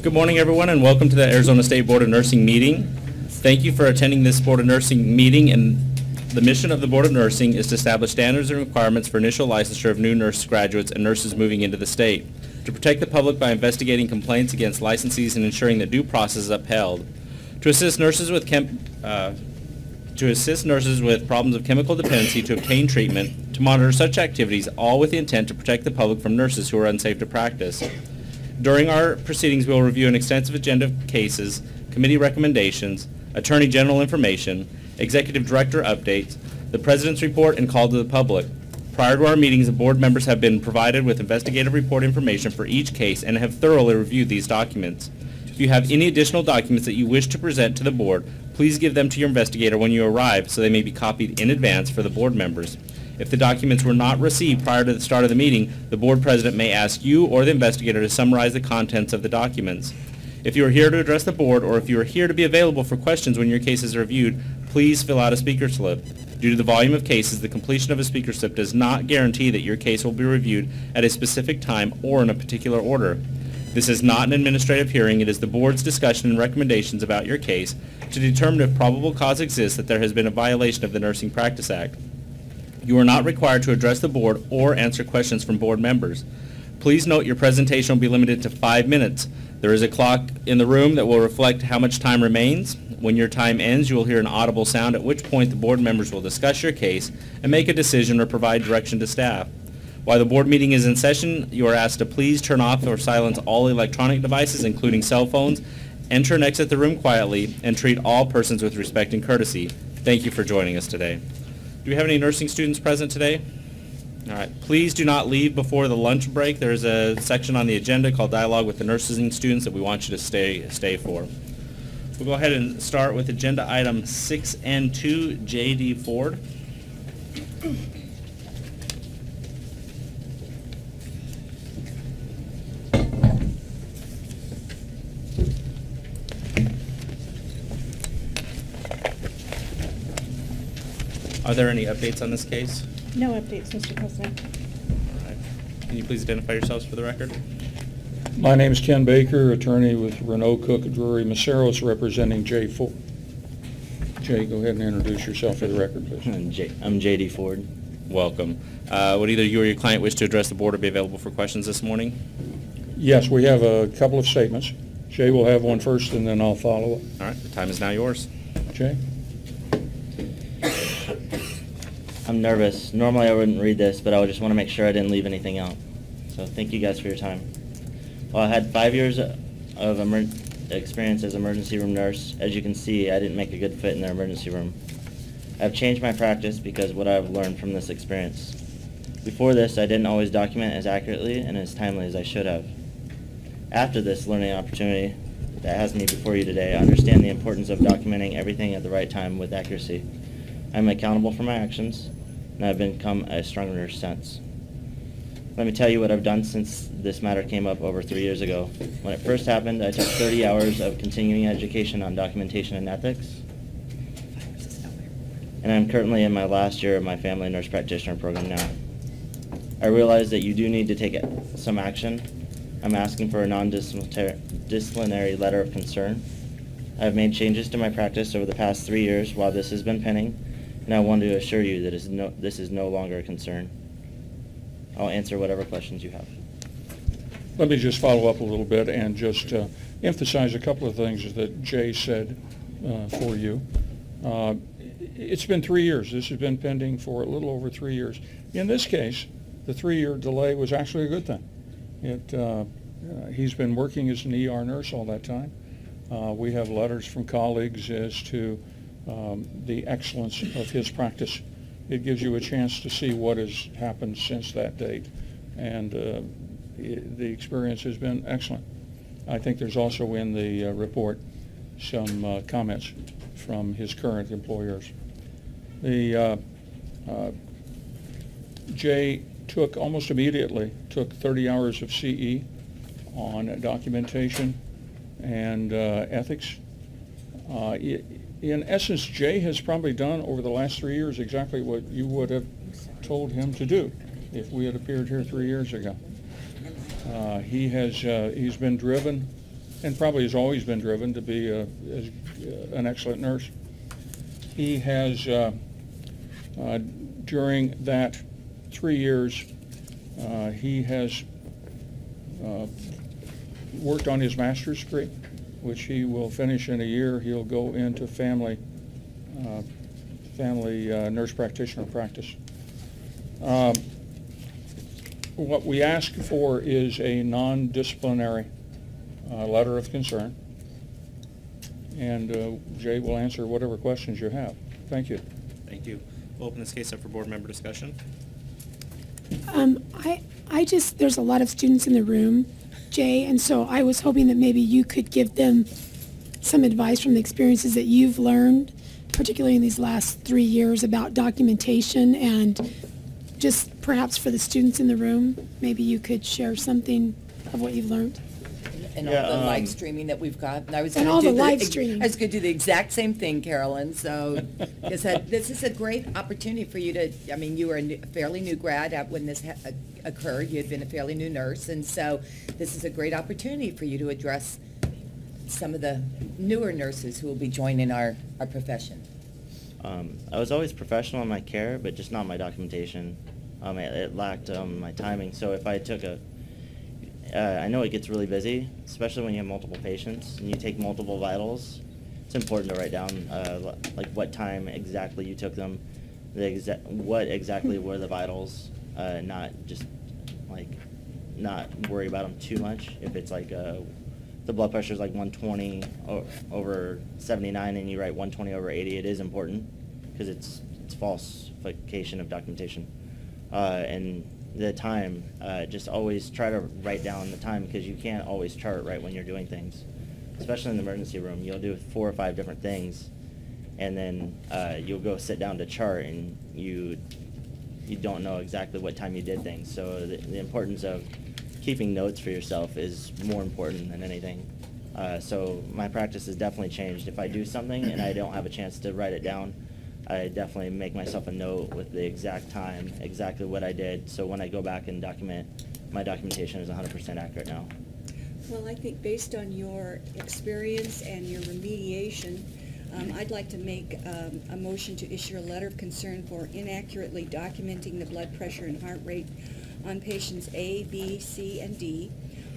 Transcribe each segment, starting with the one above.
Good morning, everyone, and welcome to the Arizona State Board of Nursing meeting. Thank you for attending this Board of Nursing meeting, and the mission of the Board of Nursing is to establish standards and requirements for initial licensure of new nurse graduates and nurses moving into the state, to protect the public by investigating complaints against licensees and ensuring that due process is upheld, to assist nurses with problems of chemical dependency to obtain treatment, to monitor such activities, all with the intent to protect the public from nurses who are unsafe to practice. During our proceedings, we will review an extensive agenda of cases, committee recommendations, Attorney General information, Executive Director updates, the President's report, and call to the public. Prior to our meetings, the board members have been provided with investigative report information for each case and have thoroughly reviewed these documents. If you have any additional documents that you wish to present to the board, please give them to your investigator when you arrive so they may be copied in advance for the board members. If the documents were not received prior to the start of the meeting, the board president may ask you or the investigator to summarize the contents of the documents. If you are here to address the board, or if you are here to be available for questions when your cases are reviewed, please fill out a speaker slip. Due to the volume of cases, the completion of a speaker slip does not guarantee that your case will be reviewed at a specific time or in a particular order. This is not an administrative hearing. It is the board's discussion and recommendations about your case to determine if probable cause exists that there has been a violation of the Nursing Practice Act. You are not required to address the board or answer questions from board members. Please note your presentation will be limited to 5 minutes. There is a clock in the room that will reflect how much time remains. When your time ends, you will hear an audible sound, at which point the board members will discuss your case and make a decision or provide direction to staff. While the board meeting is in session, you are asked to please turn off or silence all electronic devices, including cell phones, enter and exit the room quietly, and treat all persons with respect and courtesy. Thank you for joining us today. Do we have any nursing students present today? All right. Please do not leave before the lunch break. There's a section on the agenda called Dialogue with the Nursing Students that we want you to stay for. We'll go ahead and start with agenda item 6 and 2, J.D. Ford. Are there any updates on this case? No updates, Mr. President. All right. Can you please identify yourselves for the record? My name is Ken Baker, attorney with Renault Cook Drury Maceros, representing Jay Ford. Jay, go ahead and introduce yourself for the record, please. I'm J.D. Ford. Welcome. Would either you or your client wish to address the board or be available for questions this morning? Yes, we have a couple of statements. Jay will have one first, and then I'll follow up. All right. The time is now yours. Jay? I'm nervous. Normally I wouldn't read this, but I just want to make sure I didn't leave anything out. So thank you guys for your time. Well, I had 5 years of experience as emergency room nurse. As you can see, I didn't make a good fit in the emergency room. I've changed my practice because of what I've learned from this experience. Before this, I didn't always document as accurately and as timely as I should have. After this learning opportunity that has me before you today, I understand the importance of documenting everything at the right time with accuracy. I'm accountable for my actions, and I've become a stronger nurse since. Let me tell you what I've done since this matter came up over 3 years ago. When it first happened, I took 30 hours of continuing education on documentation and ethics, and I'm currently in my last year of my family nurse practitioner program now. I realize that you do need to take some action. I'm asking for a non-disciplinary letter of concern. I've made changes to my practice over the past 3 years while this has been pending, and I want to assure you that this is no longer a concern. I'll answer whatever questions you have. Let me just follow up a little bit and just emphasize a couple of things that Jay said for you. It's been 3 years. This has been pending for a little over 3 years. In this case, the 3-year delay was actually a good thing. He's been working as an ER nurse all that time. We have letters from colleagues as to the excellence of his practice. It gives you a chance to see what has happened since that date, and the experience has been excellent. I think there's also in the report some comments from his current employers. Jay almost immediately took 30 hours of CE on documentation and ethics. In essence, Jay has probably done over the last 3 years exactly what you would have told him to do if we had appeared here 3 years ago. He's been driven and probably has always been driven to be an excellent nurse. He has, during that 3 years, he has worked on his master's degree, which he will finish in a year. He'll go into family nurse practitioner practice. What we ask for is a non-disciplinary letter of concern, and Jay will answer whatever questions you have. Thank you. Thank you. We'll open this case up for board member discussion. There's a lot of students in the room, Jay, and so I was hoping that maybe you could give them some advice from the experiences that you've learned, particularly in these last 3 years, about documentation, and just perhaps for the students in the room, maybe you could share something of what you've learned. And all the live streaming that we've got. And I was And gonna all do the live streaming. I was going to do the exact same thing, Carolyn. So this is a great opportunity for you to, I mean, you were a fairly new grad when this occurred. You had been a fairly new nurse. And so this is a great opportunity for you to address some of the newer nurses who will be joining our profession. I was always professional in my care, but just not my documentation. It lacked my timing. So if I took I know it gets really busy, especially when you have multiple patients and you take multiple vitals. It's important to write down like what time exactly you took them, what exactly were the vitals, not just like not worry about them too much. If it's like the blood pressure is like 120 over 79 and you write 120 over 80, it is important because it's falsification of documentation. And the time, just always try to write down the time because you can't always chart right when you're doing things. Especially in the emergency room, you'll do 4 or 5 different things and then you'll go sit down to chart and you don't know exactly what time you did things. So the importance of keeping notes for yourself is more important than anything. So my practice has definitely changed. If I do something and I don't have a chance to write it down, I definitely make myself a note with the exact time, exactly what I did, so when I go back and document, my documentation is 100% accurate now. Well, I think based on your experience and your remediation, I'd like to make a motion to issue a letter of concern for inaccurately documenting the blood pressure and heart rate on patients A, B, C, and D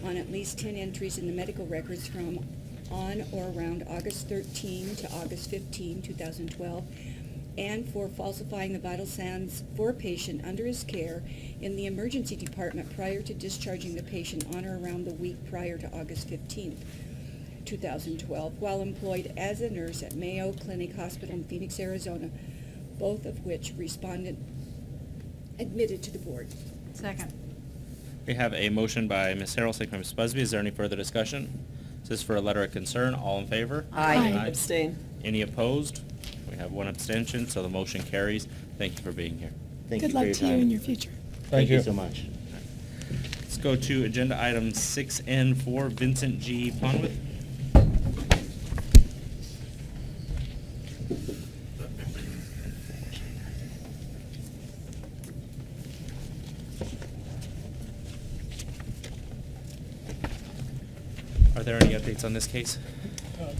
on at least 10 entries in the medical records from on or around August 13 to August 15, 2012, and for falsifying the vital signs for a patient under his care in the emergency department prior to discharging the patient on or around the week prior to August 15, 2012, while employed as a nurse at Mayo Clinic Hospital in Phoenix, Arizona, both of which respondent admitted to the board. Second. We have a motion by Ms. Harrell, second by Ms. Busby. Is there any further discussion? This is for a letter of concern. All in favor? Aye. Aye. Abstain. Any opposed? We have 1 abstention, so the motion carries. Thank you for being here. Thank Good you for luck your to time. you in your future. Thank you so much. Let's go to agenda item 6N4, Vincent G. Ponwith. Are there any updates on this case?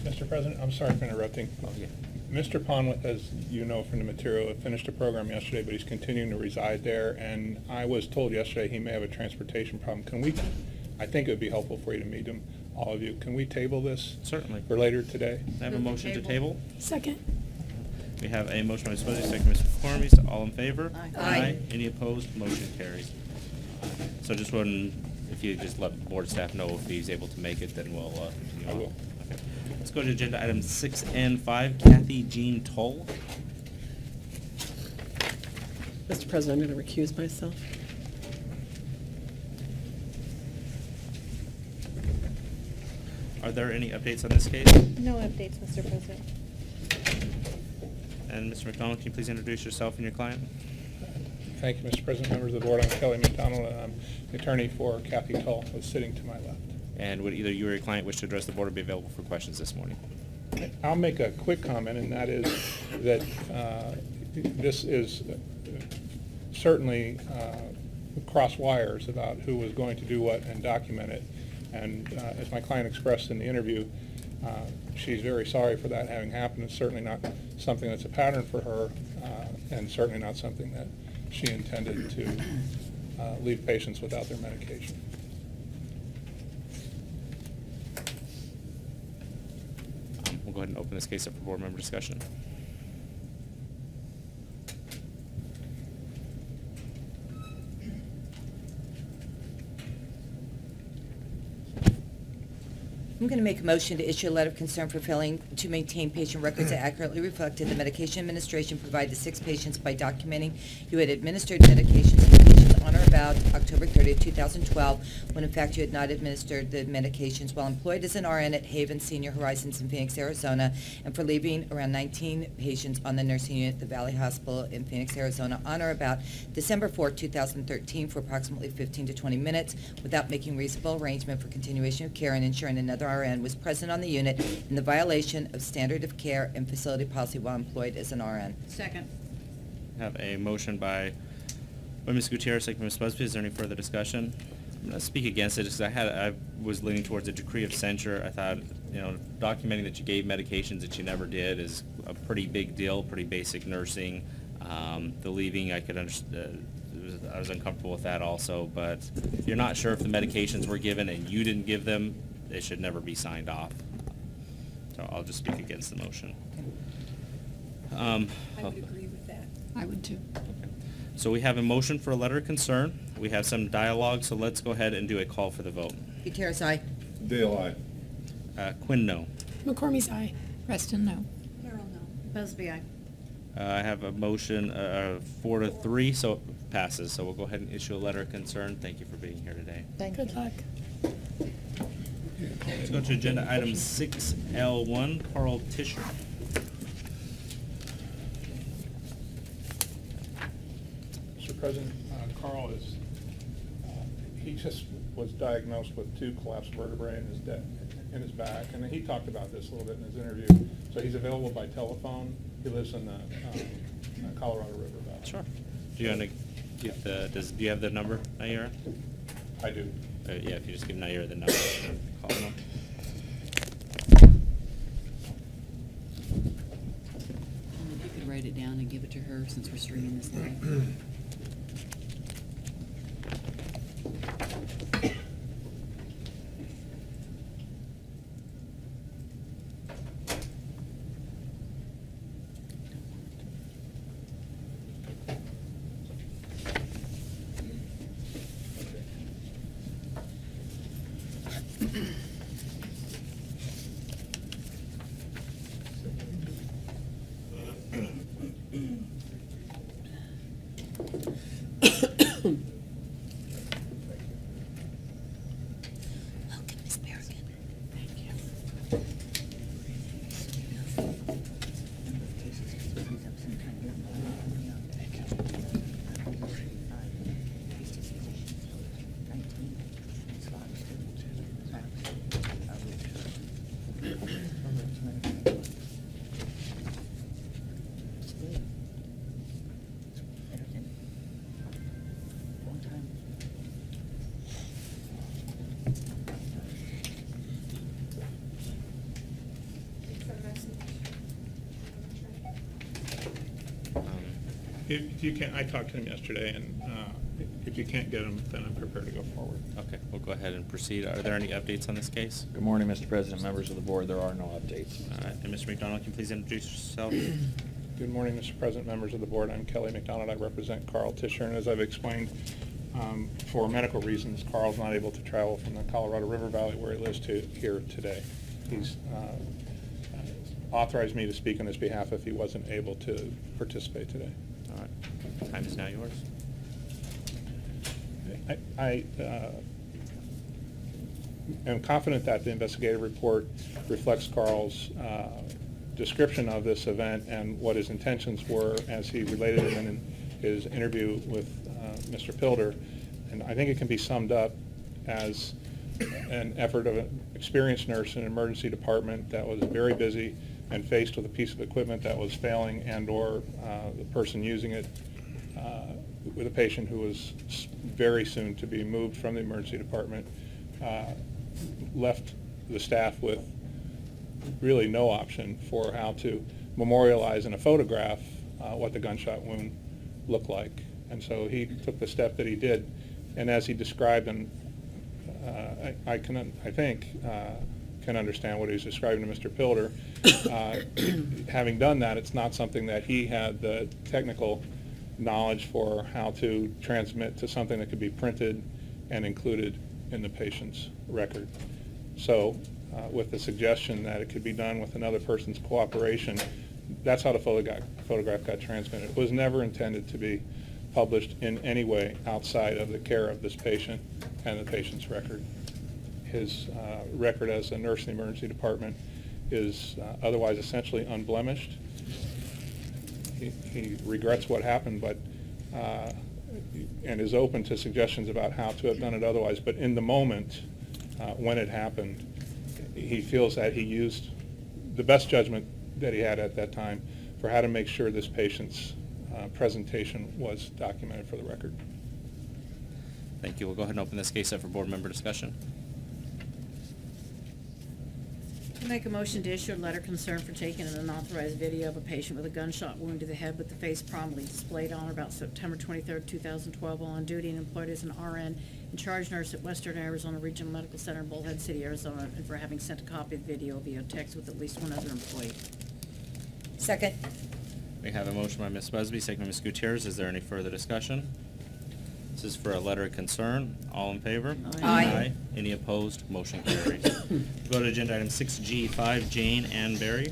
Mr. President, I'm sorry for interrupting. Oh, yeah. Mr. Ponwith, as you know from the material, finished a program yesterday, but he's continuing to reside there, and I was told yesterday he may have a transportation problem. I think it would be helpful for you to meet him, all of you. Can we table this Certainly. for later today? I have a motion to table. Second. We have a motion by Ms. Busby, second by Mr. McCormick. All in favor? Aye. Any opposed? Motion carries. So just if you just let board staff know if he's able to make it, then we'll continue I on. will. Okay. Let's go to agenda item 6N5, Kathy Jean Toll. Mr. President, I'm going to recuse myself. Are there any updates on this case? No updates, Mr. President. And Mr. McDonald, can you please introduce yourself and your client? Thank you, Mr. President, members of the board. I'm Kelly McDonald, and I'm the attorney for Kathy Tull, who's sitting to my left. And would either you or your client wish to address the board or be available for questions this morning? I'll make a quick comment, and that is that this is certainly cross wires about who was going to do what and document it. And as my client expressed in the interview, she's very sorry for that having happened. It's certainly not something that's a pattern for her, and certainly not something that she intended to leave patients without their medication. We'll go ahead and open this case up for board member discussion. I'm going to make a motion to issue a letter of concern for failing to maintain patient records that accurately reflected the medication administration provided to 6 patients by documenting you had administered medications to patients on or about October 30th, 2012, when in fact you had not administered the medications while employed as an RN at Haven Senior Horizons in Phoenix, Arizona, and for leaving around 19 patients on the nursing unit at the Valley Hospital in Phoenix, Arizona on or about December 4, 2013 for approximately 15 to 20 minutes without making reasonable arrangement for continuation of care and ensuring another RN was present on the unit in the violation of standard of care and facility policy while employed as an RN. Second. Have a motion by Ms. Gutierrez, second by Ms. Busby. Is there any further discussion? I'm going to speak against it because I was leaning towards a decree of censure. I thought, documenting that you gave medications that you never did is a pretty big deal, pretty basic nursing. The leaving, I could understand. I was uncomfortable with that also, but if you're not sure if the medications were given and you didn't give them, they should never be signed off. So I'll just speak against the motion. I would agree with that. I would too. Okay. So we have a motion for a letter of concern. We have some dialogue, so let's go ahead and do a call for the vote. Gutierrez, aye. Dale, aye. Quinn, no. McCormick's aye. Preston, no. Carol, no. Busby, aye. I have a motion 4-3, so it passes. So we'll go ahead and issue a letter of concern. Thank you for being here today. Good luck. Let's go to agenda item 6L1, Carl Tischer. Mr. President, Carl is, he just was diagnosed with 2 collapsed vertebrae in his back, and he talked about this a little bit in his interview. So he's available by telephone. He lives in the Colorado River Valley. Sure. Do you want to get do you have the number, Naira? I do. Yeah, if you just give Naira the number, call him up. If you could write it down and give it to her since we're streaming this live. Welcome, Ms. Berrigan. Thank you. If you can't, I talked to him yesterday, and if you can't get him, then I'm prepared to go forward. Okay, we'll go ahead and proceed. Are there any updates on this case? Good morning, Mr. President, members of the board. There are no updates. All right, and Mr. McDonald, can you please introduce yourself? Good morning, Mr. President, members of the board. I'm Kelly McDonald. I represent Carl Tischer, and as I've explained, for medical reasons, Carl's not able to travel from the Colorado River Valley where he lives to here today. He's authorized me to speak on his behalf if he wasn't able to participate today. All right, time is now yours. I am confident that the investigative report reflects Carl's description of this event and what his intentions were as he related it in his interview with Mr. Pilder. And I think it can be summed up as an effort of an experienced nurse in an emergency department that was very busy and faced with a piece of equipment that was failing and or the person using it with a patient who was very soon to be moved from the emergency department, left the staff with really no option for how to memorialize in a photograph what the gunshot wound looked like. And so he took the step that he did. And as he described, and I think can understand what he was describing to Mr. Pilder, having done that, it's not something that he had the technical knowledge for how to transmit to something that could be printed and included in the patient's record. So with the suggestion that it could be done with another person's cooperation, that's how the photograph got transmitted. It was never intended to be published in any way outside of the care of this patient and the patient's record. His record as a nurse in the emergency department is otherwise essentially unblemished. He regrets what happened, but and is open to suggestions about how to have done it otherwise. But in the moment, when it happened, he feels that he used the best judgment that he had at that time for how to make sure this patient's presentation was documented for the record. Thank you. We'll go ahead and open this case up for board member discussion. I make a motion to issue a letter of concern for taking an unauthorized video of a patient with a gunshot wound to the head with the face prominently displayed on or about September 23, 2012, while on duty and employed as an RN and charge nurse at Western Arizona Regional Medical Center in Bullhead City, Arizona, and for having sent a copy of the video via text with at least one other employee. Second. We have a motion by Ms. Busby, second by Ms. Gutierrez. Is there any further discussion? This is for a letter of concern. All in favor? Aye. Any opposed? Motion carries. Go to agenda item 6G5, Jane Ann Berry.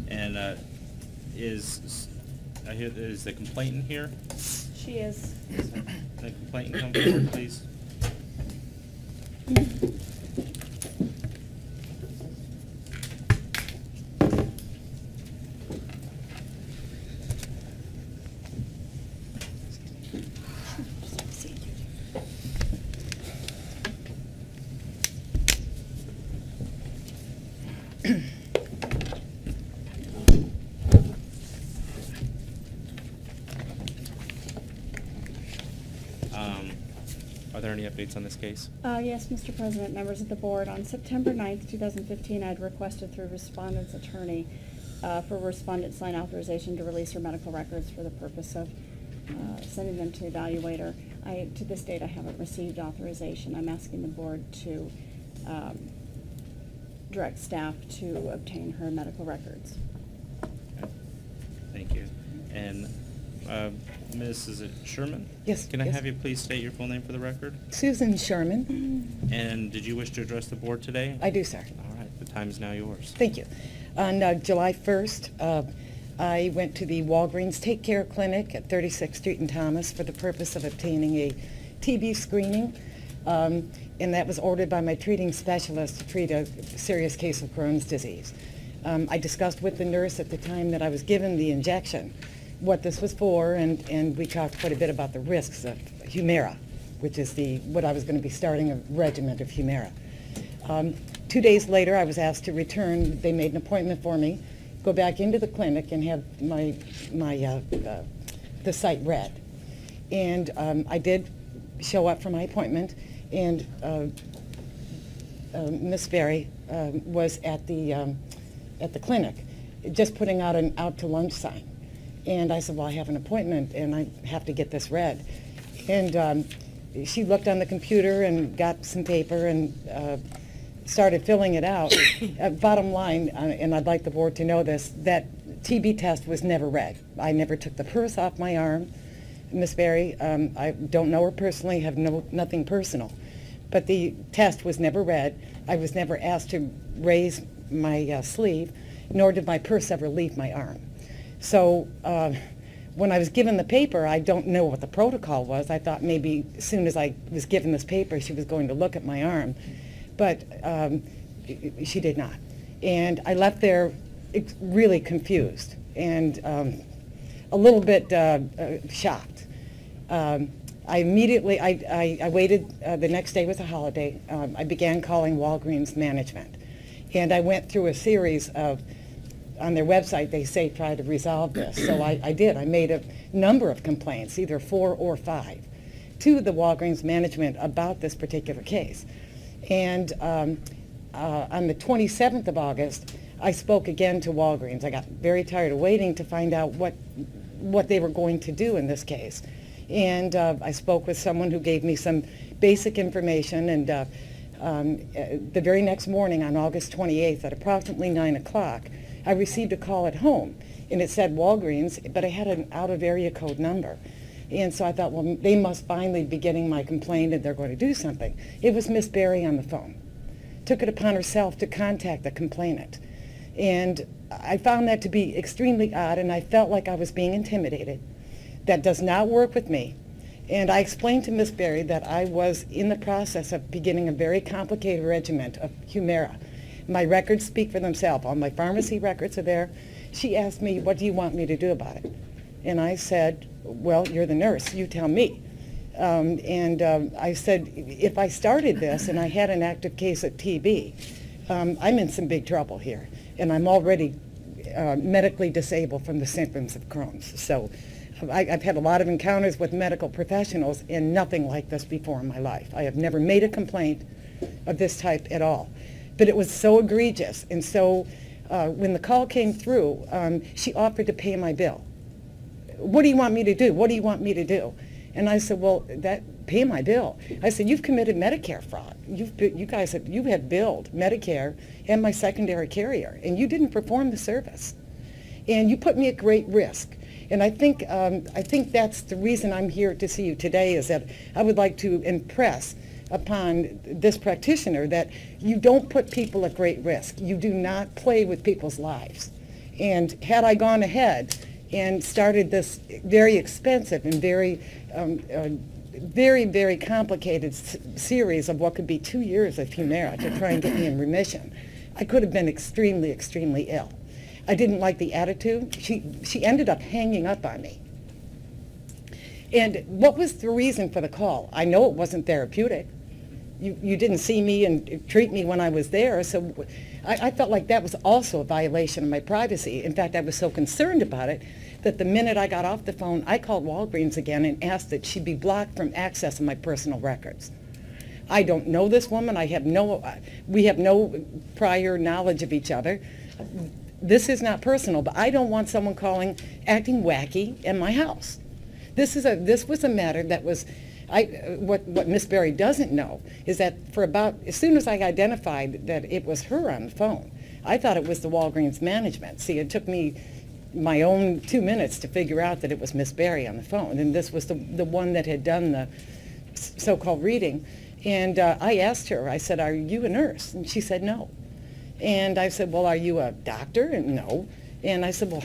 And is the complainant here? She is. The complainant come forward, please. Are there any updates on this case? Yes, Mr. President, members of the board. On September 9th, 2015, I had requested through respondent's attorney for respondent sign authorization to release her medical records for the purpose of sending them to evaluator. To this date, I haven't received authorization. I'm asking the board to direct staff to obtain her medical records. Okay. Thank you. And Ms. is it Sherman? Yes. Can I yes. have you please state your full name for the record? Susan Sherman. And did you wish to address the board today? I do, sir. All right. The time is now yours. Thank you. On July 1st, I went to the Walgreens Take Care Clinic at 36th Street in Thomas for the purpose of obtaining a TB screening, and that was ordered by my treating specialist to treat a serious case of Crohn's disease. I discussed with the nurse at the time that I was given the injection what this was for, and we talked quite a bit about the risks of Humira, which is what I was going to be starting a regimen of Humira. 2 days later, I was asked to return. They made an appointment for me, go back into the clinic and have the site read. And I did show up for my appointment, and Miss Berry was at the clinic, just putting out an out to lunch sign. And I said, well, I have an appointment and I have to get this read. And she looked on the computer and got some paper and started filling it out. Bottom line, and I'd like the board to know this, that TB test was never read. I never took the purse off my arm. Miss Berry, I don't know her personally, have nothing personal. But the test was never read. I was never asked to raise my sleeve, nor did my purse ever leave my arm. So when I was given the paper, I don't know what the protocol was. I thought maybe as soon as I was given this paper, she was going to look at my arm. But she did not. And I left there really confused and a little bit shocked. I immediately, I waited, the next day was a holiday. I began calling Walgreens management. And I went through a series of, on their website, they say try to resolve this. So I did. I made a number of complaints, either 4 or 5, to the Walgreens management about this particular case. And on the 27th of August, I spoke again to Walgreens. I got very tired of waiting to find out what they were going to do in this case. And I spoke with someone who gave me some basic information, and the very next morning on August 28th at approximately 9 o'clock, I received a call at home, and it said Walgreens, but I had an out-of-area code number. And so I thought, well, they must finally be getting my complaint and they're going to do something. It was Miss Berry on the phone. Took it upon herself to contact the complainant. And I found that to be extremely odd, and I felt like I was being intimidated. That does not work with me. And I explained to Miss Berry that I was in the process of beginning a very complicated regimen of Humira. My records speak for themselves. All my pharmacy records are there. She asked me, what do you want me to do about it? And I said, well, you're the nurse. You tell me. I said, if I started this and I had an active case of TB, I'm in some big trouble here. And I'm already medically disabled from the symptoms of Crohn's. So I've had a lot of encounters with medical professionals and nothing like this before in my life. I have never made a complaint of this type at all. But it was so egregious. And so when the call came through, she offered to pay my bill. What do you want me to do? What do you want me to do? And I said, well, pay my bill. I said, you've committed Medicare fraud. You had billed Medicare and my secondary carrier, and you didn't perform the service. And you put me at great risk. And I think that's the reason I'm here to see you today, is that I would like to impress upon this practitioner that you don't put people at great risk. You do not play with people's lives. And had I gone ahead and started this very expensive and very, very complicated series of what could be 2 years of Humira to try and get me in remission, I could have been extremely, extremely ill. I didn't like the attitude. She ended up hanging up on me. And what was the reason for the call? I know it wasn't therapeutic. You didn't see me and treat me when I was there, so I felt like that was also a violation of my privacy. In fact, I was so concerned about it that the minute I got off the phone, I called Walgreens again and asked that she be blocked from accessing my personal records. I don't know this woman. We have no prior knowledge of each other. This is not personal, but I don't want someone calling, acting wacky in my house. This was a matter that was, what Miss Berry doesn't know is that as soon as I identified that it was her on the phone, I thought it was the Walgreens management. See, it took me my own 2 minutes to figure out that it was Miss Berry on the phone, and this was the one that had done the so-called reading. And I asked her, I said, are you a nurse? And she said, no. And I said, well, are you a doctor? And no. And I said, well,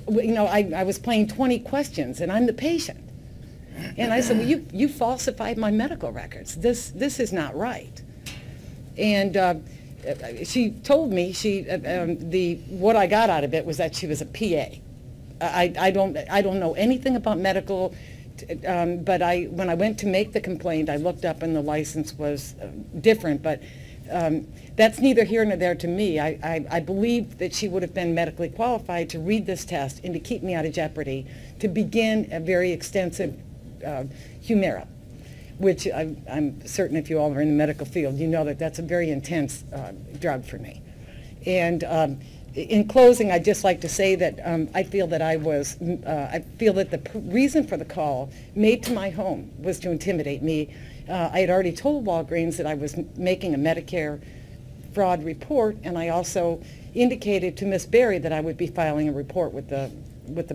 I was playing 20 questions, and I'm the patient. And I said, well, you falsified my medical records. This is not right. And she told me what I got out of it was that she was a PA. I don't know anything about medical, but when I went to make the complaint, I looked up and the license was different. But that's neither here nor there to me. I believe that she would have been medically qualified to read this test and to keep me out of jeopardy, to begin a very extensive Humira, which I'm certain if you all are in the medical field, you know that that's a very intense drug for me. And in closing, I'd just like to say that I feel that the reason for the call made to my home was to intimidate me. I had already told Walgreens that I was making a Medicare fraud report, and I also indicated to Miss Berry that I would be filing a report with the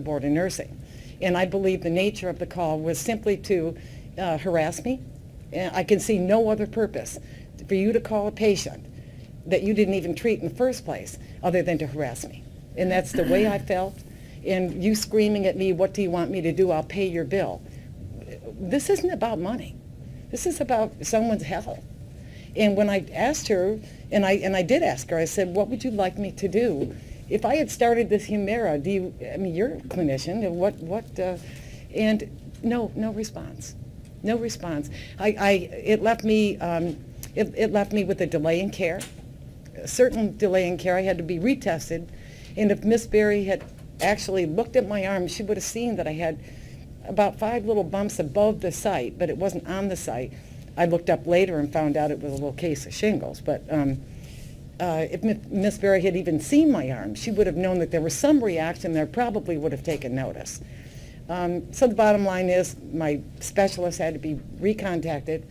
Board of Nursing. And I believe the nature of the call was simply to harass me. I can see no other purpose for you to call a patient that you didn't even treat in the first place other than to harass me. And that's the way I felt. And you screaming at me, what do you want me to do? I'll pay your bill. This isn't about money. This is about someone's health. And when I asked her, and I did ask her, I said, what would you like me to do? If I had started this Humira, you're a clinician, and no response. No response. It left me with a delay in care, a certain delay in care. I had to be retested, and if Miss Berry had actually looked at my arm, she would have seen that I had about 5 little bumps above the site, but it wasn't on the site. I looked up later and found out it was a little case of shingles. But if Miss Berry had even seen my arm, she would have known that there was some reaction there, probably would have taken notice. So the bottom line is my specialist had to be recontacted,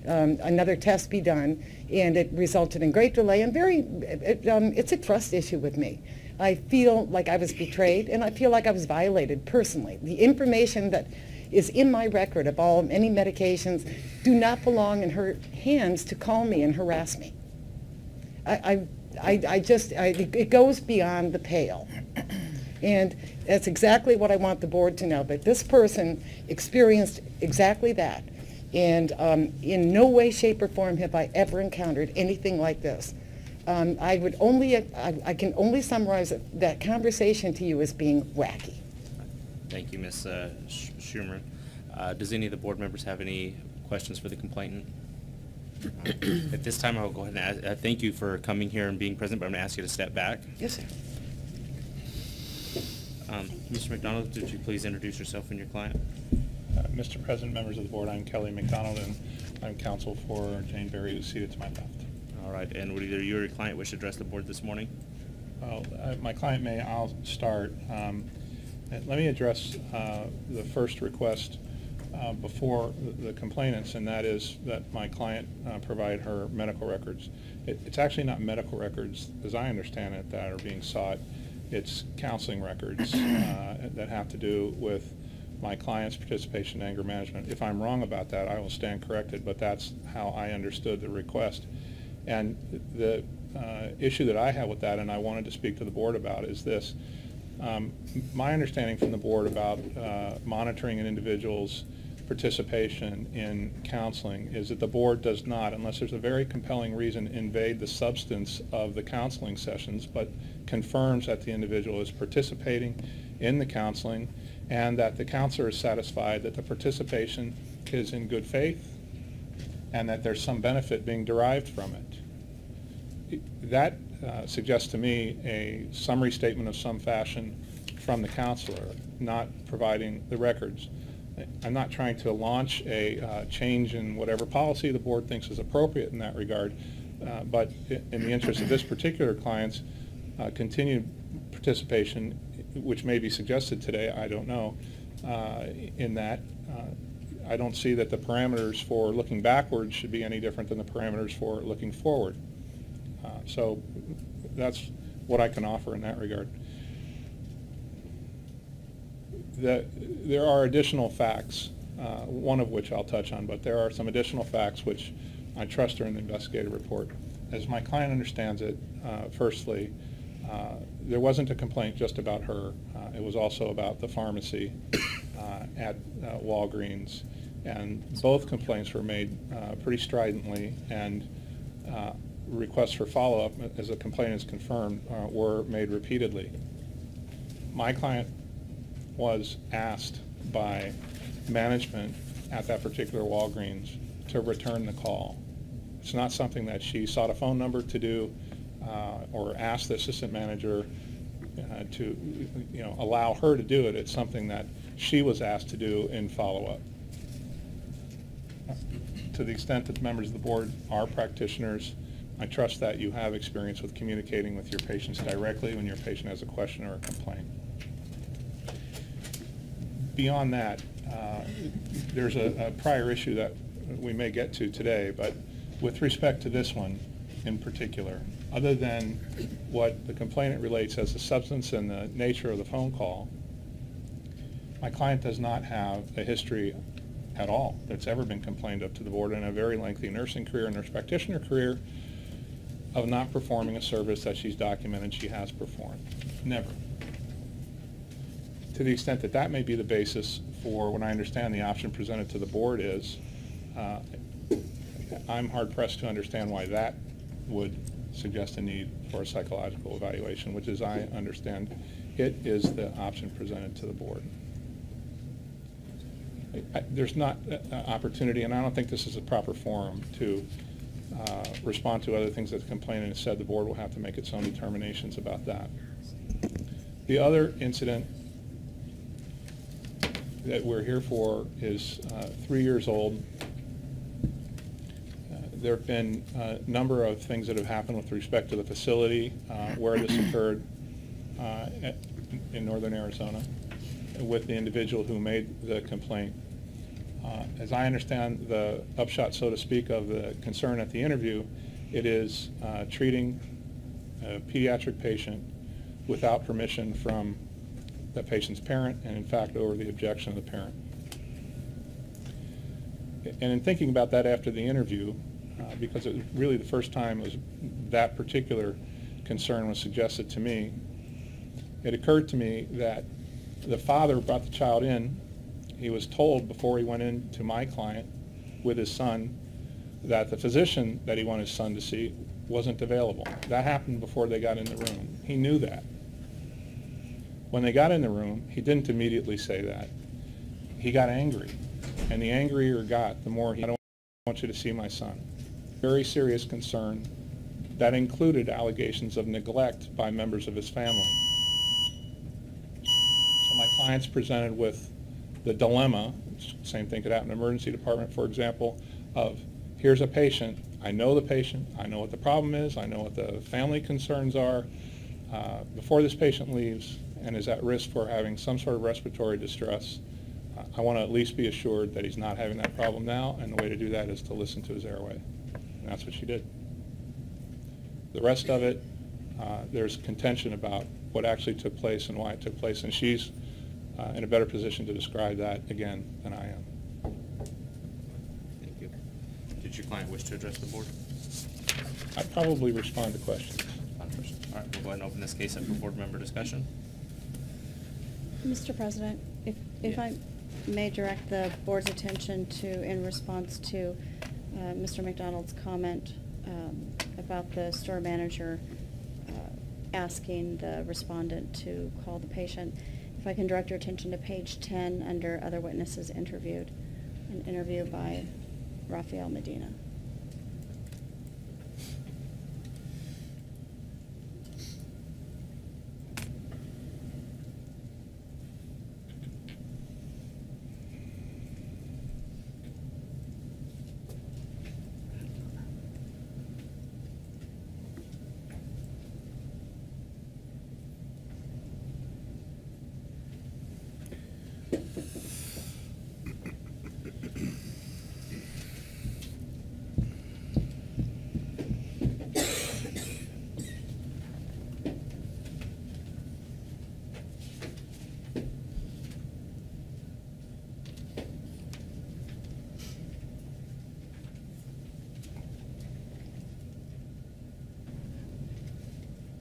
another test be done, and it resulted in great delay and it's a trust issue with me. I feel like I was betrayed, and I feel like I was violated personally. The information that is in my record of any medications do not belong in her hands to call me and harass me. It goes beyond the pale. And that's exactly what I want the board to know, that this person experienced exactly that. And in no way, shape, or form have I ever encountered anything like this. I can only summarize that conversation to you as being wacky. Thank you, Ms. Schumer. Does any of the board members have any questions for the complainant? At this time, I will go ahead and thank you for coming here and being present, but I'm going to ask you to step back. Yes, sir. Mr. McDonald, did you please introduce yourself and your client? Mr. President, members of the board, I'm Kelly McDonald, and I'm counsel for Jane Berry, who's seated to my left. All right, and would either you or your client wish to address the board this morning? Well, my client may. I'll start. Let me address the first request before the complainants, and that is that my client provide her medical records. It's actually not medical records, as I understand it, that are being sought. It's counseling records that have to do with my client's participation in anger management. If I'm wrong about that, I will stand corrected, but that's how I understood the request. And the issue that I have with that, and I wanted to speak to the board about, is this. My understanding from the board about monitoring an individual's participation in counseling is that the board does not, unless there's a very compelling reason, invade the substance of the counseling sessions, but confirms that the individual is participating in the counseling and that the counselor is satisfied that the participation is in good faith and that there's some benefit being derived from it. That suggests to me a summary statement of some fashion from the counselor, not providing the records. I'm not trying to launch a change in whatever policy the board thinks is appropriate in that regard, but in the interest of this particular client's continued participation, which may be suggested today, I don't know, in that I don't see that the parameters for looking backwards should be any different than the parameters for looking forward. So that's what I can offer in that regard. There are additional facts, one of which I'll touch on, but there are some additional facts which I trust are in the investigative report. As my client understands it, firstly, there wasn't a complaint just about her. It was also about the pharmacy at Walgreens, and both complaints were made pretty stridently, and requests for follow-up, as a complaint is confirmed, were made repeatedly. My client was asked by management at that particular Walgreens to return the call. It's not something that she sought a phone number to do or asked the assistant manager to allow her to do it. It's something that she was asked to do in follow-up. To the extent that the members of the board are practitioners, I trust that you have experience with communicating with your patients directly when your patient has a question or a complaint. Beyond that, there's a prior issue that we may get to today, but with respect to this one in particular, other than what the complainant relates as the substance and the nature of the phone call, my client does not have a history at all that's ever been complained of to the board in a very lengthy nursing career and nurse practitioner career of not performing a service that she's documented she has performed. Never. To the extent that that may be the basis for what I understand the option presented to the board is, I'm hard-pressed to understand why that would suggest a need for a psychological evaluation, which, as I understand, it is the option presented to the board. There's not opportunity, and I don't think this is a proper forum to respond to other things that the complainant has said. The board will have to make its own determinations about that. The other incident that we're here for is 3 years old. There have been a number of things that have happened with respect to the facility where this occurred in northern Arizona with the individual who made the complaint. As I understand the upshot, so to speak, of the concern at the interview, it is treating a pediatric patient without permission from the patient's parent, and in fact over the objection of the parent. And in thinking about that after the interview, because it was really the first time was that particular concern was suggested to me, it occurred to me that the father brought the child in. He was told before he went in to my client with his son that the physician that he wanted his son to see wasn't available. That happened before they got in the room. He knew that. When they got in the room, he didn't immediately say that. He got angry. And the angrier he got, the more he, I don't want you to see my son. Very serious concern that included allegations of neglect by members of his family. So my client's presented with the dilemma, same thing could happen in an emergency department, for example, of here's a patient, I know the patient, I know what the problem is, I know what the family concerns are. Before this patient leaves and is at risk for having some sort of respiratory distress, I want to at least be assured that he's not having that problem now, and the way to do that is to listen to his airway. And that's what she did. The rest of it, there's contention about what actually took place and why it took place, and she's in a better position to describe that again than I am. Thank you. Did your client wish to address the board? I'd probably respond to questions. All right, we'll go ahead and open this case up for board member discussion. Mr. President, if I may direct the board's attention to, in response to Mr. McDonald's comment about the store manager asking the respondent to call the patient, if I can direct your attention to page 10 under other witnesses interviewed, an interview by Rafael Medina.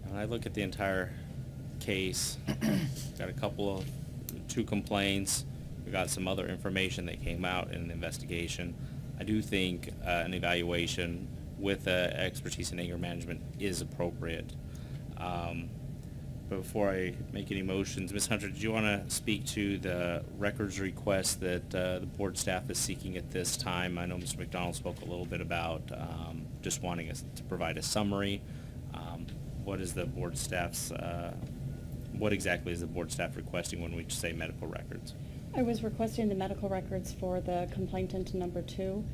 When I look at the entire case, got two complaints. We got some other information that came out in the investigation. I do think an evaluation with expertise in anger management is appropriate. But before I make any motions, Ms. Hunter, did you want to speak to the records request that the board staff is seeking at this time? I know Mr. McDonald spoke a little bit about just wanting us to provide a summary. What is the board staff's, what exactly is the board staff requesting when we say medical records? I was requesting the medical records for the complainant number 2.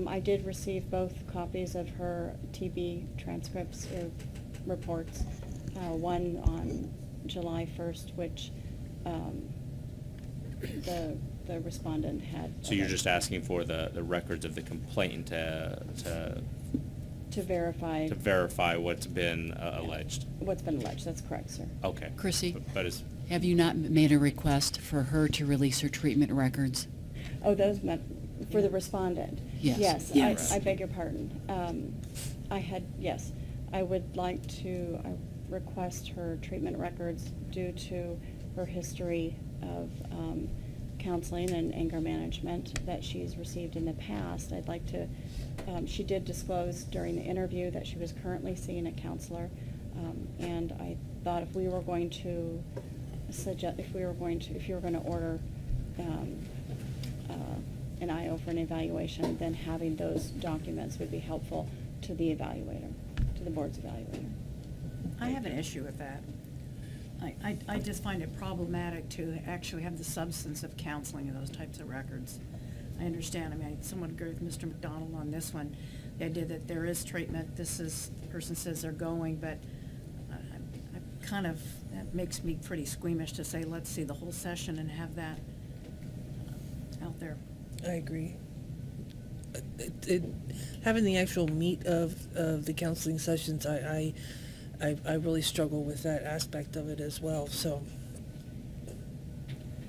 I did receive both copies of her TB transcripts or reports, one on July 1st, which the respondent had. So you're just asking for the records of the complaint to verify what's been alleged. What's been alleged, that's correct, sir. Okay. Chrissy, but is, have you not made a request for her to release her treatment records? Oh, those meant for the respondent? Yes. Yes, I beg your pardon. Yes. I would like to request her treatment records due to her history of counseling and anger management that she's received in the past. I'd like to, she did disclose during the interview that she was currently seeing a counselor, and I thought if you were going to order an IO for an evaluation, then having those documents would be helpful to the evaluator, to the board's evaluator. I have an issue with that. I just find it problematic to actually have the substance of counseling in those types of records. I understand, I mean, I somewhat agree with Mr. McDonald on this one. The idea that there is treatment, the person says they're going, but I kind of, that makes me pretty squeamish to say, let's see the whole session and have that out there. I agree. Having the actual meat of the counseling sessions, I really struggle with that aspect of it as well, so.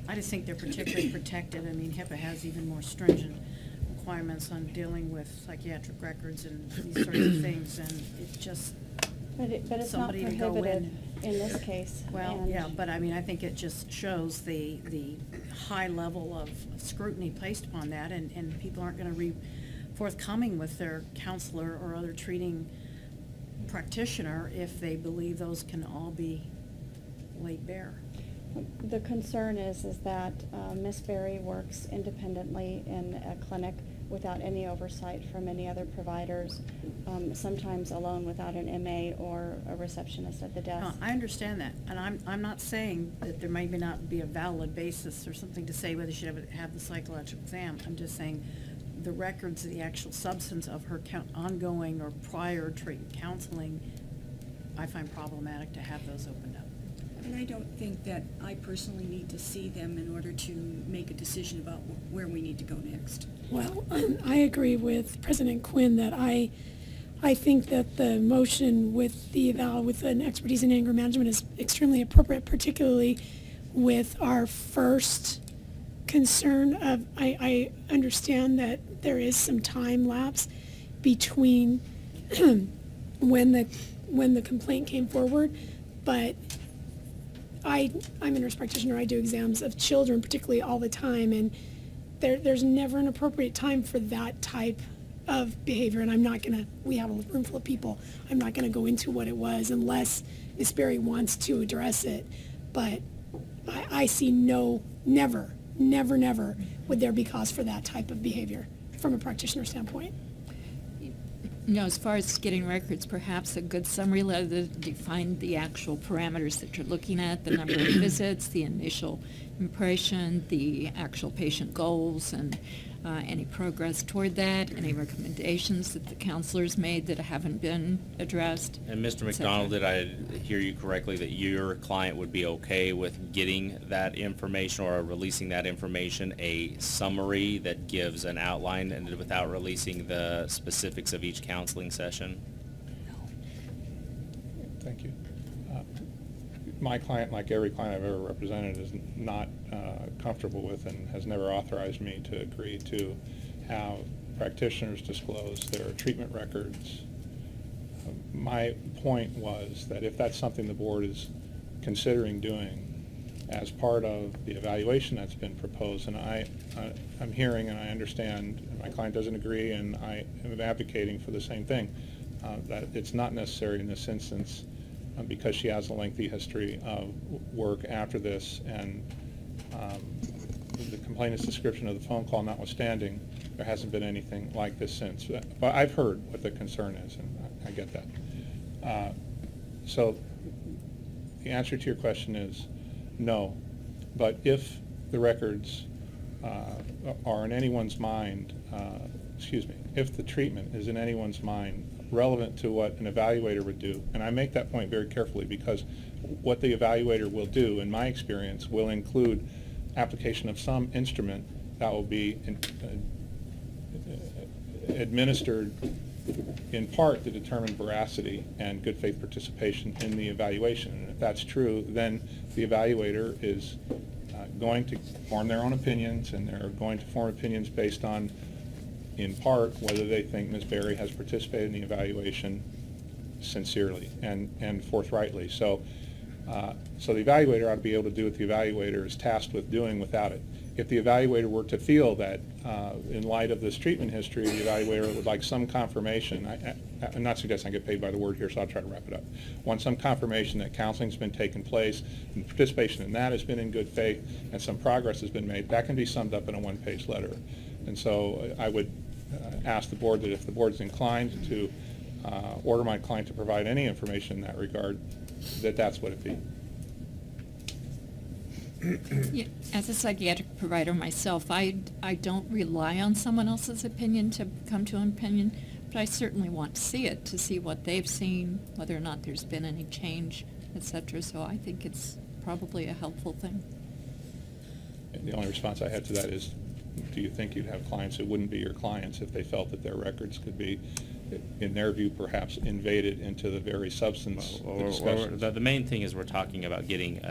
I just think they're particularly protected. I mean, HIPAA has even more stringent requirements on dealing with psychiatric records and these sorts of things, and it just, But it's not somebody to go prohibited in this case. well, and- yeah, but I mean, I think it just shows the high level of scrutiny placed upon that, and people aren't going to be forthcoming with their counselor or other treating practitioner if they believe those can all be laid bare. The concern is that Ms. Berry works independently in a clinic without any oversight from any other providers, sometimes alone without an MA or a receptionist at the No, desk. I understand that, and I'm not saying that there may not be a valid basis or something to say whether she should have the psychological exam. I'm just saying the records, the actual substance of her ongoing or prior treatment counseling, I find problematic to have those opened up. And I don't think that I personally need to see them in order to make a decision about where we need to go next. Well, I agree with President Quinn that I think that the motion with the eval with an expertise in anger management is extremely appropriate, particularly with our first concern of, I understand that there is some time lapse between when the complaint came forward, but I'm a nurse practitioner. I do exams of children, particularly all the time, and there's never an appropriate time for that type of behavior. And I'm not gonna. We have a room full of people. I'm not gonna go into what it was unless Ms. Berry wants to address it. But I see never would there be cause for that type of behavior from a practitioner standpoint. As far as getting records, perhaps a good summary letter that define the actual parameters that you're looking at, the number of visits, the initial impression, the actual patient goals, and any progress toward that, any recommendations that the counselors made that haven't been addressed. And Mr. McDonald, did I hear you correctly that your client would be okay with getting that information or releasing that information, a summary that gives an outline and without releasing the specifics of each counseling session? Thank you. My client, like every client I've ever represented, is not comfortable with and has never authorized me to agree to have practitioners disclose their treatment records. My point was that if that's something the board is considering doing as part of the evaluation that's been proposed, and I'm hearing and I understand, and my client doesn't agree, and I am advocating for the same thing, that it's not necessary in this instance because she has a lengthy history of work after this, and the complainant's description of the phone call notwithstanding, there hasn't been anything like this since. But I've heard what the concern is, and I get that. So the answer to your question is no. But if the records are in anyone's mind, if the treatment is in anyone's mind relevant to what an evaluator would do, and I make that point very carefully because what the evaluator will do, in my experience, will include application of some instrument that will be administered in part to determine veracity and good faith participation in the evaluation. And if that's true, then the evaluator is going to form their own opinions, and they're going to form opinions based on, in part, whether they think Ms. Berry has participated in the evaluation sincerely and forthrightly. So the evaluator ought to be able to do what the evaluator is tasked with doing without it. If the evaluator were to feel that, in light of this treatment history, the evaluator would like some confirmation, I'm not suggesting I get paid by the word here, so I'll try to wrap it up. Want some confirmation that counseling's been taking place, and participation in that has been in good faith, and some progress has been made, that can be summed up in a one-page letter. And so I would ask the board that if the board is inclined to order my client to provide any information in that regard, that's what it be. Yeah, as a psychiatric provider myself, I don't rely on someone else's opinion to come to an opinion, but I certainly want to see it, to see what they've seen, whether or not there's been any change, etc. So I think it's probably a helpful thing. And the only response I had to that is, do you think you'd have clients that wouldn't be your clients if they felt that their records could be, in their view, perhaps invaded into the very substance of the discussions? The main thing is we're talking about getting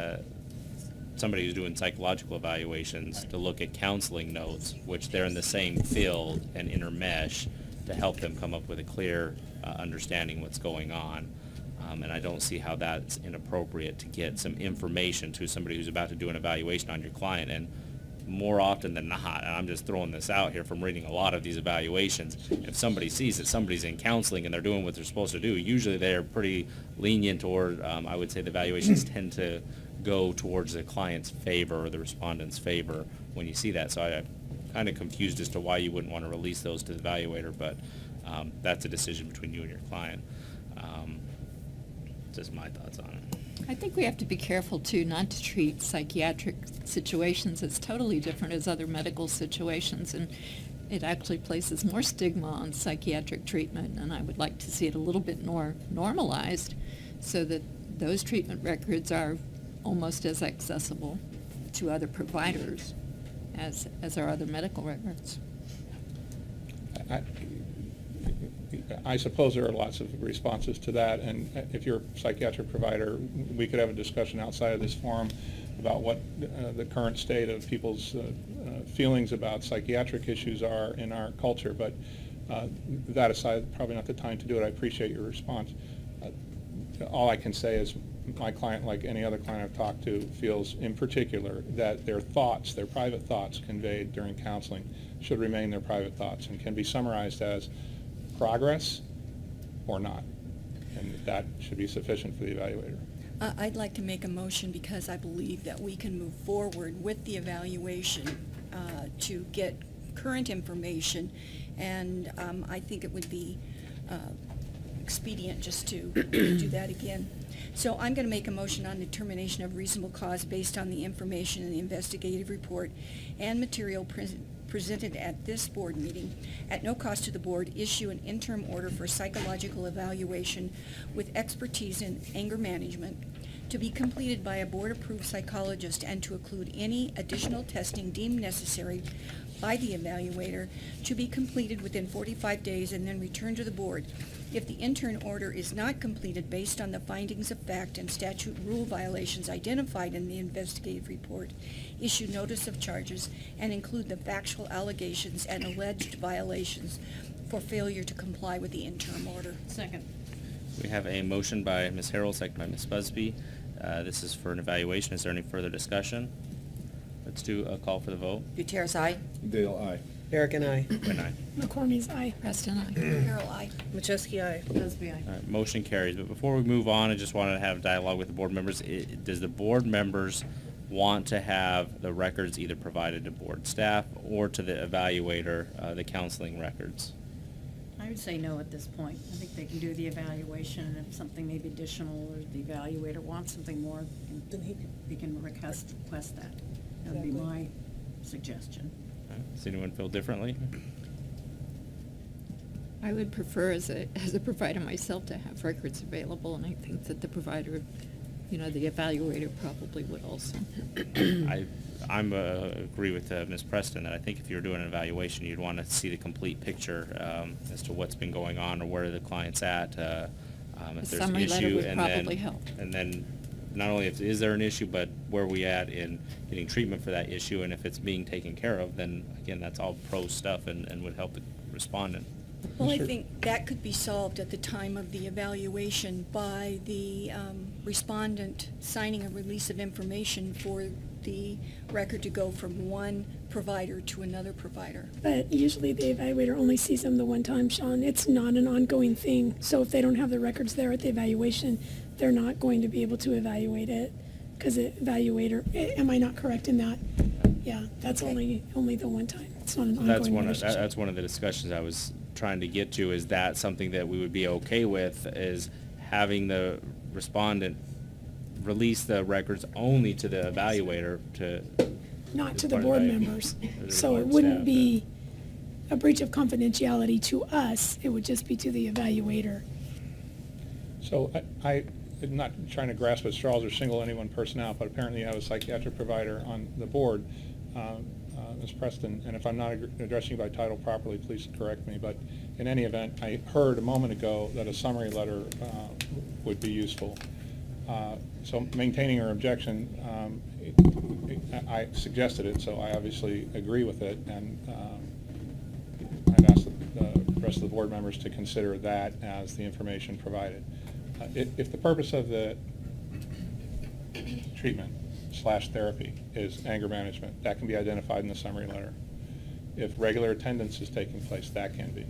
somebody who's doing psychological evaluations to look at counseling notes, which they're in the same field and intermesh to help them come up with a clear understanding what's going on. And I don't see how that's inappropriate to get some information to somebody who's about to do an evaluation on your client. And more often than not, and I'm just throwing this out here from reading a lot of these evaluations, if somebody sees that somebody's in counseling and they're doing what they're supposed to do, usually they're pretty lenient toward, I would say the evaluations tend to go towards the client's favor or the respondent's favor when you see that. So I'm kind of confused as to why you wouldn't want to release those to the evaluator, but that's a decision between you and your client. Just my thoughts on it. I think we have to be careful, too, not to treat psychiatric situations as totally different as other medical situations, and it actually places more stigma on psychiatric treatment, and I would like to see it a little bit more normalized so that those treatment records are almost as accessible to other providers as our other medical records. I suppose there are lots of responses to that, and if you're a psychiatric provider, we could have a discussion outside of this forum about what the current state of people's feelings about psychiatric issues are in our culture, but that aside, probably not the time to do it. I appreciate your response. All I can say is my client, like any other client I've talked to, feels in particular that their thoughts, their private thoughts conveyed during counseling should remain their private thoughts and can be summarized as progress or not, and that should be sufficient for the evaluator. I'd like to make a motion because I believe that we can move forward with the evaluation to get current information, and I think it would be expedient just to do that again. So I'm going to make a motion on determination of reasonable cause based on the information in the investigative report and material presented at this board meeting, at no cost to the board, issue an interim order for psychological evaluation with expertise in anger management to be completed by a board-approved psychologist and to include any additional testing deemed necessary by the evaluator to be completed within 45 days and then returned to the board. If the interim order is not completed based on the findings of fact and statute rule violations identified in the investigative report, issue notice of charges and include the factual allegations and alleged violations for failure to comply with the interim order. Second. We have a motion by Ms. Harrell, second by Ms. Busby. This is for an evaluation. Is there any further discussion? Let's do a call for the vote. Gutierrez, aye. Dale, aye. Eric and I. Quinn, aye. McCormick's aye. Preston, aye. Carol, aye. Macheski, aye. Busby, aye. All right, motion carries. But before we move on, I just wanted to have dialogue with the board members. Does the board members want to have the records either provided to board staff or to the evaluator, the counseling records? I would say no at this point. I think they can do the evaluation, and if something may be additional or the evaluator wants something more, Then he can request that. That would be my suggestion. All right, does anyone feel differently? I would prefer as a provider myself to have records available, and I think that the provider, the evaluator probably would also. I agree with Ms. Preston that I think if you're doing an evaluation, you'd want to see the complete picture as to what's been going on or where the client's at. If there's an summary letter issue, would and probably help. And then not only is there an issue, but where we at in getting treatment for that issue, and if it's being taken care of, then again, that's all pro stuff and would help the respondent. Well, I think that could be solved at the time of the evaluation by the respondent signing a release of information for the record to go from one provider to another provider. But usually the evaluator only sees them the one time, Sean. It's not an ongoing thing. So if they don't have the records there at the evaluation, they're not going to be able to evaluate it because the evaluator, am I not correct in that? Yeah, that's Okay. only the one time. It's not an ongoing relationship. That's one of the discussions I was trying to get to. Is that something that we would be okay with, is having the respondent release the records only to the evaluator to. Not as to the part of board the members. or the So board it wouldn't staff. be a breach of confidentiality to us, it would just be to the evaluator. So I'm not trying to grasp at straws or single any one person out, but apparently you have a psychiatric provider on the board, Ms. Preston, and if I'm not addressing you by title properly, please correct me, but in any event, I heard a moment ago that a summary letter would be useful. So maintaining her objection, I suggested it, so I obviously agree with it, and I'd ask the rest of the board members to consider that as the information provided. If the purpose of the treatment/therapy is anger management, that can be identified in the summary letter. If regular attendance is taking place, that can be.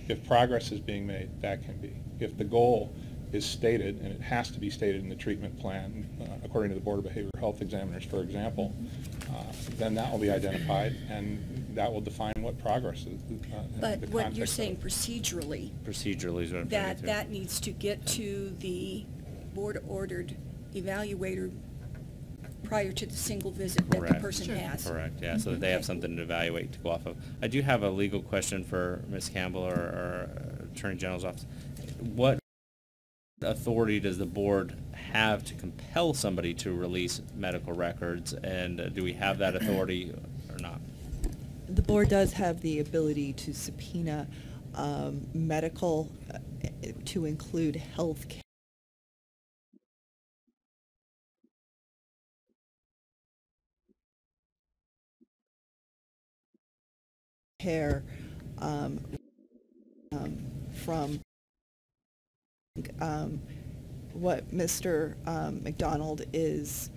If progress is being made, that can be. If the goal is stated, and it has to be stated in the treatment plan, according to the Board of Behavioral Health Examiners, for example, then that will be identified, and that will define what progress is. But the what you're context of saying it. procedurally, Procedurally is what I'm trying to. that needs to get to the board-ordered evaluator prior to the single visit that the Correct. person has. Correct, yeah, so that they have something to evaluate to go off of. I do have a legal question for Ms. Campbell or Attorney General's office. What authority does the board have to compel somebody to release medical records, and do we have that authority or not? The board does have the ability to subpoena medical, to include health care from what Mr. McDonald is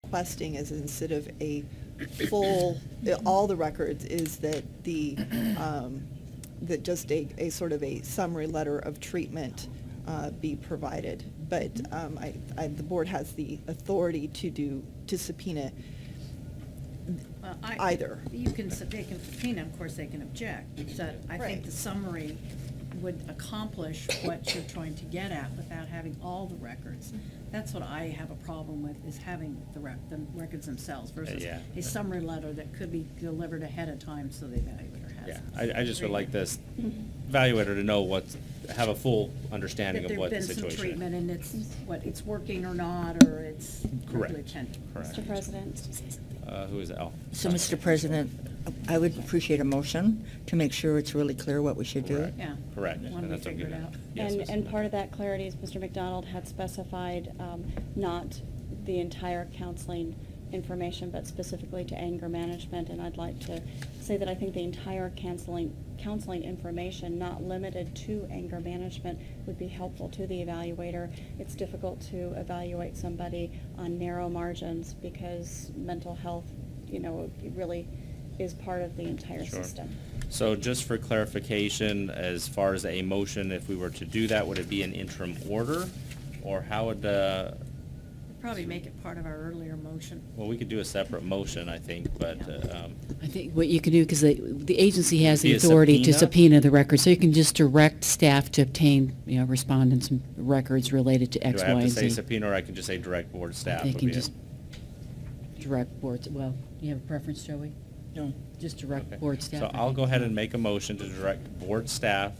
requesting is, instead of a full, all the records, is that that just a sort of a summary letter of treatment be provided. But the board has the authority to subpoena either. They can subpoena, of course they can object, but I think Right. the summary would accomplish what you're trying to get at without having all the records. That's what I have a problem with, is having the records themselves versus Yeah. a summary letter that could be delivered ahead of time so the evaluator has it. Yeah, I just would like this evaluator to know have a full understanding That of what the there've been some situation is. treatment and it's working or not, or it's Correct. really pending. Correct. Mr. President. Who is it? Oh. So, Mr. President, I would appreciate a motion to make sure it's really clear what we should do. Correct. Yeah. Correct. When And we that's what I'm figure it getting out. at. Yes, Ms. And part of that clarity is Mr. McDonald had specified not the entire counseling information, but specifically to anger management. And I'd like to say that I think the entire counseling information, not limited to anger management, would be helpful to the evaluator. It's difficult to evaluate somebody on narrow margins because mental health, it really is part of the entire Sure. system. So just for clarification, as far as a motion, if we were to do that, would it be an interim order? Or how would, Probably make it part of our earlier motion. well, we could do a separate motion, I think, but, I think what you can do, because the agency has the Be a authority to subpoena? subpoena the records, so you can just direct staff to obtain, respondents' records related to X, do I have Y, to and say Z. subpoena, or I can just say direct board staff? They would can be it? just direct boards, well, you have a preference, Joey? No. Just direct Okay. board staff. So I I'll think. go ahead and make a motion to direct board staff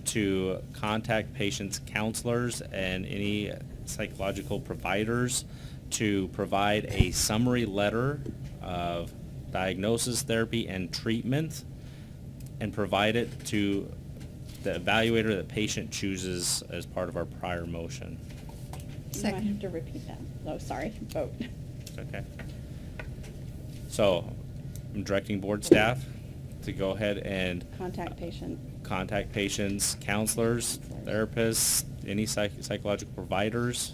to contact patients' counselors and any psychological providers to provide a summary letter of diagnosis, therapy, and treatment, and provide it to the evaluator the patient chooses as part of our prior motion. You might have to repeat that. Oh, sorry, vote. Okay. So I'm directing board staff to go ahead and Contact patient. contact patients, counselors, therapists, any psychological providers,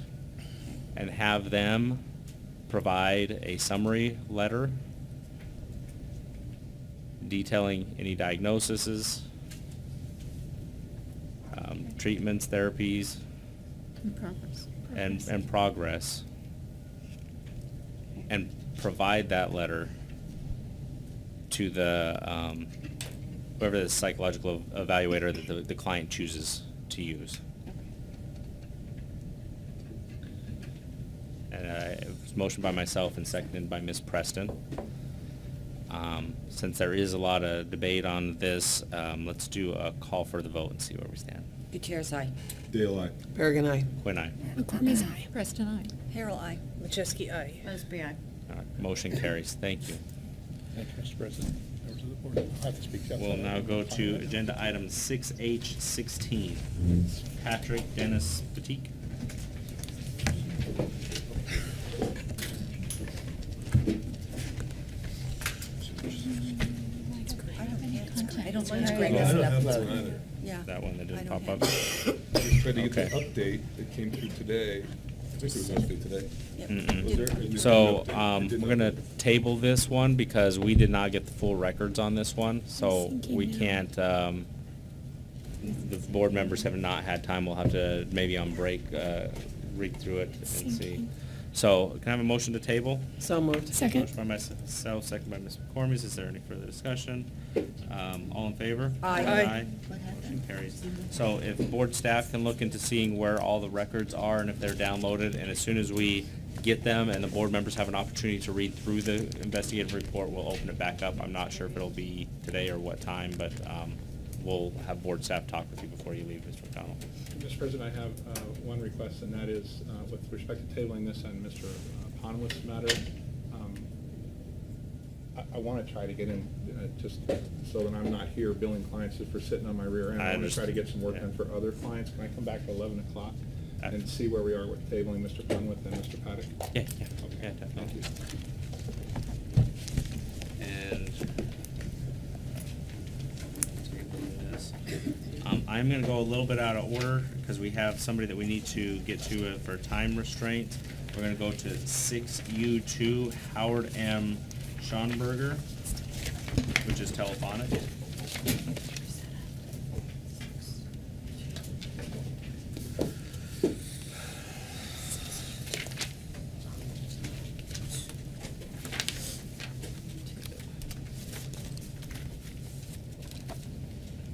and have them provide a summary letter detailing any diagnoses, treatments, therapies, and progress. And provide that letter to the whoever the psychological evaluator that the client chooses to use. And it was motioned by myself and seconded by Ms. Preston. Since there is a lot of debate on this, let's do a call for the vote and see where we stand. Gutierrez, aye. Dale, aye. Bergen, aye. Quinn, aye. McCormick's aye. Preston, aye. Harold, aye. Macheski, aye. Busby, aye. All right, motion carries. Thank you. Thank you, Mr. President. Members of the board. I'll have to speak to you. We'll now go to agenda item 6H16. Patrick Dennis Batik. I don't think No, Greg I has don't enough have that load. one either. Yeah. That one that I didn't don't pop up. Just tried to get the Okay. update that came through today. I think it was yesterday today. Mm-mm. Was there- is there So, an update? It did we're gonna not- table this one because we did not get the full records on this one, so thinking we now. can't, the board members have not had time, we'll have to, maybe on break, read through it and see. Thinking. So, can I have a motion to table? So moved. Second. Motion by myself, second by Ms. McCormick. Is there any further discussion? All in favor? Aye. Aye. Motion carries. So if board staff can look into seeing where all the records are and if they're downloaded, and as soon as we get them and the board members have an opportunity to read through the investigative report, we'll open it back up. I'm not sure if it'll be today or what time, but we'll have board staff talk with you before you leave, Mr. McDonald. Mr. President, I have one request, and that is with respect to tabling this on Mr. Ponewitz's matter. I want to try to get in, just so that I'm not here billing clients just for sitting on my rear end. I want to try to get some work done for other clients. Can I come back at 11 o'clock and see where we are with tabling Mr. Ponewitz and Mr. Paddock? Yeah, Okay. yeah, definitely. Thank you. And I'm going to go a little bit out of order because we have somebody that we need to get to for time restraint. We're going to go to 6U2 Howard M. Schonberger, which is telephonic.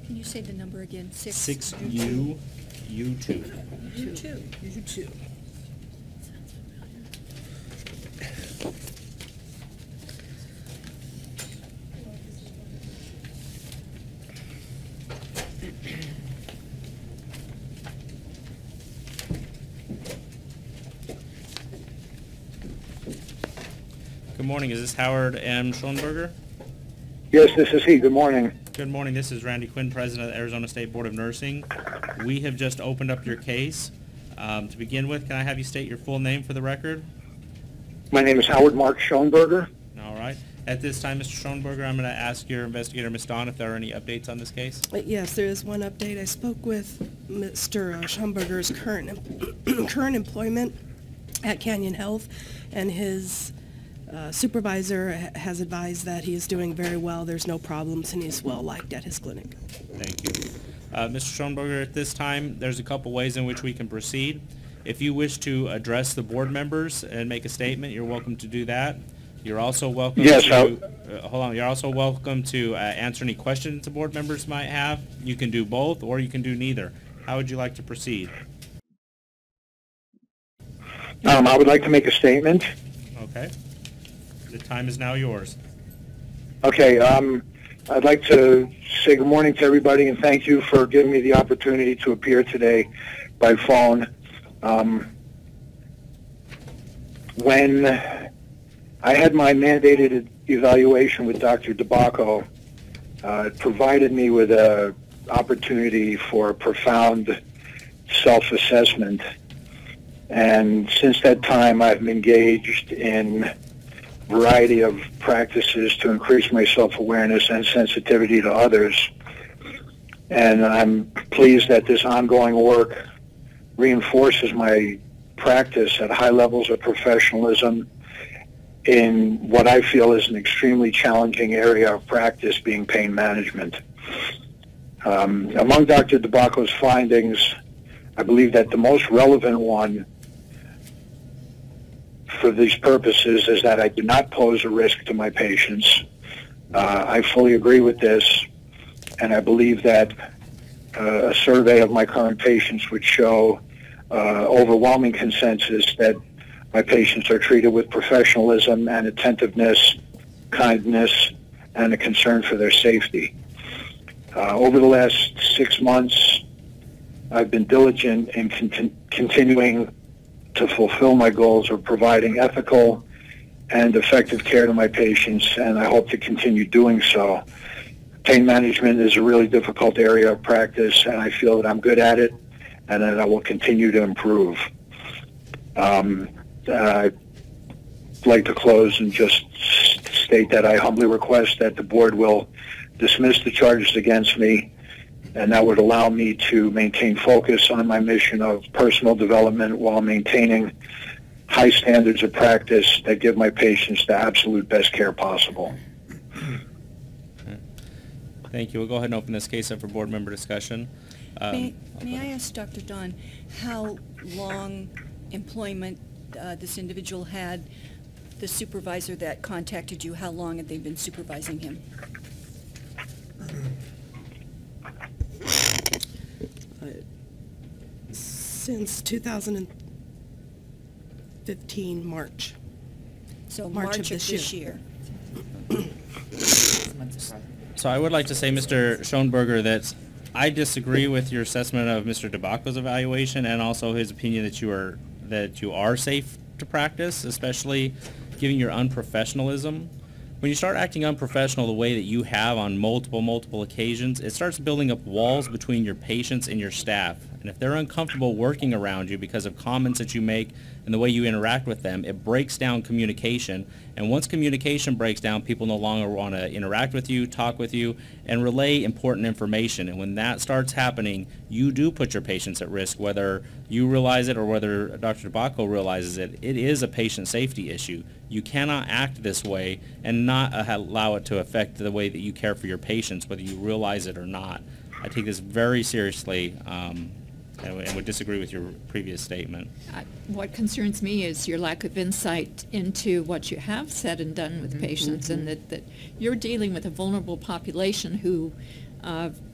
Can you say the number again? 6U2. You too. You too. Good morning. Is this Howard M. Schoenberger? Yes, this is he. Good morning. Good morning. This is Randy Quinn, President of the Arizona State Board of Nursing. We have just opened up your case. To begin with, can I have you state your full name for the record? My name is Howard Mark Schoenberger. All right. At this time, Mr. Schoenberger, I'm going to ask your investigator, Ms. Dawn, if there are any updates on this case. Yes, there is one update. I spoke with Mr. Schomburger's current employment at Canyon Health, and his supervisor has advised that he is doing very well. There's no problems, and he's well liked at his clinic. Thank you. Mr. Schoenberger, at this time, there's a couple ways in which we can proceed. If you wish to address the board members and make a statement, you're welcome to do that. You're also welcome You're also welcome to answer any questions the board members might have. You can do both, or you can do neither. How would you like to proceed? I would like to make a statement. Okay. The time is now yours. Okay, I'd like to say good morning to everybody and thank you for giving me the opportunity to appear today by phone. When I had my mandated evaluation with Dr. DeBacco, it provided me with an opportunity for a profound self-assessment. And since that time, I've engaged in a variety of practices to increase my self-awareness and sensitivity to others. And I'm pleased that this ongoing work reinforces my practice at high levels of professionalism in what I feel is an extremely challenging area of practice, being pain management. Among Dr. DeBacco's findings, I believe that the most relevant one for these purposes is that I do not pose a risk to my patients. I fully agree with this, and I believe that a survey of my current patients would show overwhelming consensus that my patients are treated with professionalism and attentiveness, kindness, and a concern for their safety. Over the last 6 months, I've been diligent in continuing to fulfill my goals of providing ethical and effective care to my patients, and I hope to continue doing so. Pain management is a really difficult area of practice, and I feel that I'm good at it, and that I will continue to improve. I'd like to close and just state that I humbly request that the board will dismiss the charges against me, and that would allow me to maintain focus on my mission of personal development while maintaining high standards of practice that give my patients the absolute best care possible. Thank you. We'll go ahead and open this case up for board member discussion. May I ask Dr. Don how long employment this individual had? The supervisor that contacted you, how long had they been supervising him? Since 2015, March. So March of this year. So I would like to say, Mr. Schoenberger, that I disagree with your assessment of Mr. DeBacco's evaluation and also his opinion that you are safe to practice, especially given your unprofessionalism. When you start acting unprofessional the way that you have on multiple occasions, it starts building up walls between your patients and your staff. And if they're uncomfortable working around you because of comments that you make and the way you interact with them, it breaks down communication. And once communication breaks down, people no longer want to interact with you, talk with you, and relay important information. And when that starts happening, you do put your patients at risk, whether you realize it or whether Dr. DeBacco realizes it. It is a patient safety issue. You cannot act this way and not allow it to affect the way that you care for your patients, whether you realize it or not. I take this very seriously and would disagree with your previous statement. What concerns me is your lack of insight into what you have said and done with patients, and that you're dealing with a vulnerable population who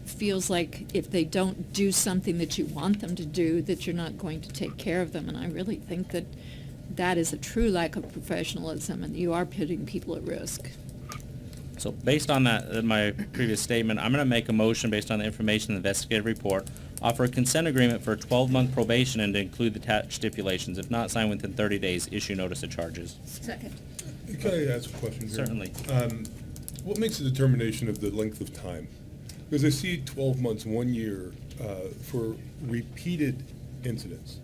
feels like if they don't do something that you want them to do, that you're not going to take care of them. And I really think that that is a true lack of professionalism, and you are putting people at risk. So based on that, my previous statement, I'm going to make a motion based on the information in the investigative report, offer a consent agreement for a 12-month probation and to include the attached stipulations. If not signed within 30 days, issue notice of charges. Second. Can I ask a question here? Certainly. What makes the determination of the length of time? Because I see 12 months, 1 year for repeated incidents.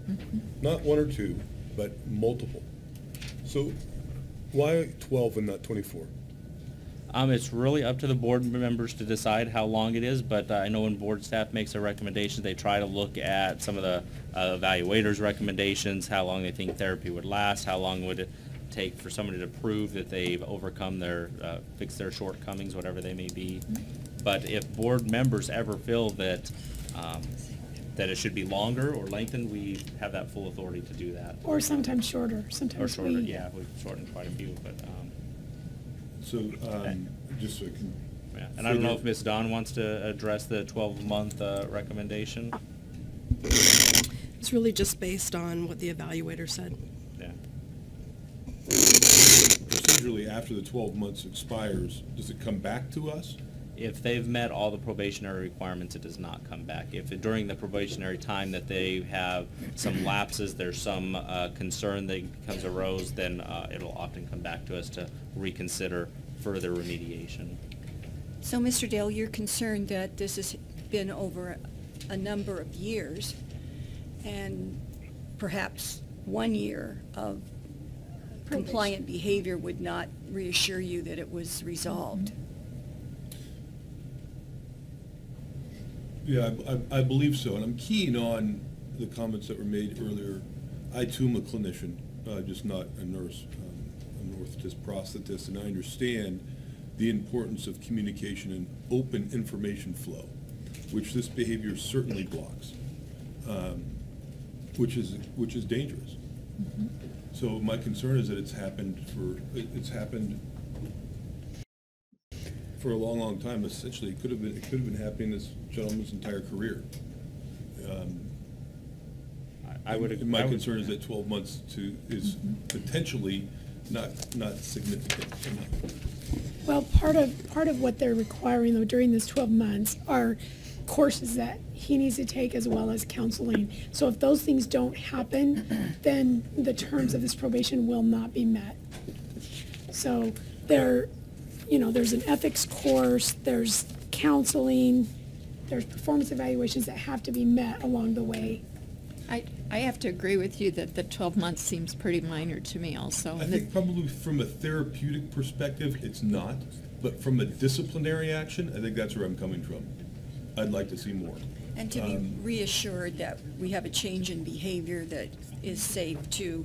Not one or two, but multiple. So why 12 and not 24? It's really up to the board members to decide how long it is, but I know when board staff makes a recommendation, they try to look at some of the evaluators' recommendations, how long they think therapy would last, how long would it take for somebody to prove that they've overcome their, fixed their shortcomings, whatever they may be. But if board members ever feel that that it should be longer or lengthened, we have that full authority to do that. Or sometimes shorter. Sometimes or shorter, yeah, we've shortened quite a few, but. So, just so I can. Yeah, and I don't know if Ms. Don wants to address the 12-month recommendation. It's really just based on what the evaluator said. Yeah. Procedurally, after the 12 months expires, does it come back to us? If they've met all the probationary requirements, it does not come back. If during the probationary time that they have some lapses, there's some concern that becomes arose, then it'll often come back to us to reconsider further remediation. So, Mr. Dale, you're concerned that this has been over a number of years, and perhaps 1 year of compliant behavior would not reassure you that it was resolved. Yeah, I believe so, and I'm keen on the comments that were made earlier. I too am a clinician, just not a nurse. I'm an orthotist, prosthetist, and I understand the importance of communication and open information flow, which this behavior certainly blocks, which is dangerous. So my concern is that it's happened for a long time. Essentially, it could have been happening this gentleman's entire career. My concern is that 12 months is potentially not significant enough. Well, part of what they're requiring though during this 12 months are courses that he needs to take as well as counseling. So if those things don't happen, then the terms of this probation will not be met. So there's an ethics course, there's counseling, there's performance evaluations that have to be met along the way. I have to agree with you that the 12 months seems pretty minor to me also. I think probably from a therapeutic perspective, it's not, but from a disciplinary action, I think that's where I'm coming from. I'd like to see more. And to be reassured that we have a change in behavior that is safe to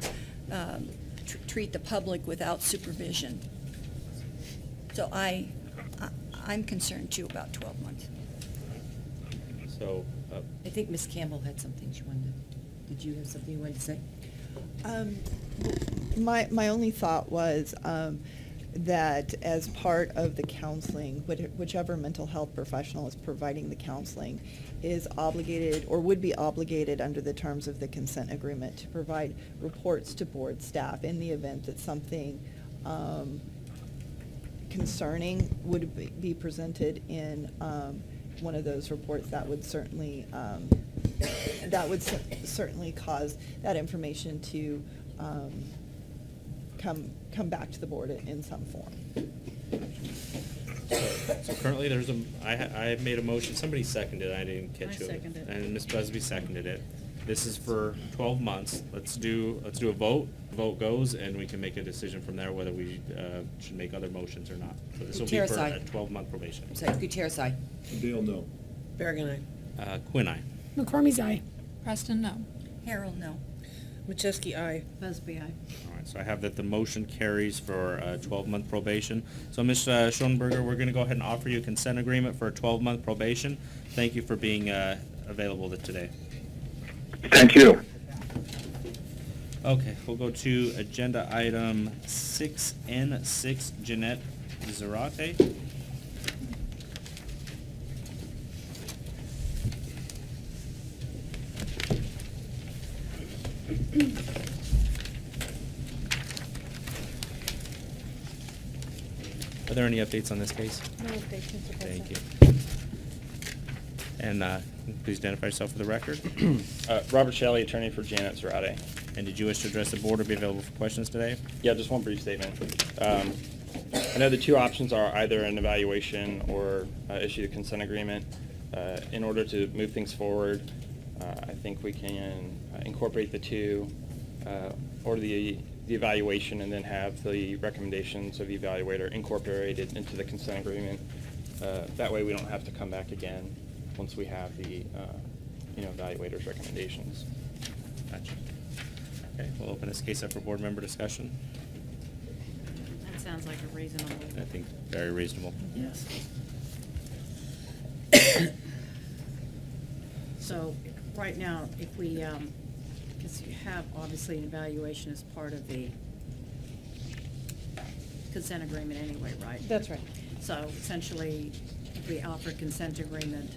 treat the public without supervision. So I'm concerned too about 12 months. So, I think Ms. Campbell had something she wanted to, did you have something you wanted to say? My only thought was that as part of the counseling, whichever mental health professional is providing the counseling is obligated or would be obligated under the terms of the consent agreement to provide reports to board staff in the event that something concerning would be presented in one of those reports. That would certainly cause that information to come back to the board in some form. So currently I made a motion, somebody seconded it, I didn't catch it. I seconded it. And Ms. Busby seconded it. This is for 12 months. Let's do a vote. Vote goes, and we can make a decision from there whether we should make other motions or not. So this will be for a 12-month probation. I'm sorry, Gutierrez, aye. Dale, no. Bergen, aye. Quinn, aye. McCormick's aye. Preston, no. Harold, no. Macheski, aye. Busby, aye. All right, so I have that the motion carries for a 12-month probation. So Ms. Schoenberger, we're going to go ahead and offer you a consent agreement for a 12-month probation. Thank you for being available today. Thank you. Okay, we'll go to agenda item 6N6, Jeanette Zarate. Are there any updates on this case? No updates, Mr. President. Thank you. And please identify yourself for the record. Robert Shelley, attorney for Janet Zarate. And did you wish to address the board or be available for questions today? Yeah, just one brief statement. I know the two options are either an evaluation or issue a consent agreement. In order to move things forward, I think we can incorporate the two, or the evaluation, and then have the recommendations of the evaluator incorporated into the consent agreement. That way we don't have to come back again once we have the evaluator's recommendations. Gotcha. Okay, we'll open this case up for board member discussion. That sounds like a reasonable. I think very reasonable. Yes. So, right now, if we, because you have obviously an evaluation as part of the consent agreement anyway, right? That's right. So essentially, if we offer consent agreement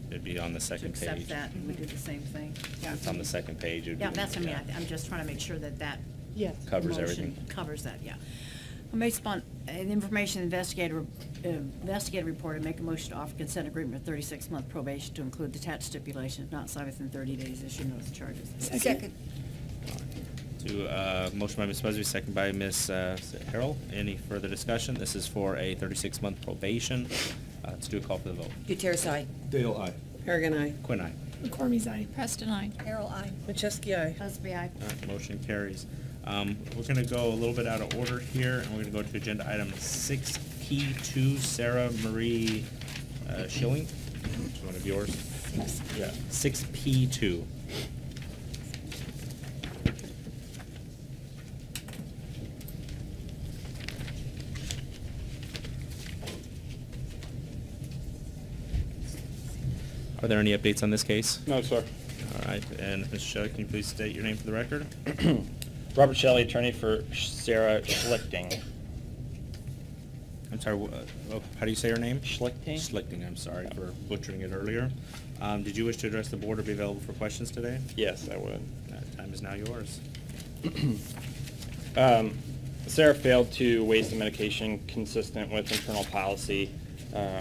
It'd be on the to second page. accept that, and we do the same thing. It's on the second page. It'd Yeah, be- that's what I mean. I'm just trying to make sure that that Yes. Covers motion everything. Covers that, yeah. Based upon an information investigator report, I make a motion to offer consent agreement with 36-month probation to include attached stipulations not signed within 30 days, issue notice of charges. Second. Motion by Ms. Busby, second by Ms. Harrell. Any further discussion? This is for a 36-month probation. Let's do a call for the vote. Gutierrez, aye. Dale, aye. Bergen, aye. Quinn, aye. McCormick's aye. Preston, aye. Harold, aye. Macheski, aye. Busby, aye. All right, motion carries. We're going to go a little bit out of order here, and we're going to go to agenda item 6P2, Sarah Marie Schilling. Which one of yours? Yeah, 6P2. Are there any updates on this case? No, sir. All right, and Mr. Shelley, can you please state your name for the record? Robert Shelley, attorney for Sarah Schlichting. I'm sorry, how do you say her name? Schlichting. Schlichting, I'm sorry for butchering it earlier. Did you wish to address the board or be available for questions today? Yes, I would. Time is now yours. Sarah failed to waste the medication consistent with internal policy,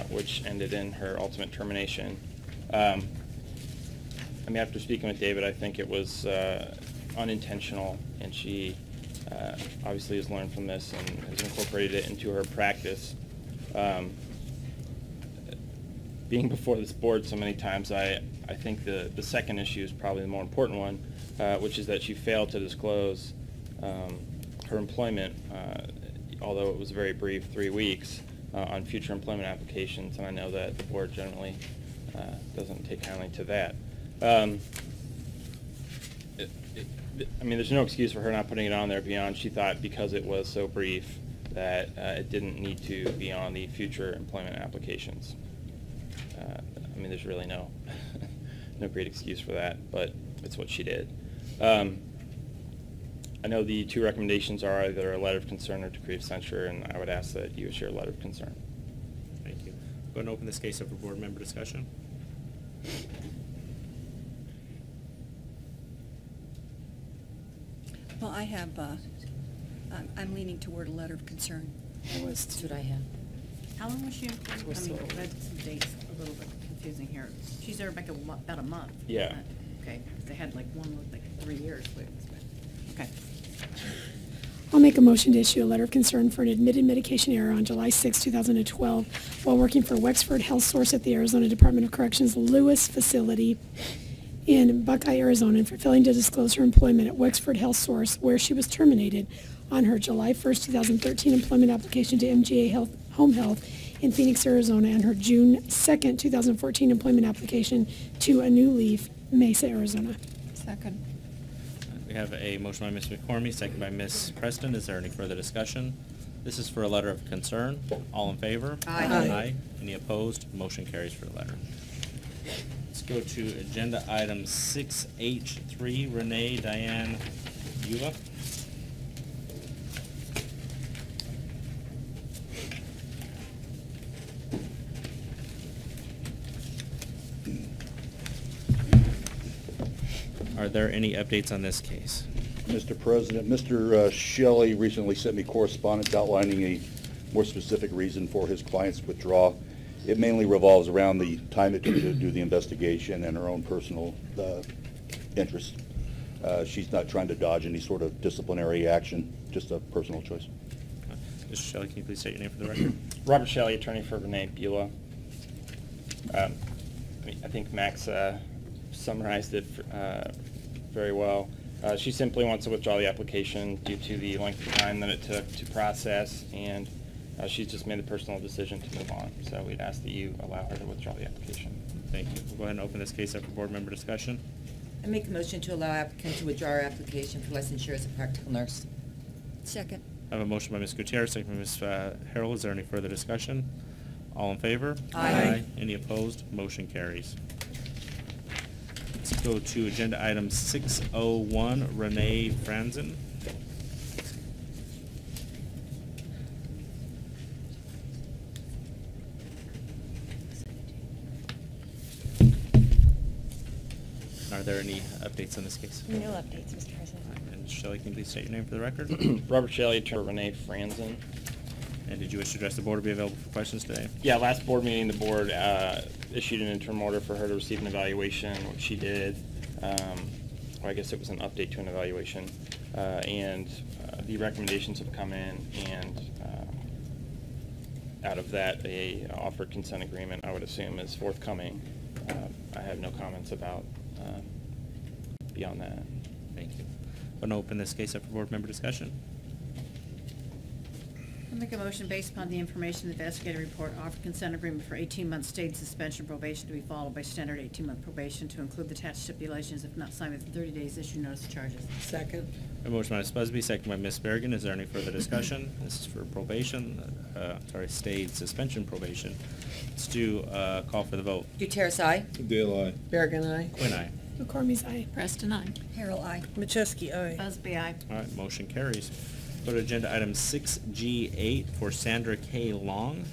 which ended in her ultimate termination. I mean, after speaking with David, I think it was unintentional, and she obviously has learned from this and has incorporated it into her practice. Being before this board so many times, I think the second issue is probably the more important one, which is that she failed to disclose her employment, although it was very brief, 3 weeks, on future employment applications, and I know that the board generally doesn't take kindly to that. I mean, there's no excuse for her not putting it on there beyond she thought because it was so brief that it didn't need to be on the future employment applications. I mean, there's really no no great excuse for that, but it's what she did. I know the two recommendations are either a letter of concern or decree of censure, and I would ask that you issue a letter of concern. Thank you. Go ahead and open this case up for board member discussion. Well, I have, I'm leaning toward a letter of concern. That's what I have. How long was she employed? I mean, I read some dates a little bit confusing here. She's there like about a month. Yeah. Okay, they had like one with like 3 years. Okay. I'll make a motion to issue a letter of concern for an admitted medication error on July 6, 2012, while working for Wexford Health Source at the Arizona Department of Corrections Lewis facility in Buckeye, Arizona, and for failing to disclose her employment at Wexford Health Source, where she was terminated on her July 1, 2013 employment application to MGA Home Health in Phoenix, Arizona, and her June 2, 2014 employment application to A New Leaf, Mesa, Arizona. Second. We have a motion by Ms. McCormick, second by Ms. Preston. Is there any further discussion? This is for a letter of concern. All in favor? Aye. Aye. Any opposed? Motion carries for the letter. Let's go to agenda item 6H3, Renee Diane Beulah. Are there any updates on this case? Mr. President, Mr. Shelley recently sent me correspondence outlining a more specific reason for his client's withdrawal. It mainly revolves around the time it took to do the investigation and her own personal interest. She's not trying to dodge any sort of disciplinary action, just a personal choice. Mr. Shelley, can you please state your name for the record? Robert Shelley, attorney for Renee Beulah. I think Max summarized it very well. She simply wants to withdraw the application due to the length of time that it took to process, and she's just made the personal decision to move on. So we'd ask that you allow her to withdraw the application. Thank you. We'll go ahead and open this case up for board member discussion. I make a motion to allow applicant to withdraw our application for licensure as a practical nurse. Second. I have a motion by Ms. Gutierrez, second by Ms. Harrell. Is there any further discussion? All in favor? Aye. Any opposed? Motion carries. Let's go to agenda item 601, Renee Franzen. Are there any updates on this case? No updates, Mr. President. And Shelley, can you please state your name for the record? Robert Shelley, attorney for Renee Franzen. And did you wish to address the board or be available for questions today? Yeah, last board meeting, the board issued an interim order for her to receive an evaluation, which she did. Or I guess it was an update to an evaluation. And the recommendations have come in, and out of that, a offered consent agreement, I would assume, is forthcoming. I have no comments about beyond that. Thank you. I'm going to open this case up for board member discussion. I'll make a motion based upon the information in the investigative report, offer consent agreement for 18-month state suspension probation to be followed by standard 18-month probation to include the attached stipulations if not signed within 30 days, issue notice of charges. Second. A motion by Ms. Busby, second by Ms. Bergen. Is there any further discussion? This is for probation, state suspension probation. Let's do a call for the vote. Gutierrez, aye. Dale, aye. Bergen, aye. Quinn, aye. McCormick's aye. Preston, aye. Harold, aye. Macheski, aye. Busby, aye. All right, motion carries. Go to agenda item 6G8 for Sandra K. Long.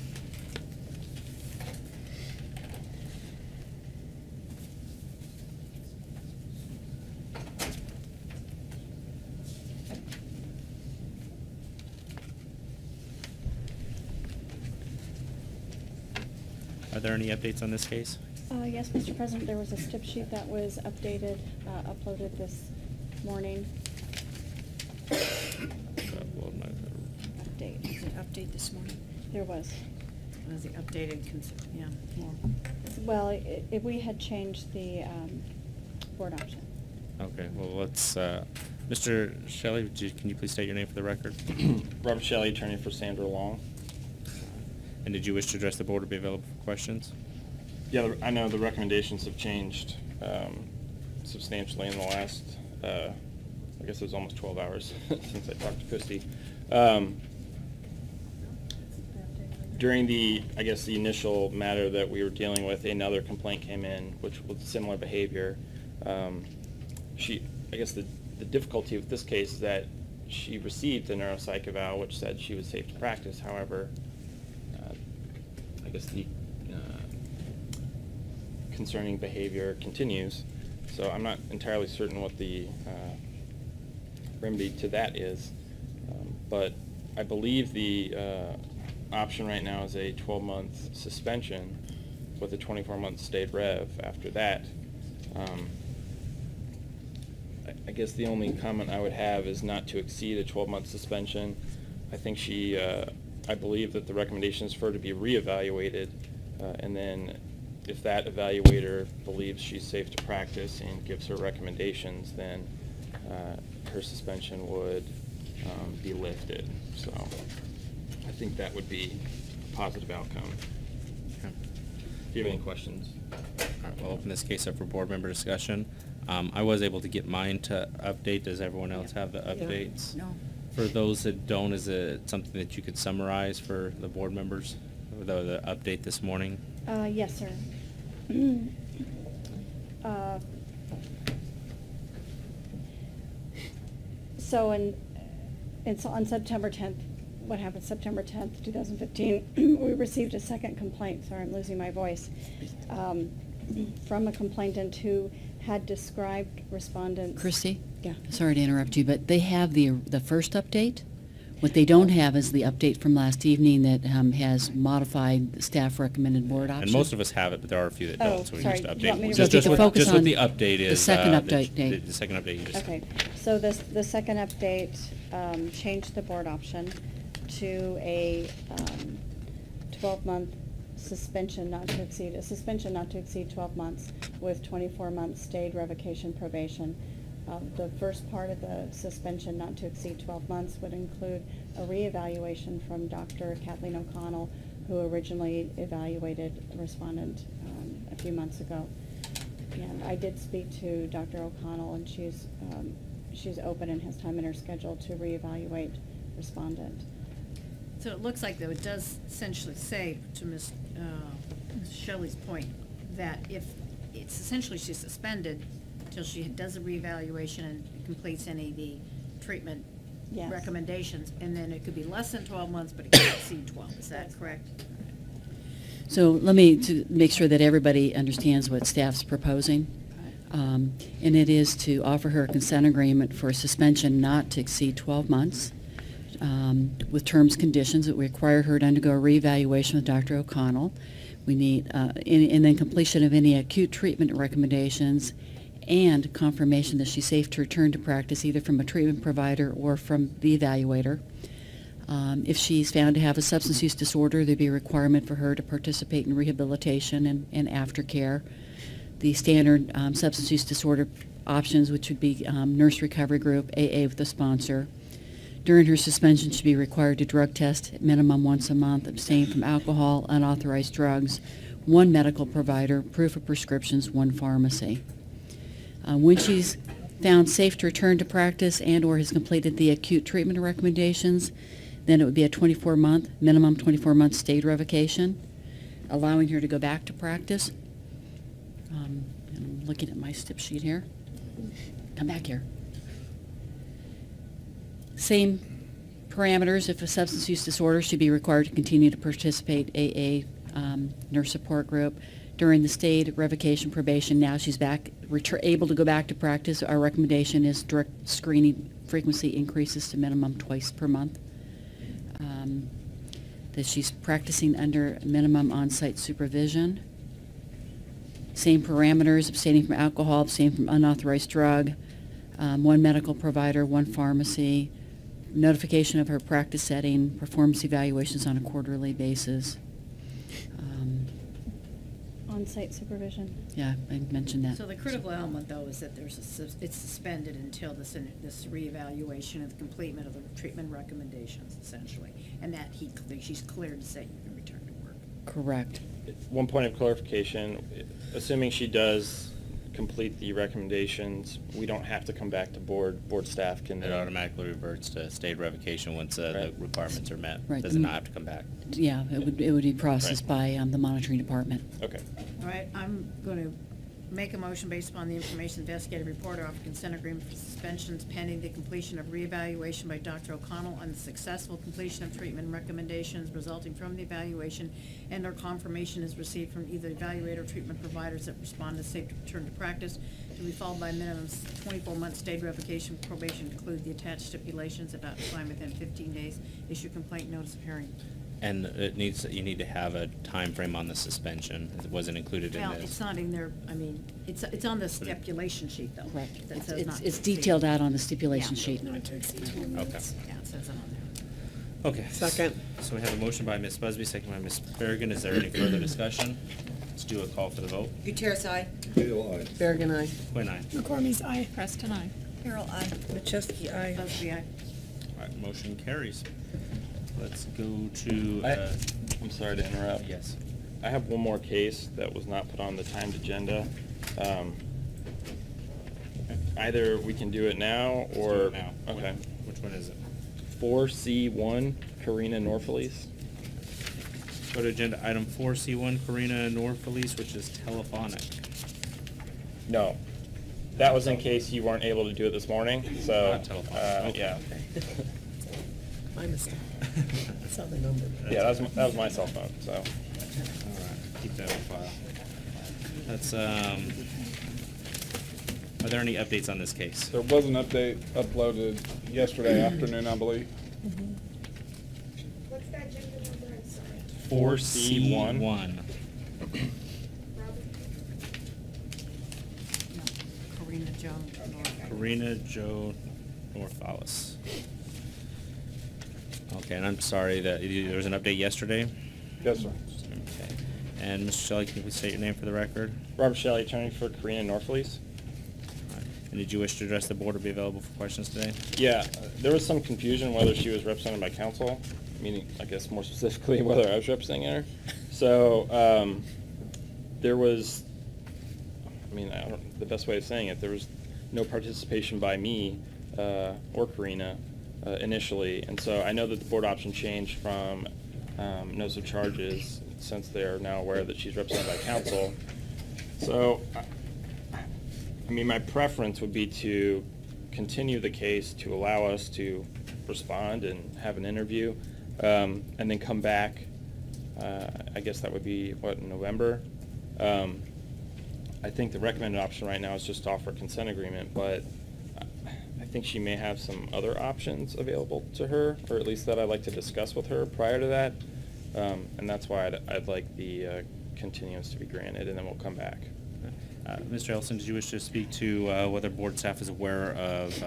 there any updates on this case? Yes, Mr. President, there was a stip sheet that was updated, uploaded this morning. Update. Was it update this morning? There was. Was it updated, yeah. Well, we had changed the board option. Okay, well, let's, Mr. Shelley, can you please state your name for the record? Robert Shelley, attorney for Sandra Long. And did you wish to address the board or be available for questions? Yeah, I know the recommendations have changed substantially in the last, I guess it was almost 12 hours since I talked to Christy. During the, I guess, the initial matter that we were dealing with, another complaint came in, which was similar behavior. I guess the difficulty with this case is that she received a neuropsych eval which said she was safe to practice. However, I guess the concerning behavior continues. So I'm not entirely certain what the remedy to that is. But I believe the option right now is a 12-month suspension with a 24-month state rev after that. I guess the only comment I would have is not to exceed a 12-month suspension. I think I believe that the recommendation is for her to be reevaluated, and then if that evaluator believes she's safe to practice and gives her recommendations, then her suspension would be lifted. So I think that would be a positive outcome. Okay. Do you have any questions? All right, we'll open this case up for board member discussion. I was able to get mine to update. Does everyone else have the updates? No. For those that don't, is it something that you could summarize for the board members, the update this morning? Yes, sir. So on September 10th, what happened September 10th, 2015, we received a second complaint, sorry, I'm losing my voice, from a complainant who had described respondents. Christy? Yeah. Sorry to interrupt you, but they have the first update. What they don't have is the update from last evening that has modified the staff recommended board option. And most of us have it, but there are a few that don't, Oh, so we sorry. just Do you want me update. to Just repeat what the- the update is. the second update date. The second update you just. Okay, so the second update changed the board option to a 12-month suspension not to exceed 12 months with 24 months stayed revocation probation. The first part of the suspension not to exceed 12 months would include a reevaluation from Dr. Kathleen O'Connell, who originally evaluated the respondent a few months ago. And I did speak to Dr. O'Connell, and she's open and has time in her schedule to reevaluate respondent. So it looks like, though, it does essentially say, to Ms. Shelley's point, that if it's essentially she's suspended until she does a reevaluation and completes any of the treatment Yes. recommendations, and then it could be less than 12 months, but it can't exceed 12. Is that correct? So let me to make sure that everybody understands what staff's proposing. And it is to offer her a consent agreement for a suspension not to exceed 12 months with terms, conditions that require her to undergo a reevaluation with Dr. O'Connell. We need, and then completion of any acute treatment recommendations and confirmation that she's safe to return to practice either from a treatment provider or from the evaluator. If she's found to have a substance use disorder, there'd be a requirement for her to participate in rehabilitation and aftercare. The standard substance use disorder options, which would be nurse recovery group, AA with a sponsor. During her suspension, she'd be required to drug test at minimum once a month, abstain from alcohol, unauthorized drugs, one medical provider, proof of prescriptions, one pharmacy. When she's found safe to return to practice and or has completed the acute treatment recommendations, then it would be a 24-month, minimum 24-month stayed revocation, allowing her to go back to practice. I'm looking at my stip sheet here. Come back here. Same parameters. If a substance use disorder, she'd be required to continue to participate AA nurse support group. During the stayed revocation probation, now she's back, able to go back to practice. Our recommendation is direct screening frequency increases to minimum twice per month. that she's practicing under minimum on-site supervision. Same parameters, abstaining from alcohol, abstaining from unauthorized drug, one medical provider, one pharmacy, notification of her practice setting, performance evaluations on a quarterly basis. On-site supervision. Yeah, I mentioned that. So the critical element, though, is that it's suspended until this reevaluation and the completion of the treatment recommendations, essentially, and that she's cleared to say you can return to work. Correct. One point of clarification, assuming she does complete the recommendations, we don't have to come back to board staff can It then... automatically reverts to state revocation once the requirements are met. Right. Does it not have to come back? Yeah, it would be processed by the monitoring department. Okay. All right, I'm going to make a motion based upon the information investigative report offer consent agreement for suspensions pending the completion of reevaluation by Dr. O'Connell on the successful completion of treatment recommendations resulting from the evaluation and/or confirmation is received from either evaluator or treatment providers that respond to safe to return to practice to be followed by a minimum 24-month state revocation probation to include the attached stipulations about time within 15 days, issue complaint notice of hearing. And you need to have a time frame on the suspension. It wasn't included in Well, this. it's not in there, I mean, it's on the stipulation sheet, though. Correct. That says not to It's exceed. detailed out on the stipulation Yeah. sheet. Not to exceed 12 Okay. months. Yeah, it says it on there. Okay. Second. So we have a motion by Ms. Busby, second by Ms. Berrigan. Is there any further discussion? Let's do a call for the vote. Gutierrez, aye. Dale, aye. Bergen, aye. Quinn, aye. McCormick's aye. Preston, aye. Carol, aye. Macheski, aye. Busby, aye. All right, motion carries. Let's go to, I'm sorry to interrupt. yes. I have one more case that was not put on the timed agenda. Either we can do it now Let's do or... it now. Okay. Which one is it? 4C1, Karina Norfelies. Go to agenda item 4C1, Karina Norfelice, which is telephonic. No. That was in case you weren't able to do it this morning, so... Not telephonic. Yeah. My mistake. I saw the number. Yeah, that was my cell phone, so... All right, keep that on file. That's, are there any updates on this case? There was an update uploaded yesterday afternoon, I believe. What's that agenda number? I'm sorry. 4C1. Karina Joan. Karina Jo Norfalis. Okay, and I'm sorry that there was an update yesterday? Yes, sir. Okay. And Mr. Shelley, can you please state your name for the record? Robert Shelley, attorney for Karina Norfelies. All right. And did you wish to address the board or be available for questions today? Yeah, there was some confusion whether she was represented by counsel, meaning, I guess more specifically, whether I was representing her. So, there was, I mean, the best way of saying it, there was no participation by me or Karina initially, and so I know that the board option changed from notice of charges since they're now aware that she's represented by counsel. So, I mean, my preference would be to continue the case to allow us to respond and have an interview, and then come back. I guess that would be, what, in November? I think the recommended option right now is just to offer a consent agreement, but I think she may have some other options available to her, or at least that I'd like to discuss with her prior to that. And that's why I'd like the continuance to be granted, and then we'll come back. Mr. Ellison, did you wish to speak to whether board staff is aware of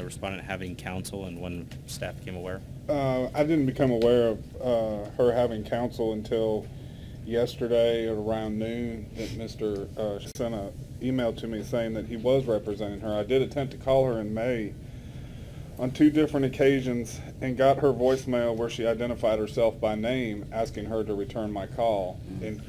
respondent having counsel and when staff became aware? I didn't become aware of her having counsel until yesterday at around noon that Mr. Sent an email to me saying that he was representing her. I did attempt to call her in May on 2 different occasions and got her voicemail where she identified herself by name asking her to return my call. And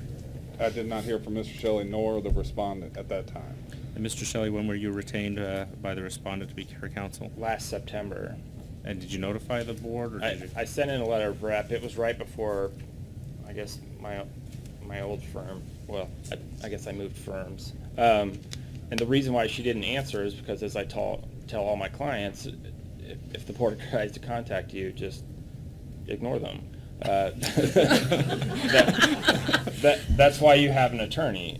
I did not hear from Mr. Shelley nor the respondent at that time. And Mr. Shelley, when were you retained by the respondent to be her counsel? Last September. And did you notify the board? Or did you? I sent in a letter of rep. It was right before, I guess, my old firm. Well, I guess I moved firms. And the reason why she didn't answer is because, as I tell all my clients, if the board tries to contact you, just ignore them. That's why you have an attorney.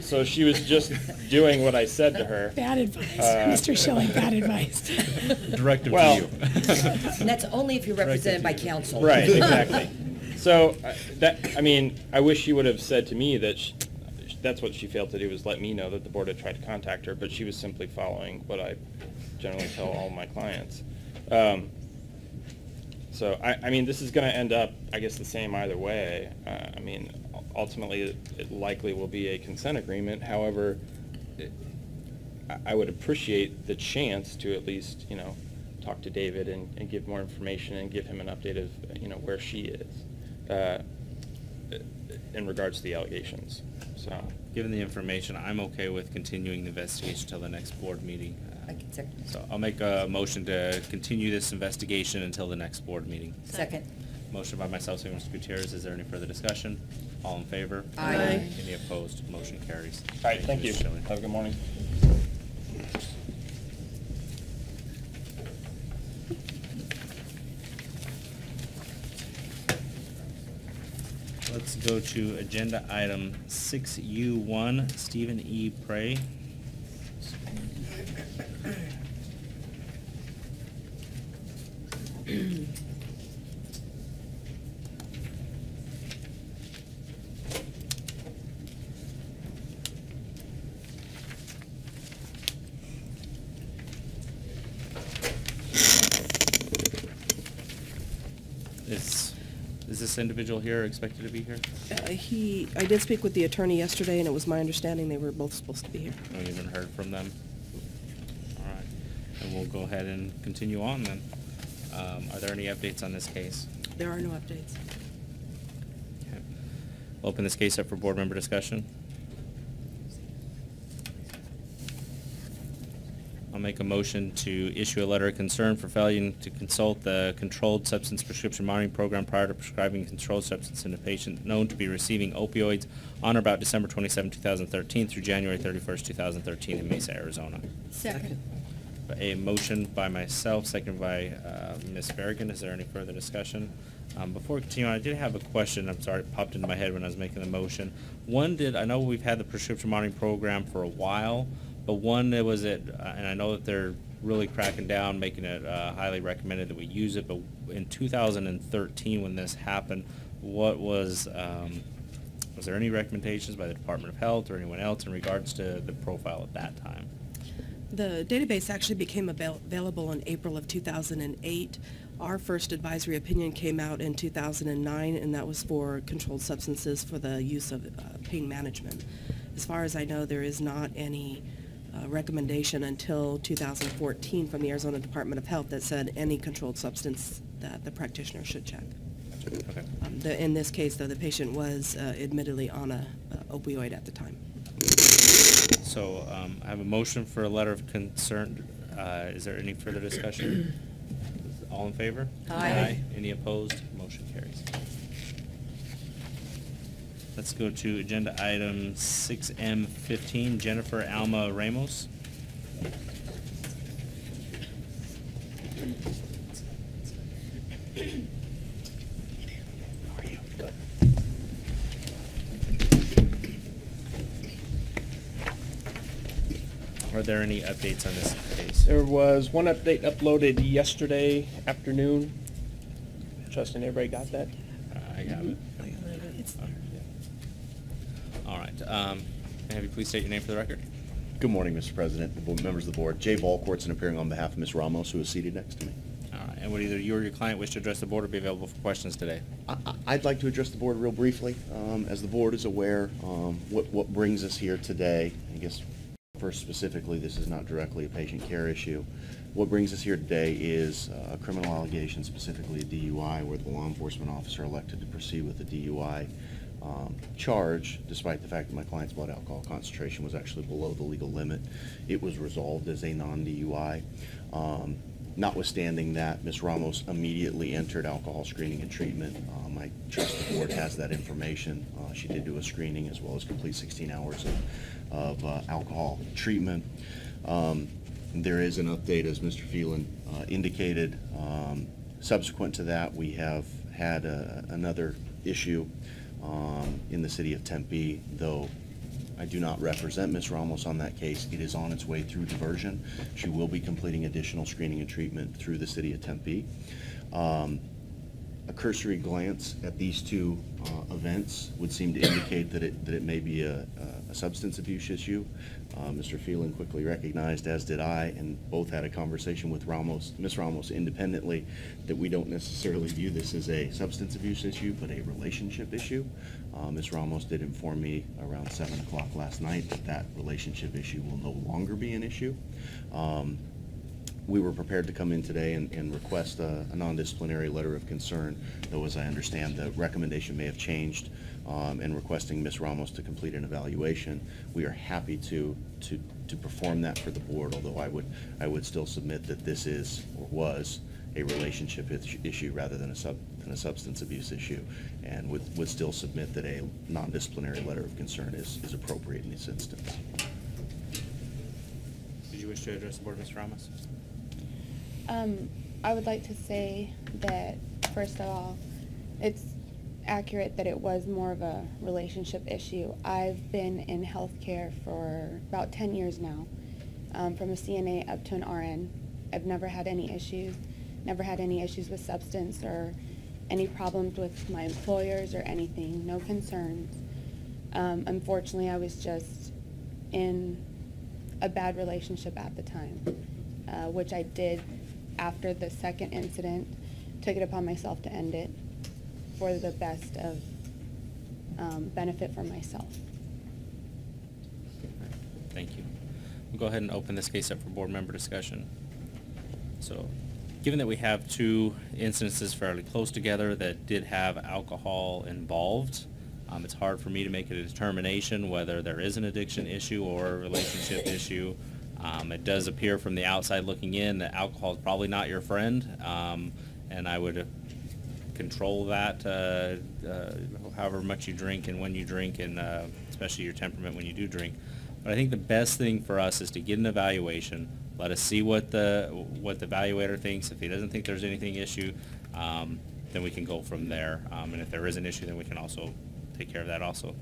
So she was just doing what I said to her. Bad advice, Mr. Shelley, bad advice. Directive Well, to you. And that's only if you're represented by counsel. Right, exactly. So I wish she would have said to me that that's what she failed to do, was let me know that the board had tried to contact her, but she was simply following what I generally tell all my clients. So this is going to end up, I guess, the same either way. Ultimately, it likely will be a consent agreement. However, I would appreciate the chance to at least, talk to David and give more information and give him an update of, where she is in regards to the allegations. So, given the information, I'm okay with continuing the investigation till the next board meeting. I can second. So I'll make a motion to continue this investigation until the next board meeting. Second. Motion by myself, second Mr. Gutierrez. Is there any further discussion? All in favor? Aye. Any opposed? Motion carries. all right, thank you. Mr. Shelley. Have a good morning. Let's go to agenda item 6U1, Stephen E. Prey. Is this individual here expected to be here? I did speak with the attorney yesterday, and it was my understanding they were both supposed to be here. I haven't even heard from them. All right, and we'll go ahead and continue on then. Are there any updates on this case? There are no updates. Okay. We'll open this case up for board member discussion. I'll make a motion to issue a letter of concern for failure to consult the Controlled Substance Prescription Monitoring Program prior to prescribing a controlled substance in a patient known to be receiving opioids on or about December 27, 2013 through January 31st, 2013 in Mesa, Arizona. Second. A motion by myself, seconded by Ms. Berrigan. Is there any further discussion? Before we continue on, I did have a question. I'm sorry, it popped into my head when I was making the motion. I know we've had the prescription monitoring program for a while, but one that was and I know that they're really cracking down, making it highly recommended that we use it, but in 2013 when this happened, was there any recommendations by the Department of Health or anyone else in regards to the profile at that time? The database actually became available in April of 2008. Our first advisory opinion came out in 2009, and that was for controlled substances for the use of pain management. As far as I know, there is not any recommendation until 2014 from the Arizona Department of Health that said any controlled substance that the practitioner should check. Okay. In this case, though, the patient was admittedly on a opioid at the time. So I have a motion for a letter of concern. Is there any further discussion? All in favor? Aye. Any opposed? Motion carries. Let's go to agenda item 6M15, Jennifer Alma Ramos. Are there any updates on this case? There was one update uploaded yesterday afternoon. Justin, everybody got that? I have it. All right. Have you please state your name for the record? Good morning, Mr. President, members of the board. Jay Volkortson appearing on behalf of Ms. Ramos, who is seated next to me. All right. And would either you or your client wish to address the board or be available for questions today? I'd like to address the board real briefly. As the board is aware, what brings us here today, I guess first specifically, this is not directly a patient care issue. What brings us here today is a criminal allegation, specifically a DUI, where the law enforcement officer elected to proceed with the DUI charge, despite the fact that my client's blood alcohol concentration was actually below the legal limit. It was resolved as a non-DUI. Notwithstanding that, Ms. Ramos immediately entered alcohol screening and treatment. I trust the board has that information. She did do a screening as well as complete 16 hours of alcohol treatment. There is an update, as Mr. Phelan indicated. Subsequent to that, we have had another issue in the city of Tempe, though I do not represent Ms. Ramos on that case. It is on its way through diversion. She will be completing additional screening and treatment through the city of Tempe. A cursory glance at these two events would seem to indicate that it may be a substance abuse issue. Mr. Phelan quickly recognized, as did I, and both had a conversation with Ms. Ramos independently, that we don't necessarily view this as a substance abuse issue, but a relationship issue. Ms. Ramos did inform me around 7 o'clock last night that that relationship issue will no longer be an issue. We were prepared to come in today and request a non-disciplinary letter of concern, though as I understand the recommendation may have changed, and requesting Ms. Ramos to complete an evaluation. We are happy to perform that for the board, although I would still submit that this is or was a relationship issue rather than a substance abuse issue, and would still submit that a non-disciplinary letter of concern is appropriate in this instance. Did you wish to address the board, Ms. Ramos? I would like to say that, first of all, it's accurate that it was more of a relationship issue. I've been in healthcare for about 10 years now, from a CNA up to an RN. I've never had any issues, with substance or any problems with my employers or anything, no concerns. Unfortunately, I was just in a bad relationship at the time, which I did after the second incident, took it upon myself to end it for the best of benefit for myself. Thank you. We'll go ahead and open this case up for board member discussion. So, given that we have two instances fairly close together that did have alcohol involved, it's hard for me to make a determination whether there is an addiction issue or a relationship issue. It does appear from the outside looking in that alcohol is probably not your friend, and I would control that however much you drink and when you drink, and especially your temperament when you do drink. But I think the best thing for us is to get an evaluation. Let us see what the evaluator thinks. If he doesn't think there's anything issue, then we can go from there. And if there is an issue, then we can also take care of that also.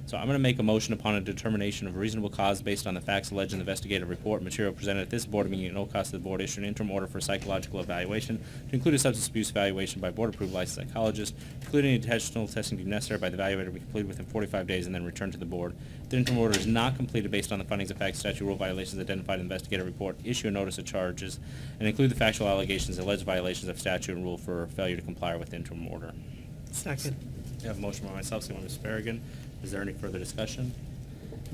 So I'm going to make a motion upon a determination of reasonable cause based on the facts alleged in the investigative report and material presented at this board meeting at no cost to the board, issue an interim order for psychological evaluation to include a substance abuse evaluation by board-approved licensed psychologist, including additional testing deemed necessary by the evaluator to be completed within 45 days and then returned to the board. If the interim order is not completed based on the findings of fact, statute, rule violations identified in the investigative report, issue a notice of charges and include the factual allegations and alleged violations of statute and rule for failure to comply with the interim order. Second. I have a motion by myself, second by Ms. Farragon. Is there any further discussion?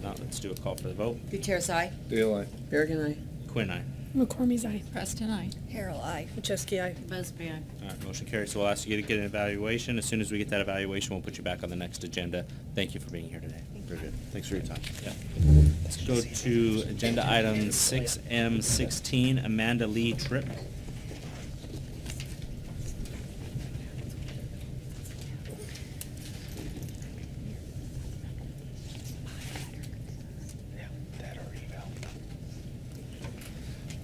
Not, let's do a call for the vote. Gutierrez, aye. Dale, aye. Bergen, aye. Quinn, aye. McCormick's aye. Preston, aye. Carol, aye. Macheski, aye. Busby, aye. All right, motion carries. So we'll ask you to get an evaluation. As soon as we get that evaluation, we'll put you back on the next agenda. Thank you for being here today. Very good. Thanks for your time. Yeah. Let's go to agenda item 6M16, Amanda Lee Tripp.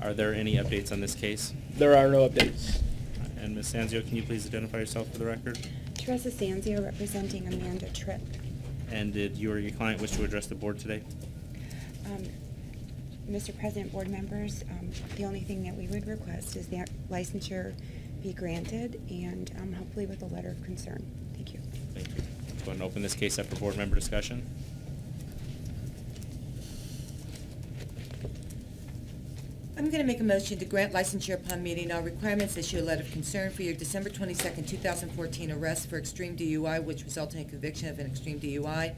Are there any updates on this case? There are no updates. And Ms. Sanzio, can you please identify yourself for the record? Teresa Sanzio representing Amanda Tripp. And did you or your client wish to address the board today? Mr. President, board members, the only thing that we would request is that licensure be granted and hopefully with a letter of concern. Thank you. Thank you. Let's go ahead and open this case up for board member discussion. I'm going to make a motion to grant licensure upon meeting all requirements, issue a letter of concern for your December 22nd, 2014 arrest for extreme DUI, which resulted in conviction of an extreme DUI,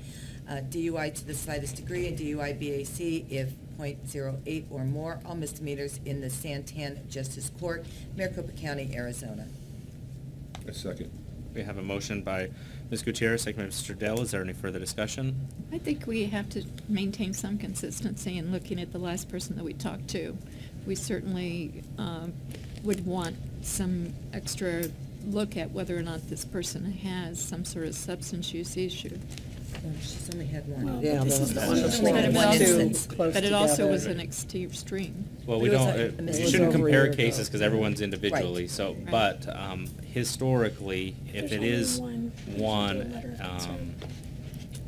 DUI to the slightest degree, and DUI BAC if .08 or more, all misdemeanors in the Santan Justice Court, Maricopa County, Arizona. A second. We have a motion by Ms. Gutierrez, second by Mr. Dell. Is there any further discussion? I think we have to maintain some consistency in looking at the last person that we talked to. We certainly would want some extra look at whether or not this person has some sort of substance use issue. She's only had one. Well, Yeah, this is the but one it's before. One But it instance. also, close but it also together. was an extreme. Well, we It was don't, like- it- it you was shouldn't over a compare year ago. cases because everyone's individually, Right. so, Right. but historically, if There's it only is one. one, Letter of concern.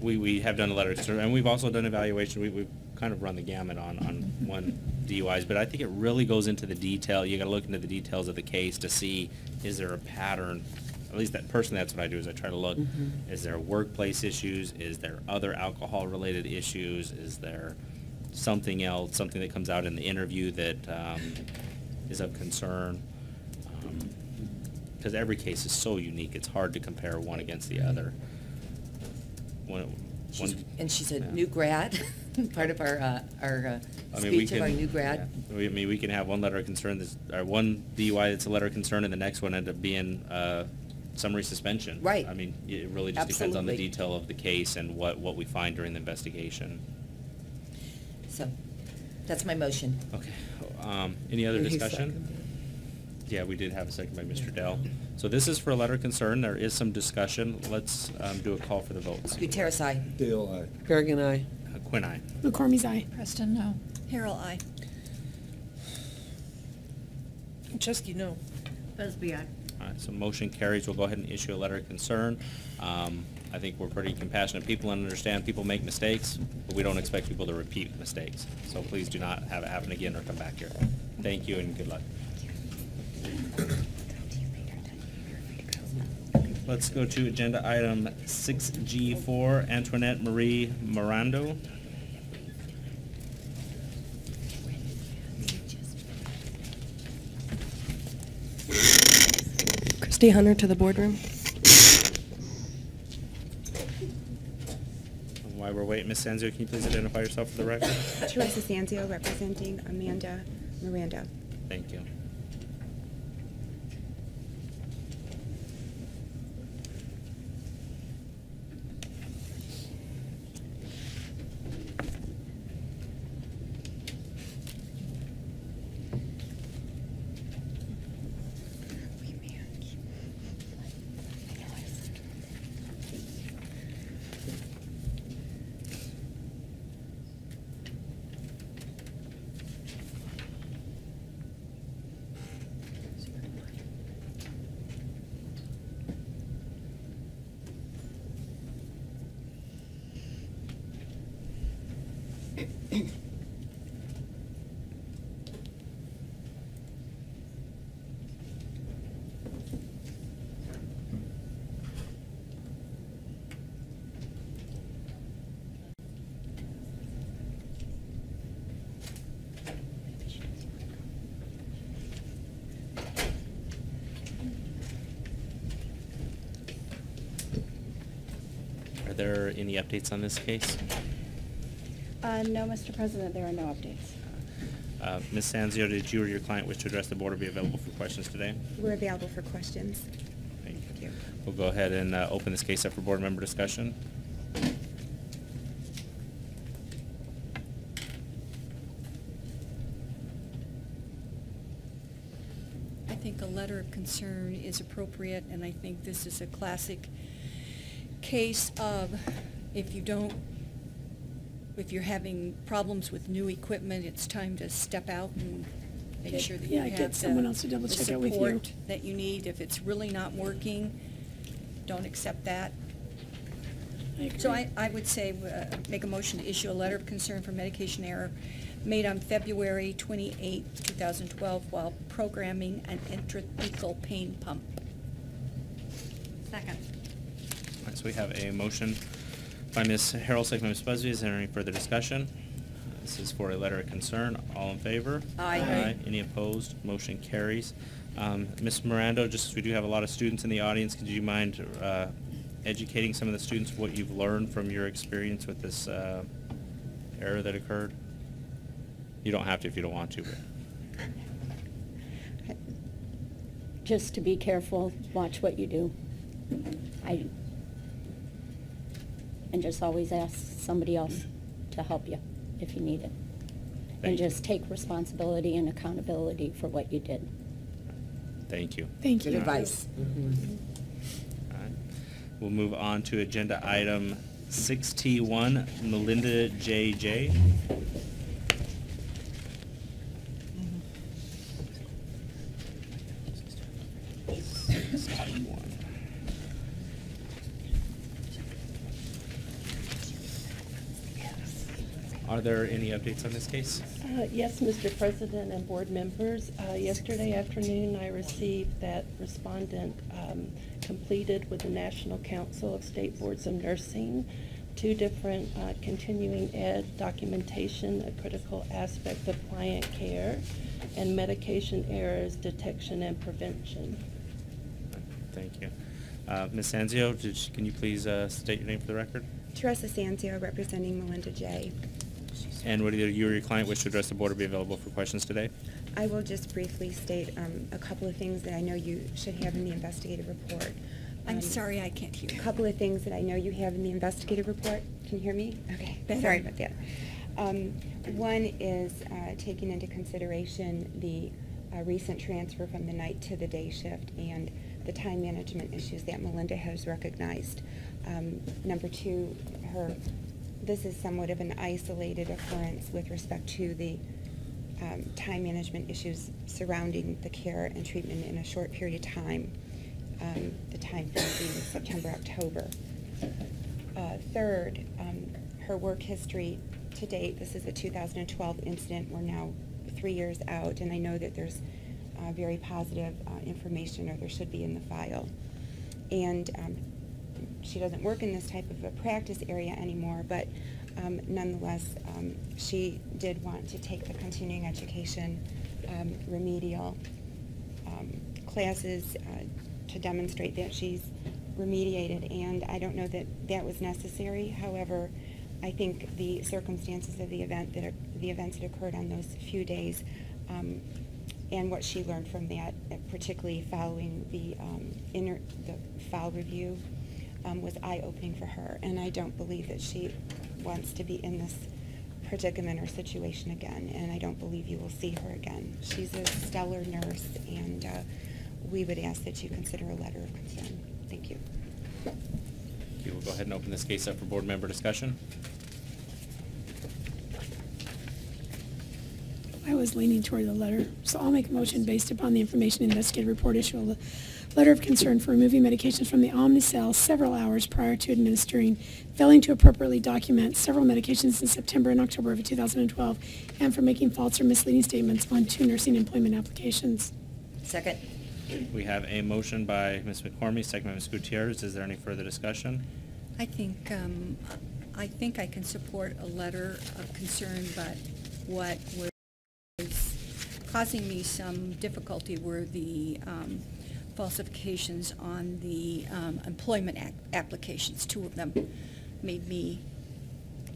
we have done a letter of concern, and we've also done evaluation, we've kind of run the gamut on one DUIs, but I think it really goes into the detail, you gotta look into the details of the case to see, is there a pattern? At least that, personally, that's what I do, is I try to look, is there workplace issues, is there other alcohol-related issues, is there something else, something that comes out in the interview that is of concern? Because every case is so unique, it's hard to compare one against the other. And she's a new grad, part of our I mean, we speech of our can- new grad. yeah. We can have one letter of concern, or one DUI that's a letter of concern, and the next one end up being summary suspension. Right. I mean, it really just depends on the Absolutely. detail of the case and what we find during the investigation. So, that's my motion. Okay, any other And he discussion? seconded Yeah, we did have a second by Mr. Dell. So this is for a letter of concern, there is some discussion, let's do a call for the votes. Gutierrez, aye. Dale, aye. Kerrigan, aye. Quinn, aye. McCormick's aye. Preston, no. Harold, aye. Chesky, no. Busby, aye. All right, so motion carries. We'll go ahead and issue a letter of concern. I think we're pretty compassionate people and understand people make mistakes, but we don't expect people to repeat mistakes. So please do not have it happen again or come back here. Thank you and good luck. Let's go to agenda item 6G4, Antoinette Marie Mirando. Christy Hunter to the boardroom. While we're waiting, Ms. Sanzio, can you please identify yourself for the record? Teresa Sanzio representing Amanda Miranda. Thank you. Are there any updates on this case? No, Mr. President, there are no updates. Ms. Sanzio, did you or your client wish to address the board or be available for questions today? We're available for questions. Thank Thank you. We'll go ahead and open this case up for board member discussion. I think a letter of concern is appropriate, and I think this is a classic case of if you're having problems with new equipment, it's time to step out and make sure that you Yeah, have get someone else to the double check it with you. support that you need. If it's really not working, don't accept that. So I would say, make a motion to issue a letter of concern for medication error made on February 28, 2012, while programming an intrathecal pain pump. Second. All right, so we have a motion by Ms. Harrell, second by Ms. Busby. Is there any further discussion? This is for a letter of concern. All in favor? Aye. Aye. Any opposed? Motion carries. Ms. Mirando, just as we do have a lot of students in the audience, could you mind educating some of the students what you've learned from your experience with this error that occurred? You don't have to if you don't want to, but. Just to be careful, watch what you do. And just always ask somebody else to help you if you need it. And just take responsibility and accountability for what you did. Thank you. Thank you. Good advice. All right. We'll move on to agenda item 6T1, Melinda J.J. Are there any updates on this case? Yes, Mr. President and board members. Yesterday afternoon, I received that respondent completed with the National Council of State Boards of Nursing 2 different continuing ed documentation, a critical aspect of client care, and medication errors detection and prevention. Thank you. Ms. Sanzio, can you please state your name for the record? Teresa Sanzio, representing Melinda J. And would either you or your client wish to address the board or be available for questions today? I will just briefly state a couple of things that I know you should have in the investigative report. I'm sorry, I can't hear. A couple of things that I know you have in the investigative report. Can you hear me? Okay, Better. sorry about that. One is taking into consideration the recent transfer from the night to the day shift and the time management issues that Melinda has recognized. Number 2, this is somewhat of an isolated occurrence with respect to the time management issues surrounding the care and treatment in a short period of time, the time frame being September, October. Third, her work history to date, this is a 2012 incident. We're now 3 years out, and I know that there's very positive information, or there should be, in the file. And she doesn't work in this type of a practice area anymore, but nonetheless, she did want to take the continuing education remedial classes to demonstrate that she's remediated, and I don't know that that was necessary. However, I think the circumstances of the events that occurred on those few days, and what she learned from that, particularly following the file review, was eye-opening for her, and I don't believe that she wants to be in this predicament or situation again, and I don't believe you will see her again. She's a stellar nurse, and we would ask that you consider a letter of concern. Thank you. We will go ahead and open this case up for board member discussion. I was leaning toward the letter, so I'll make a motion based upon the information investigative report issue a letter of concern for removing medications from the Omnicell several hours prior to administering, failing to appropriately document several medications in September and October of 2012, and for making false or misleading statements on 2 nursing employment applications. Second. We have a motion by Ms. McCormick, second by Ms. Gutierrez. Is there any further discussion? I think I can support a letter of concern, but what was causing me some difficulty were the falsifications on the employment applications. 2 of them made me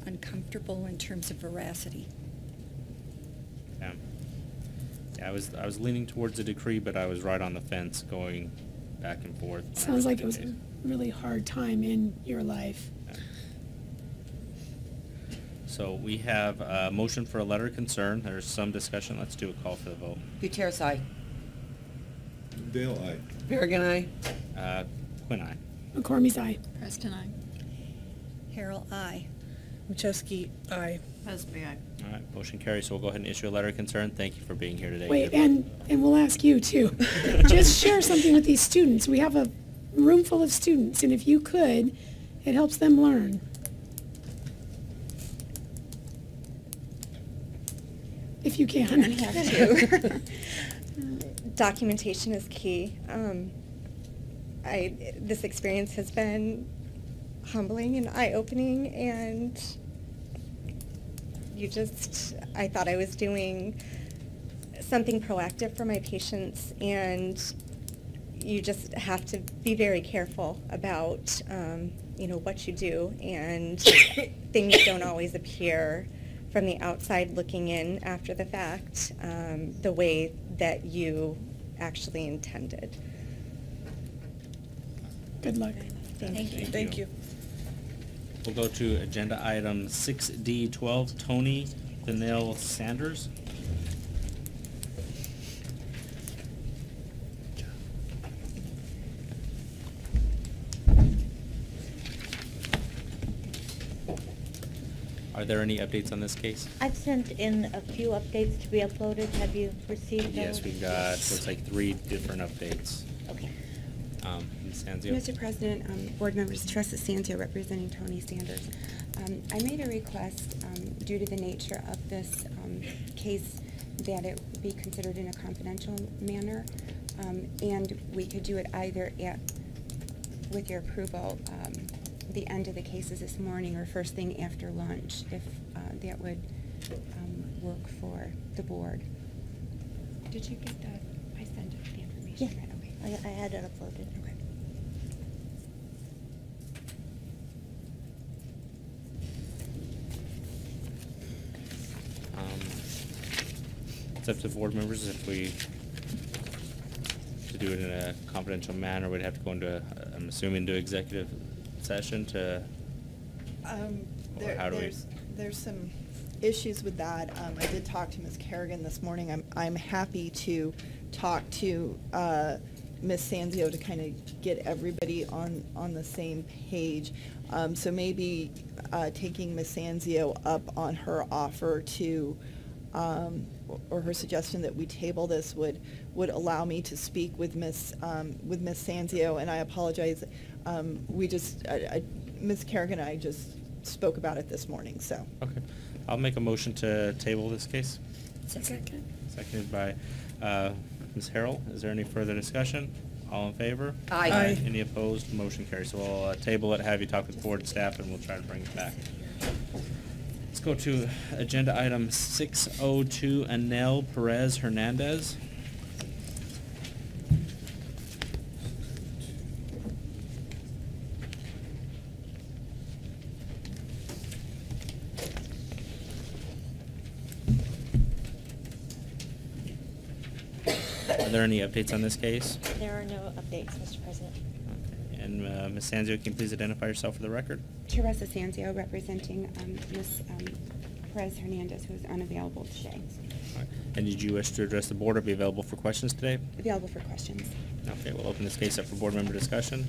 uncomfortable in terms of veracity. Yeah. I was leaning towards a decree, but I was right on the fence, going back and forth. Sounds like it was a really hard time in your life. Yeah. So we have a motion for a letter of concern. There's some discussion. Let's do a call for the vote. Gutierrez, aye. Dale, aye. Berrigan, aye. Quinn, aye. McCormick's aye. Preston, aye. Harrell, aye. Winchowski, aye. Husby, aye. All right, motion carries. So we'll go ahead and issue a letter of concern. Thank you for being here today. Wait, and we'll ask you too. Just share something with these students. We have a room full of students, and if you could, it helps them learn. If you can. I have to. Documentation is key. This experience has been humbling and eye-opening, and I thought I was doing something proactive for my patients, and you just have to be very careful about, what you do, and things don't always appear from the outside looking in after the fact, the way that you actually intended. Good luck. Thank you. Thank you. We'll go to agenda item 6D12, Tony Donnell Sanders. Are there any updates on this case? I've sent in a few updates to be uploaded. Have you received those? Yes, we've got, looks like 3 different updates. Okay. Ms. Sanzio? Mr. President, board members, Teresa Sanzio representing Tony Sanders. I made a request due to the nature of this case that it be considered in a confidential manner, and we could do it either at, with your approval, the end of the cases this morning or first thing after lunch, if that would work for the board. Did you get that? I sent the information. Yeah. Right, okay. I had it uploaded. Okay. It's up to board members if we, to do it in a confidential manner, we'd have to go into, I'm assuming, to executive session to, or how do we? There's some issues with that. I did talk to Ms. Kerrigan this morning. I'm happy to talk to Ms. Sanzio to kind of get everybody on the same page. So maybe taking Ms. Sanzio up on her offer to, or her suggestion that we table this would allow me to speak with Ms. Sanzio, and I apologize. We just, Ms. Kerrigan and I just spoke about it this morning, so. Okay. I'll make a motion to table this case. Second. Seconded by Ms. Harrell. Is there any further discussion? All in favor? Aye. Aye. Any opposed? Motion carries. So we'll table it, have you talk with board and staff, and we'll try to bring it back. Let's go to agenda item 602, Anel Perez Hernandez. Are there any updates on this case? There are no updates, Mr. President. Okay. And Ms. Sanzio, can you please identify yourself for the record? Teresa Sanzio representing Ms. Perez Hernandez, who is unavailable today. All right. And did you wish to address the board or be available for questions today? Available for questions. Okay, we'll open this case up for board member discussion.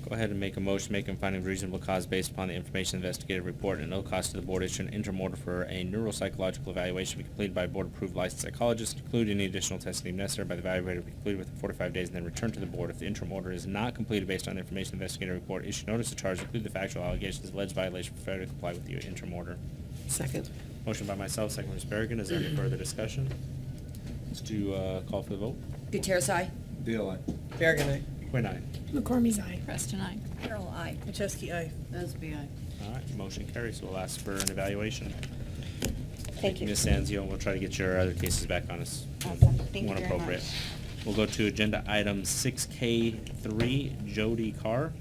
Go ahead and make a motion making finding of reasonable cause based upon the information investigative report and no cost to the board issue an interim order for a neuropsychological evaluation to be completed by a board-approved licensed psychologist, include any additional testing necessary by the evaluator to be completed within 45 days and then return to the board. If the interim order is not completed based on the information investigative report, issue notice of charge, include the factual allegations of alleged violation for failure to comply with the interim order. Second. Motion by myself, second by Ms. Berrigan. Is there any further discussion? Let's do call for the vote. Gutierrez, aye. Dale, aye. Berrigan, aye. Quinn, aye. McCormick's aye. Preston, aye. Carol, aye. Macheski, aye. Busby, aye. All right, motion carries. We'll ask for an evaluation. Thank you. Ms. Sanzio, and we'll try to get your other cases back on us Awesome. Thank you when very appropriate. much. We'll go to agenda item 6K3, Jody Carr.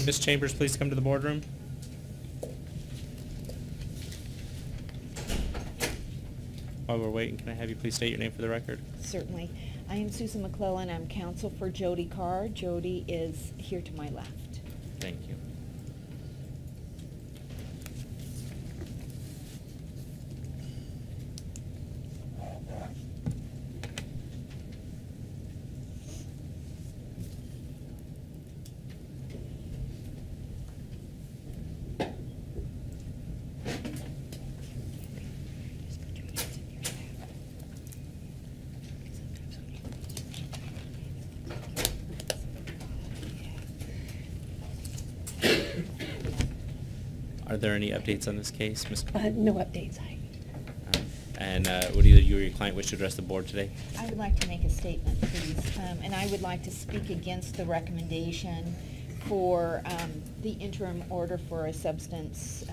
Ms. Chambers, please come to the boardroom. While we're waiting, can I have you please state your name for the record? Certainly. I am Susan McClellan. I'm counsel for Jody Carr. Jody is here to my left. Thank you. Are there any updates on this case, Ms. No updates. And would either you or your client wish to address the board today? I would like to make a statement, please, and I would like to speak against the recommendation for the interim order for a substance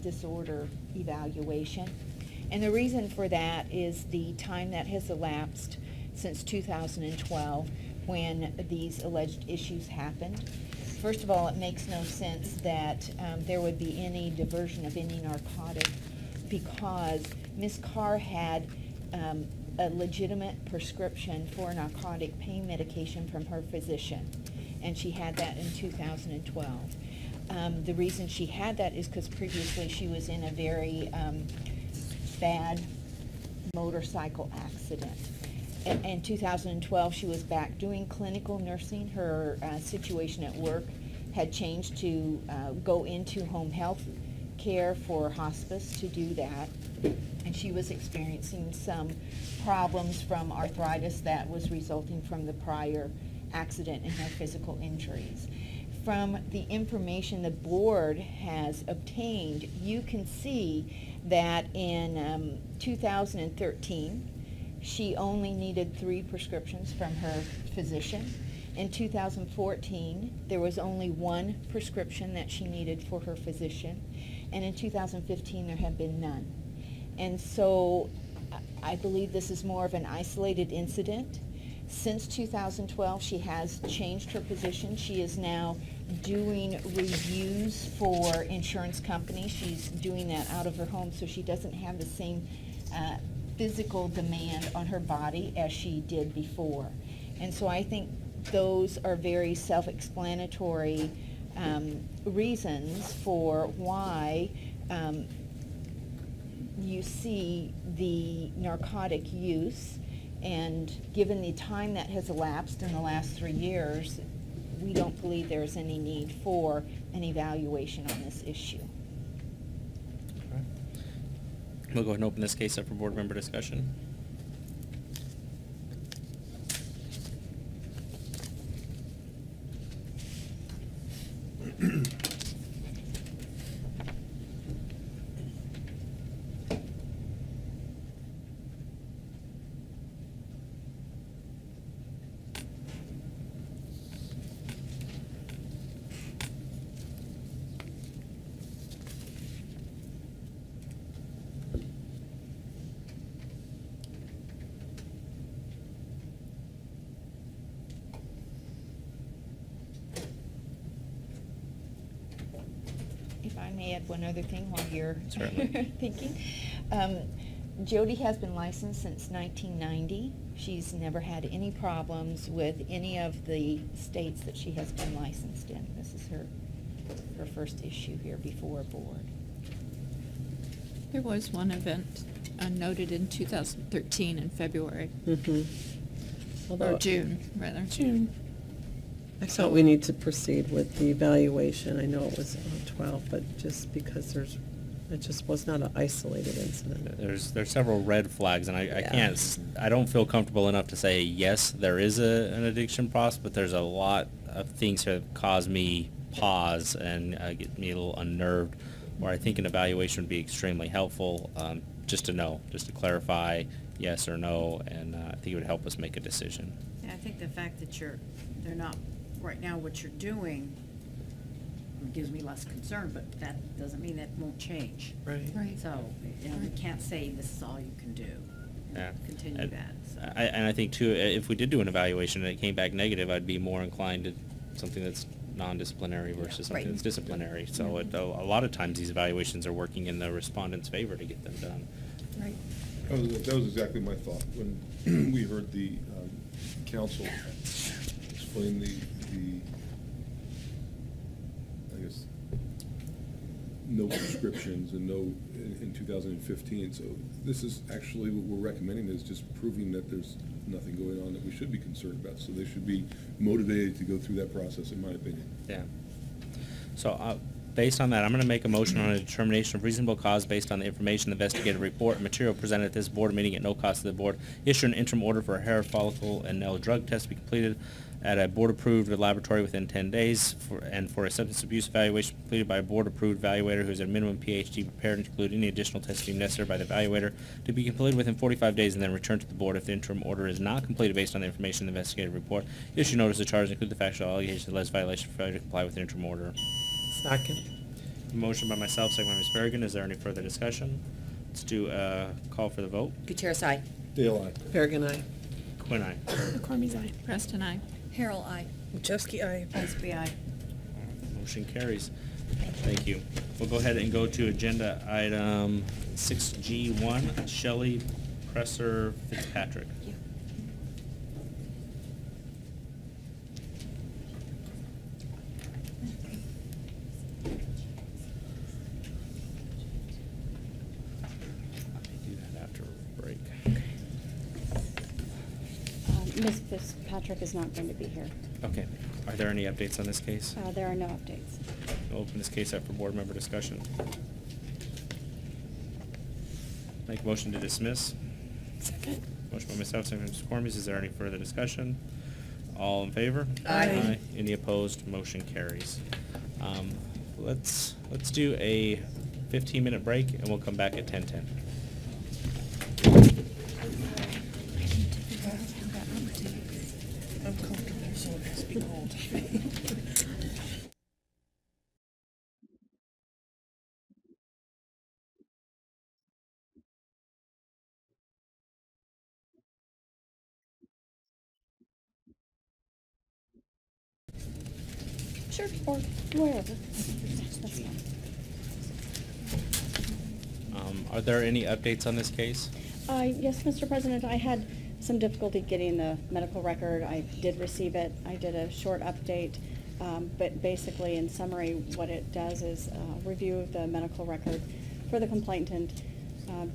disorder evaluation. And the reason for that is the time that has elapsed since 2012 when these alleged issues happened. First of all, it makes no sense that there would be any diversion of any narcotic because Ms. Carr had a legitimate prescription for narcotic pain medication from her physician, and she had that in 2012. The reason she had that is because previously she was in a very bad motorcycle accident. In 2012, she was back doing clinical nursing. Her situation at work had changed to go into home health care for hospice to do that, and she was experiencing some problems from arthritis that was resulting from the prior accident and her physical injuries. From the information the board has obtained, you can see that in 2013 she only needed 3 prescriptions from her physician. In 2014 there was only 1 prescription that she needed for her physician, and in 2015 there have been none. And so I believe this is more of an isolated incident. Since 2012 she has changed her position. She is now doing reviews for insurance companies. She's doing that out of her home, so she doesn't have the same physical demand on her body as she did before. And so I think those are very self-explanatory reasons for why you see the narcotic use, and given the time that has elapsed in the last 3 years, we don't believe there's any need for an evaluation on this issue. We'll go ahead and open this case up for board member discussion. If I may add one other thing while you're Certainly. thinking. Jody has been licensed since 1990. She's never had any problems with any of the states that she has been licensed in. This is her first issue here before a board. There was one event noted in 2013 in February. Although, Or June, rather. June. I thought we need to proceed with the evaluation. I know it was on 12, but just because it just was not an isolated incident. There's several red flags, and I don't feel comfortable enough to say yes, there is an addiction process, but there's a lot of things that cause me pause and get me a little unnerved, where I think an evaluation would be extremely helpful, just to know, just to clarify yes or no, and I think it would help us make a decision. Yeah, I think the fact that they're not, right now what you're doing gives me less concern, but that doesn't mean that won't change. Right. So, we can't say this is all you can do. Yeah. Continue And that. So. and I think too, if we did do an evaluation and it came back negative, I'd be more inclined to something that's non-disciplinary versus something Right. that's disciplinary. So a lot of times these evaluations are working in the respondent's favor to get them done. Right. That was exactly my thought when we heard the council explain the I guess, no prescriptions and no in 2015. So this is actually what we're recommending, is just proving that there's nothing going on that we should be concerned about. So they should be motivated to go through that process, in my opinion. Yeah. So based on that, I'm going to make a motion on a determination of reasonable cause based on the information, investigative report, and material presented at this board meeting at no cost to the board. Issue an interim order for a hair follicle and nail drug test to be completed at a board-approved laboratory within 10 days, and for a substance abuse evaluation completed by a board-approved evaluator who is a minimum PhD prepared to include any additional testing necessary by the evaluator to be completed within 45 days and then returned to the board if the interim order is not completed based on the information in the investigative report. Issue notice of charge include the factual allegations of alleged violation for failure to comply with the interim order. Second. Motion by myself, second by Ms. Berrigan. Is there any further discussion? Let's do a call for the vote. Gutierrez, aye. Dale, aye. Berrigan, aye. Quinn, aye. McCormick's aye. Preston, aye. Harold, aye. Chesky, aye. Osby, aye. Motion carries. Thank you. We'll go ahead and go to agenda item 6G1, Shelley Presser Fitzpatrick. Do that after break. Ms. Fitzpatrick is not going to be here. Okay. Are there any updates on this case? There are no updates. We'll open this case up for board member discussion. Make a motion to dismiss. Second. Motion by myself, second by Mr. Cormier. Is there any further discussion? All in favor? Aye. Any opposed? Motion carries. Let's do a 15-minute break, and we'll come back at 10:10. I'm comfortable, so it has to be called. Sure, or wherever. That's fine. Are there any updates on this case? Yes, Mr. President, I had some difficulty getting the medical record. I did receive it. I did a short update, but basically, in summary, what it does is review of the medical record for the complainant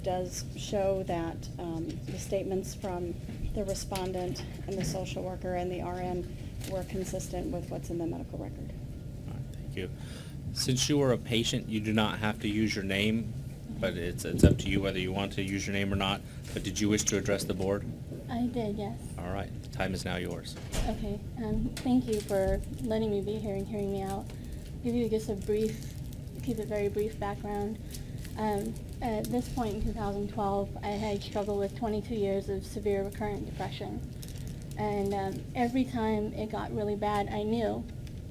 does show that the statements from the respondent and the social worker and the RN were consistent with what's in the medical record. All right, thank you. Since you are a patient, you do not have to use your name, but it's up to you whether you want to use your name or not. But did you wish to address the board? I did, yes. All right, the time is now yours. Okay, thank you for letting me be here and hearing me out. Give you just a keep it very brief background. At this point in 2012, I had struggled with 22 years of severe recurrent depression. And every time it got really bad, I knew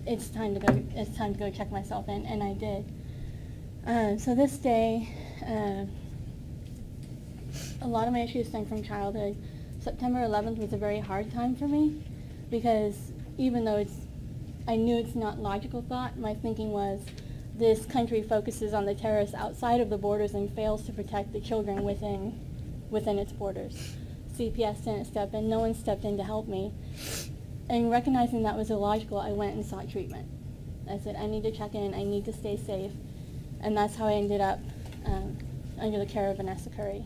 it's time to go check myself in, and I did. So this day, a lot of my issues stem from childhood. September 11th was a very hard time for me because even though I knew it's not logical thought, my thinking was this country focuses on the terrorists outside of the borders and fails to protect the children within its borders. CPS didn't step in, no one stepped in to help me. And recognizing that was illogical, I went and sought treatment. I said, I need to check in, I need to stay safe. And that's how I ended up under the care of Vanessa Curry.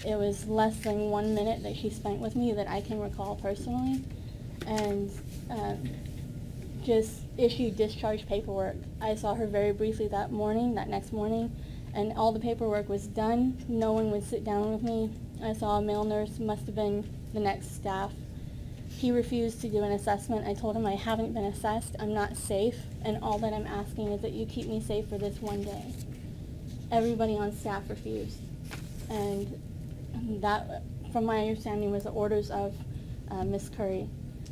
It was less than 1 minute that she spent with me that I can recall personally, and just issued discharge paperwork. I saw her very briefly that next morning, and all the paperwork was done. No one would sit down with me. I saw a male nurse, must have been the next staff. He refused to do an assessment. I told him I haven't been assessed, I'm not safe, and all that I'm asking is that you keep me safe for this one day. Everybody on staff refused. And that, from my understanding, was the orders of Ms. Curry,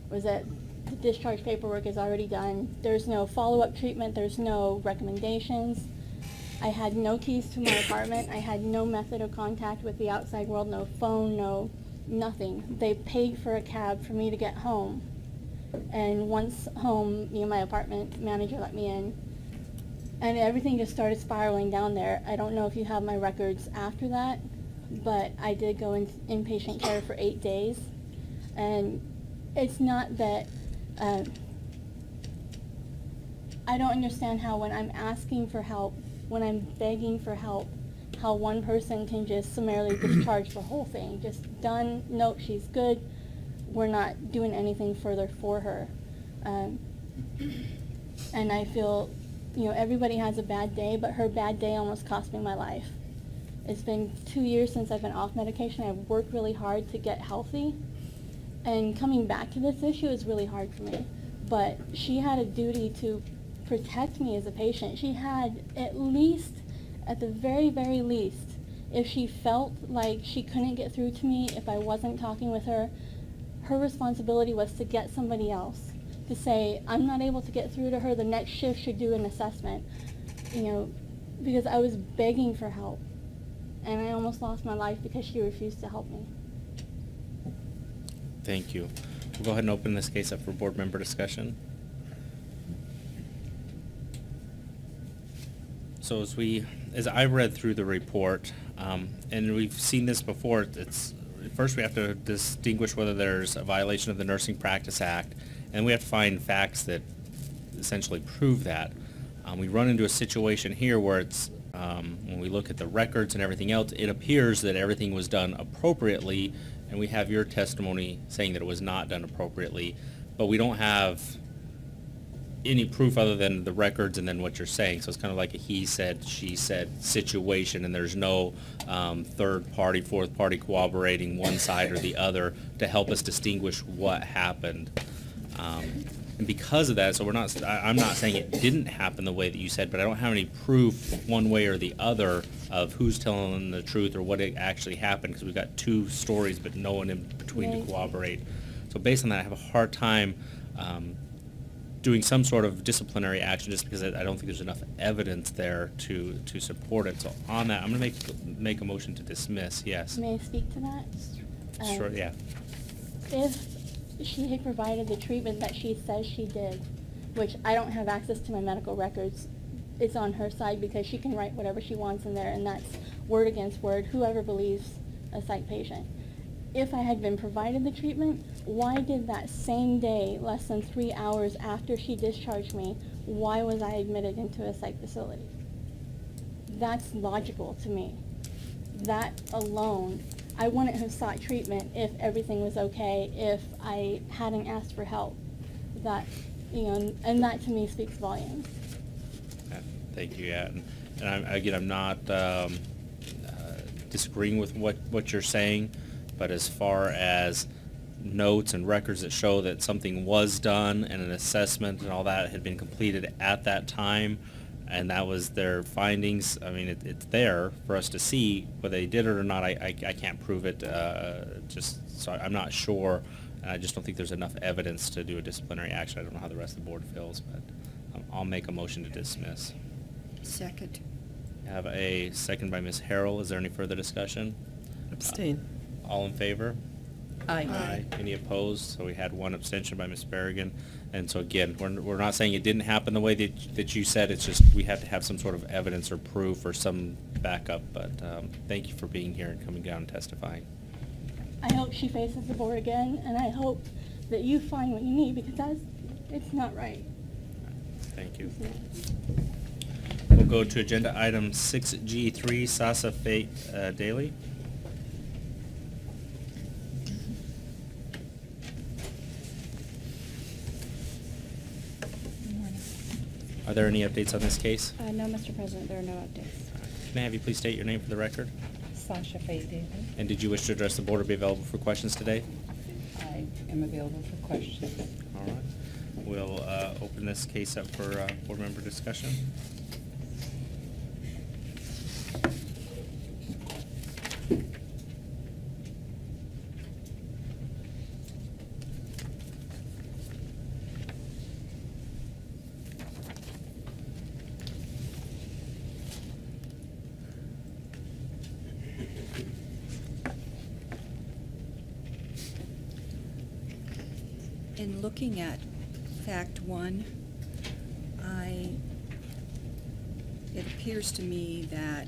was that the discharge paperwork is already done. There's no follow-up treatment, there's no recommendations. I had no keys to my apartment. I had no method of contact with the outside world, no phone, no nothing. They paid for a cab for me to get home. And once home, my apartment manager let me in. And everything just started spiraling down there. I don't know if you have my records after that, but I did go in inpatient care for 8 days. And it's not that, I don't understand how when I'm asking for help, when I'm begging for help, how one person can just summarily discharge the whole thing. Just done, nope, she's good, we're not doing anything further for her. And I feel, everybody has a bad day, but her bad day almost cost me my life. It's been 2 years since I've been off medication. I've worked really hard to get healthy, And coming back to this issue is really hard for me. But she had a duty to protect me as a patient. She had at least, at the very, very least, if she felt like she couldn't get through to me if I wasn't talking with her, her responsibility was to get somebody else. To say, I'm not able to get through to her, the next shift should do an assessment. You know, because I was begging for help. And I almost lost my life because she refused to help me. Thank you. We'll go ahead and open this case up for board member discussion. So as I read through the report, and we've seen this before, first we have to distinguish whether there's a violation of the Nursing Practice Act, and we have to find facts that essentially prove that. We run into a situation here where it's, when we look at the records and everything else, it appears that everything was done appropriately, and we have your testimony saying that it was not done appropriately, but we don't have any proof other than the records and then what you're saying. So it's kind of like a he said, she said situation, and there's no third party, fourth party corroborating one side or the other to help us distinguish what happened. And because of that, so I'm not saying it didn't happen the way that you said, but I don't have any proof one way or the other of who's telling the truth or what actually happened, because we've got two stories but no one in between to corroborate. So based on that, I have a hard time doing some sort of disciplinary action just because I don't think there's enough evidence there to support it. So on that, I'm going to make a motion to dismiss. Yes. May I speak to that? Sure, yeah. If she had provided the treatment that she says she did, which I don't have access to my medical records, it's on her side because she can write whatever she wants in there, and that's word against word, whoever believes a psych patient. If I had been provided the treatment, why did that same day, less than 3 hours after she discharged me, why was I admitted into a psych facility? That's logical to me. That alone, I wouldn't have sought treatment if everything was okay, if I hadn't asked for help. That, and that to me speaks volumes. Thank you, yeah. And I'm not disagreeing with what you're saying, but as far as notes and records that show that something was done and an assessment and all that had been completed at that time, and that was their findings, I mean, it's there for us to see whether they did it or not. I can't prove it, so I'm not sure, and I just don't think there's enough evidence to do a disciplinary action. I don't know how the rest of the board feels, but I'll make a motion to dismiss. Second. I have a second by Ms. Harrell. Is there any further discussion? Abstain. All in favor? Aye. Aye. Any opposed? So we had one abstention by Ms. Berrigan. And so again, we're not saying it didn't happen the way that you said. It's just we have to have some sort of evidence or proof or some backup. But thank you for being here and coming down and testifying. I hope she faces the board again, and I hope that you find what you need, because it's not right. Thank you. We'll go to agenda item 6G3, Sasa Fate Daly. Are there any updates on this case? No, Mr. President, there are no updates. Can I have you please state your name for the record? Sasha Faye Daly. And did you wish to address the board or be available for questions today? I am available for questions. All right. We'll open this case up for board member discussion. In looking at Fact 1, it appears to me that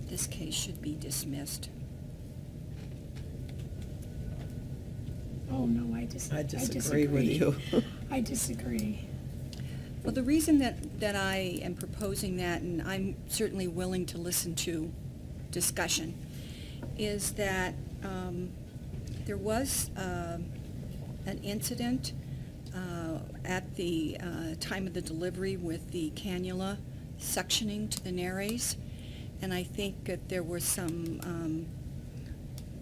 this case should be dismissed. Oh, no, I disagree with you. I disagree. Well, the reason that I am proposing that, and I'm certainly willing to listen to discussion, is that there was an incident at the time of the delivery with the cannula suctioning to the nares, and I think that there was some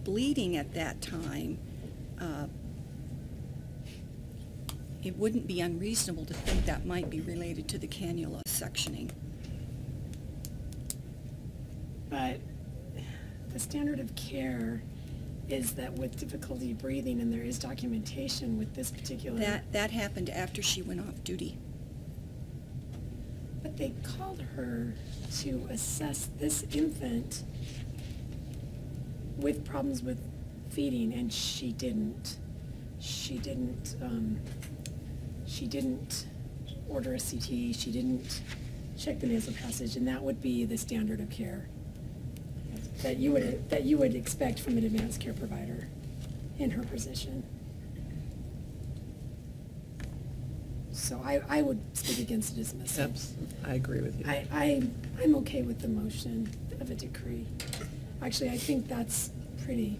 bleeding at that time, it wouldn't be unreasonable to think that might be related to the cannula sectioning. But the standard of care is that with difficulty breathing, and there is documentation with this particular... That happened after she went off duty. But they called her to assess this infant with problems with feeding, and she didn't. She didn't order a CT. She didn't check the nasal passage, and that would be the standard of care that you would expect from an advanced care provider in her position. So I would speak against dismissal. I agree with you. I'm okay with the motion of a decree. Actually, I think that's pretty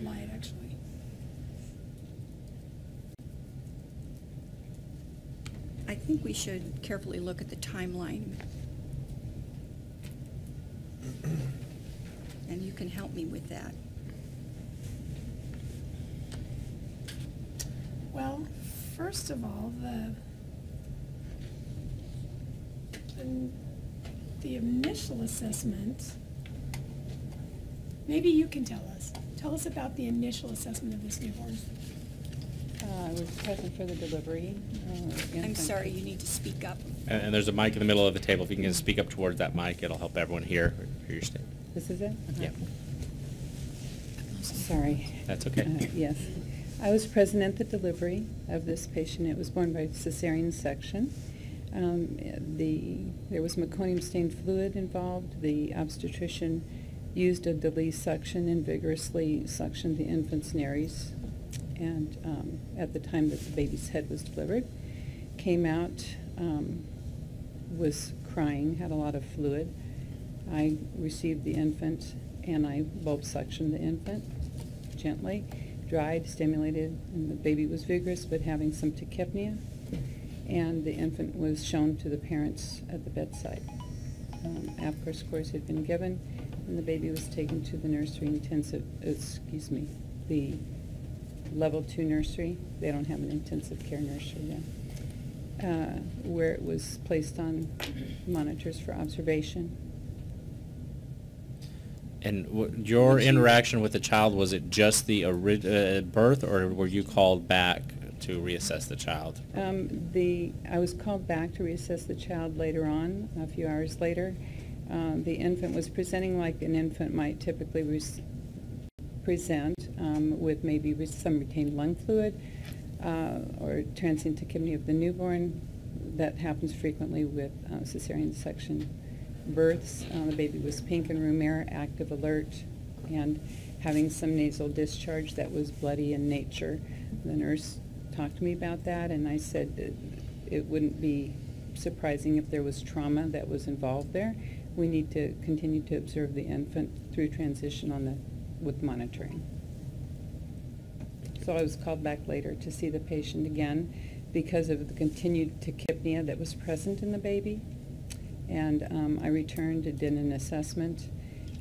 light, actually. I think we should carefully look at the timeline. And you can help me with that. Well, first of all, the initial assessment, maybe you can tell us. Tell us about the initial assessment of this newborn. I was present for the delivery. I'm sorry, you need to speak up. And there's a mic in the middle of the table. If you can just speak up towards that mic, it'll help everyone hear your statement. This is it? Yeah. Sorry. That's okay. Yes. I was present at the delivery of this patient. It was born by cesarean section. There was meconium stained fluid involved. The obstetrician used a DeLee suction and vigorously suctioned the infant's nares. And at the time that the baby's head was delivered, came out, was crying, had a lot of fluid. I received the infant and I bulb suctioned the infant gently, dried, stimulated, and the baby was vigorous but having some tachypnea. And the infant was shown to the parents at the bedside. APGAR scores had been given, and the baby was taken to the nursery the level 2 nursery. They don't have an intensive care nursery then, where it was placed on monitors for observation. And your interaction with the child, was it just the birth, or were you called back to reassess the child? I was called back to reassess the child later on, a few hours later. The infant was presenting like an infant might typically present, with maybe some retained lung fluid or transient tachypnea of the newborn. That happens frequently with cesarean section births. The baby was pink and room air, active, alert, and having some nasal discharge that was bloody in nature. The nurse talked to me about that, and I said it wouldn't be surprising if there was trauma that was involved there. We need to continue to observe the infant through transition with monitoring. So I was called back later to see the patient again because of the continued tachypnea that was present in the baby. And I returned and did an assessment.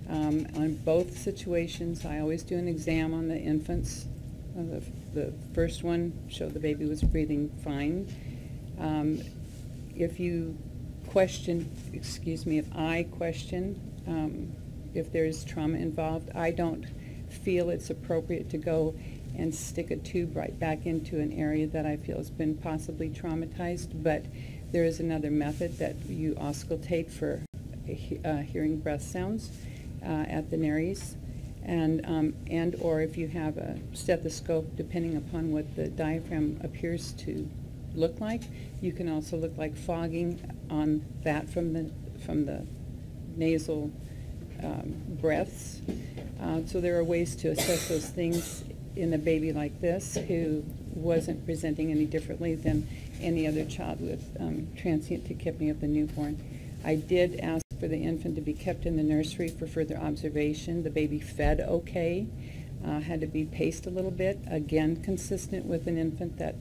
On both situations, I always do an exam on the infants. The first one showed the baby was breathing fine. If I question if there's trauma involved, I don't feel it's appropriate to go and stick a tube right back into an area that I feel has been possibly traumatized, but there is another method that you auscultate for hearing breath sounds at the nares, and or if you have a stethoscope, depending upon what the diaphragm appears to look like, you can also look like fogging on that from the nasal breaths. So there are ways to assess those things in a baby like this who wasn't presenting any differently than any other child with transient tachypnea of the newborn. I did ask for the infant to be kept in the nursery for further observation. The baby fed okay, had to be paced a little bit, again consistent with an infant that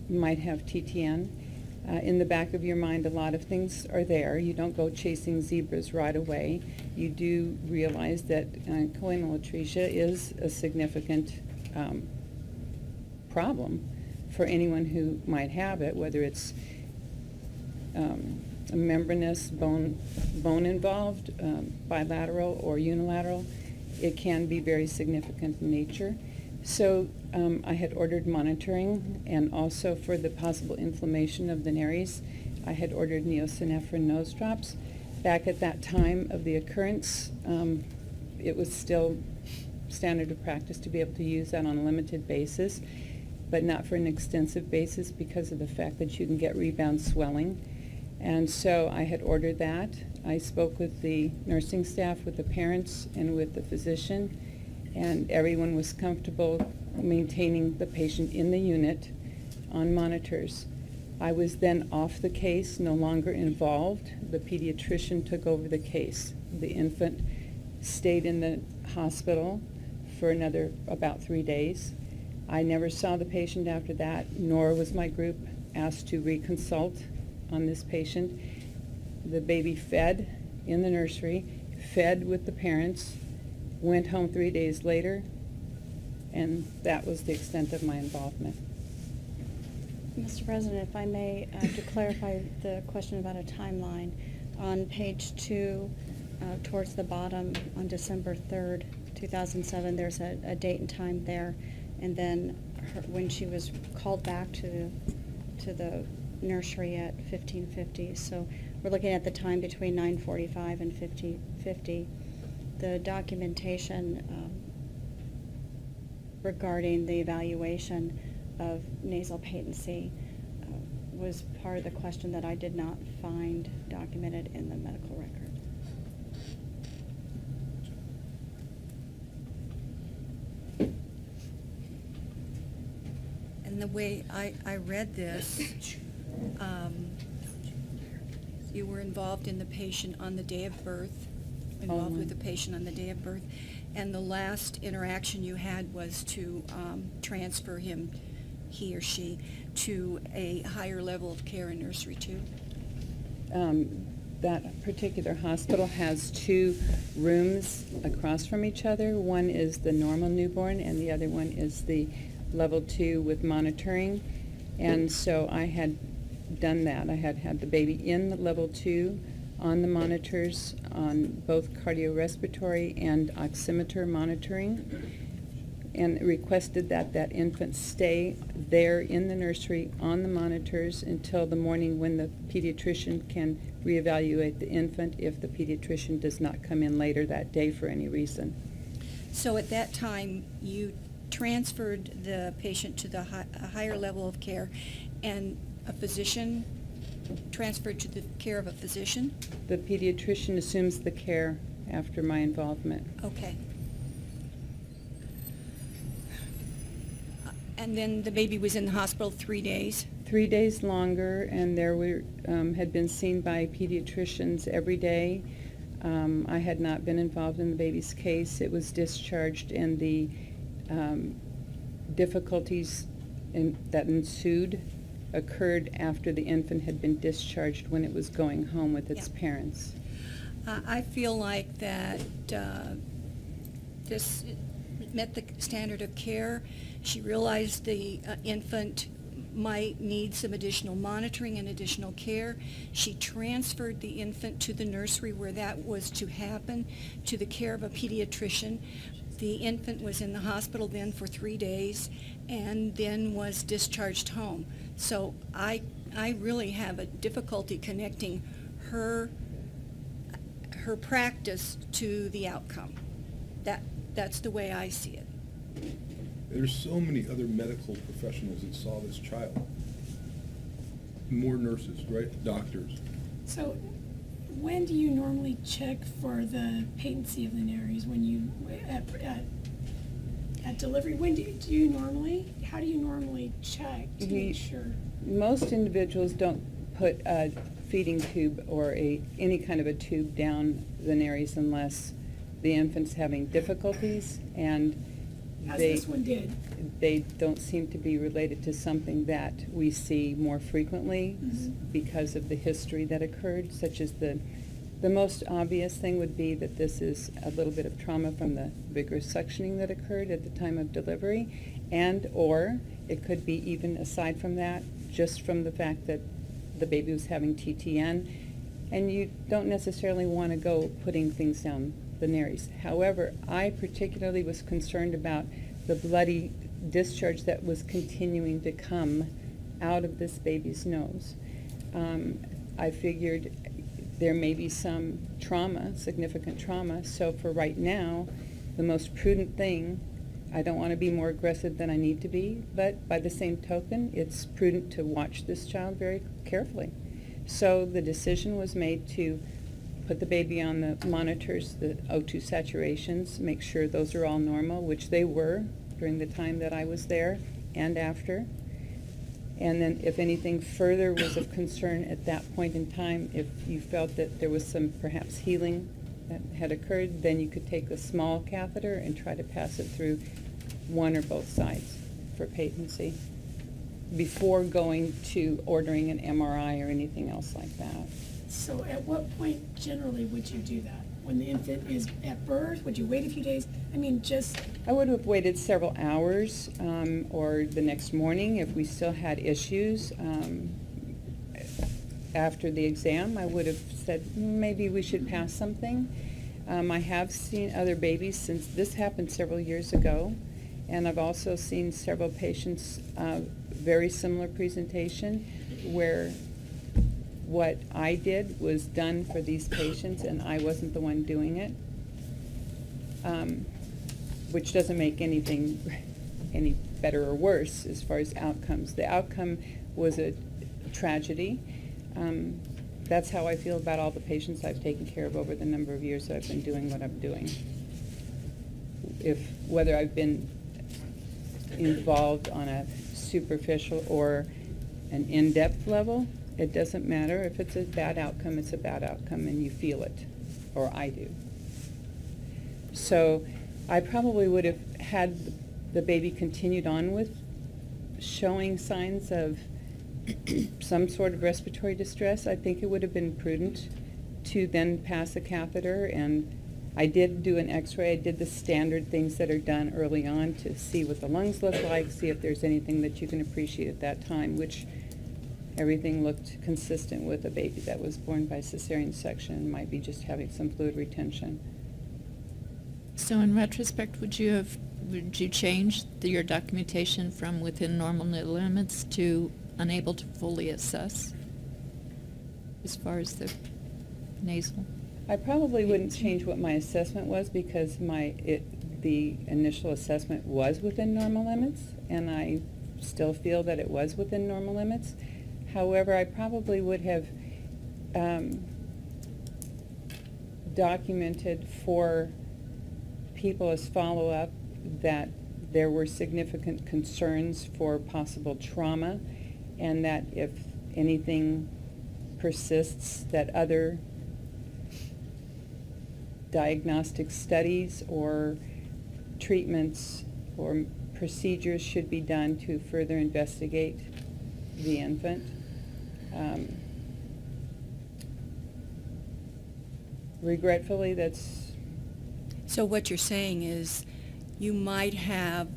might have TTN. In the back of your mind, a lot of things are there. You don't go chasing zebras right away. You do realize that choanal atresia is a significant problem for anyone who might have it, whether it's a membranous bone involved, bilateral or unilateral. It can be very significant in nature. So I had ordered monitoring, and also for the possible inflammation of the nares, I had ordered neosynephrine nose drops. Back at that time of the occurrence, it was still standard of practice to be able to use that on a limited basis, but not for an extensive basis because of the fact that you can get rebound swelling. And so I had ordered that. I spoke with the nursing staff, with the parents, and with the physician, and everyone was comfortable maintaining the patient in the unit on monitors. I was then off the case, no longer involved. The pediatrician took over the case. The infant stayed in the hospital for another about 3 days. I never saw the patient after that, nor was my group asked to reconsult on this patient. The baby fed in the nursery, fed with the parents, went home 3 days later, and that was the extent of my involvement. Mr. President, if I may, to clarify the question about a timeline, on page 2, towards the bottom, on December 3rd, 2007, there's a date and time there, and then when she was called back to the nursery at 15:50. So we're looking at the time between 9:45 and 50:50. The documentation regarding the evaluation of nasal patency was part of the question that I did not find documented in the medical record. And the way I read this, you were involved in the patient on the day of birth, involved with the patient on the day of birth, and the last interaction you had was to transfer him, he or she, to a higher level of care in nursery 2? That particular hospital has 2 rooms across from each other. One is the normal newborn, and the other one is the level 2 with monitoring. And so I had done that. I had had the baby in the level 2 on the monitors, on both cardiorespiratory and oximeter monitoring, and requested that that infant stay there in the nursery on the monitors until the morning when the pediatrician can reevaluate the infant if the pediatrician does not come in later that day for any reason. So at that time, you transferred the patient to the higher level of care, and a physician transferred to the care of a physician? The pediatrician assumes the care after my involvement. Okay. And then the baby was in the hospital 3 days? 3 days longer, and there were had been seen by pediatricians every day. I had not been involved in the baby's case. It was discharged, and the difficulties that ensued occurred after the infant had been discharged when it was going home with its parents. I feel like that this met the standard of care. She realized the infant might need some additional monitoring and additional care. She transferred the infant to the nursery where that was to happen, to the care of a pediatrician. The infant was in the hospital then for 3 days and then was discharged home. So I really have a difficulty connecting her practice to the outcome. That's the way I see it. There's so many other medical professionals that saw this child. More nurses, right? Doctors. So when do you normally check for the patency of the nares? When you, at delivery, when do you normally, how do you normally check to make sure? Most individuals don't put a feeding tube or any kind of a tube down the nares unless the infant's having difficulties, and As this one did. they don't seem to be related to something that we see more frequently because of the history that occurred, such as the most obvious thing would be that this is a little bit of trauma from the vigorous suctioning that occurred at the time of delivery, and or it could be even aside from that, just from the fact that the baby was having TTN, and you don't necessarily want to go putting things down the nares. However, I particularly was concerned about the bloody discharge that was continuing to come out of this baby's nose. I figured there may be some trauma, significant trauma, so for right now, the most prudent thing, I don't want to be more aggressive than I need to be, but by the same token, it's prudent to watch this child very carefully. So the decision was made to put the baby on the monitors, the O2 saturations, make sure those are all normal, which they were during the time that I was there and after. And then if anything further was of concern at that point in time, if you felt that there was some perhaps healing that had occurred, then you could take a small catheter and try to pass it through one or both sides for patency before going to ordering an MRI or anything else like that. So at what point generally would you do that? When the infant is at birth? Would you wait a few days? I mean, just... I would have waited several hours or the next morning if we still had issues. After the exam, I would have said maybe we should pass something. I have seen other babies since this happened several years ago, and I've also seen several patients, very similar presentation, where what I did was done for these patients and I wasn't the one doing it, which doesn't make anything any better or worse as far as outcomes. The outcome was a tragedy. That's how I feel about all the patients I've taken care of over the number of years that I've been doing what I'm doing. Whether I've been involved on a superficial or an in-depth level, it doesn't matter. If it's a bad outcome, it's a bad outcome, and you feel it, or I do. So I probably would have had the baby continued on with showing signs of some sort of respiratory distress. I think it would have been prudent to then pass a catheter, and I did do an x-ray. I did the standard things that are done early on to see what the lungs look like, see if there's anything that you can appreciate at that time, which everything looked consistent with a baby that was born by cesarean section, might be just having some fluid retention. So in retrospect, would you change your documentation from within normal limits to unable to fully assess as far as the nasal? I probably wouldn't change what my assessment was because the initial assessment was within normal limits, and I still feel that it was within normal limits. However, I probably would have documented for people as follow-up that there were significant concerns for possible trauma, and that if anything persists, that other diagnostic studies or treatments or procedures should be done to further investigate the infant. Regretfully, that's... So what you're saying is you might have,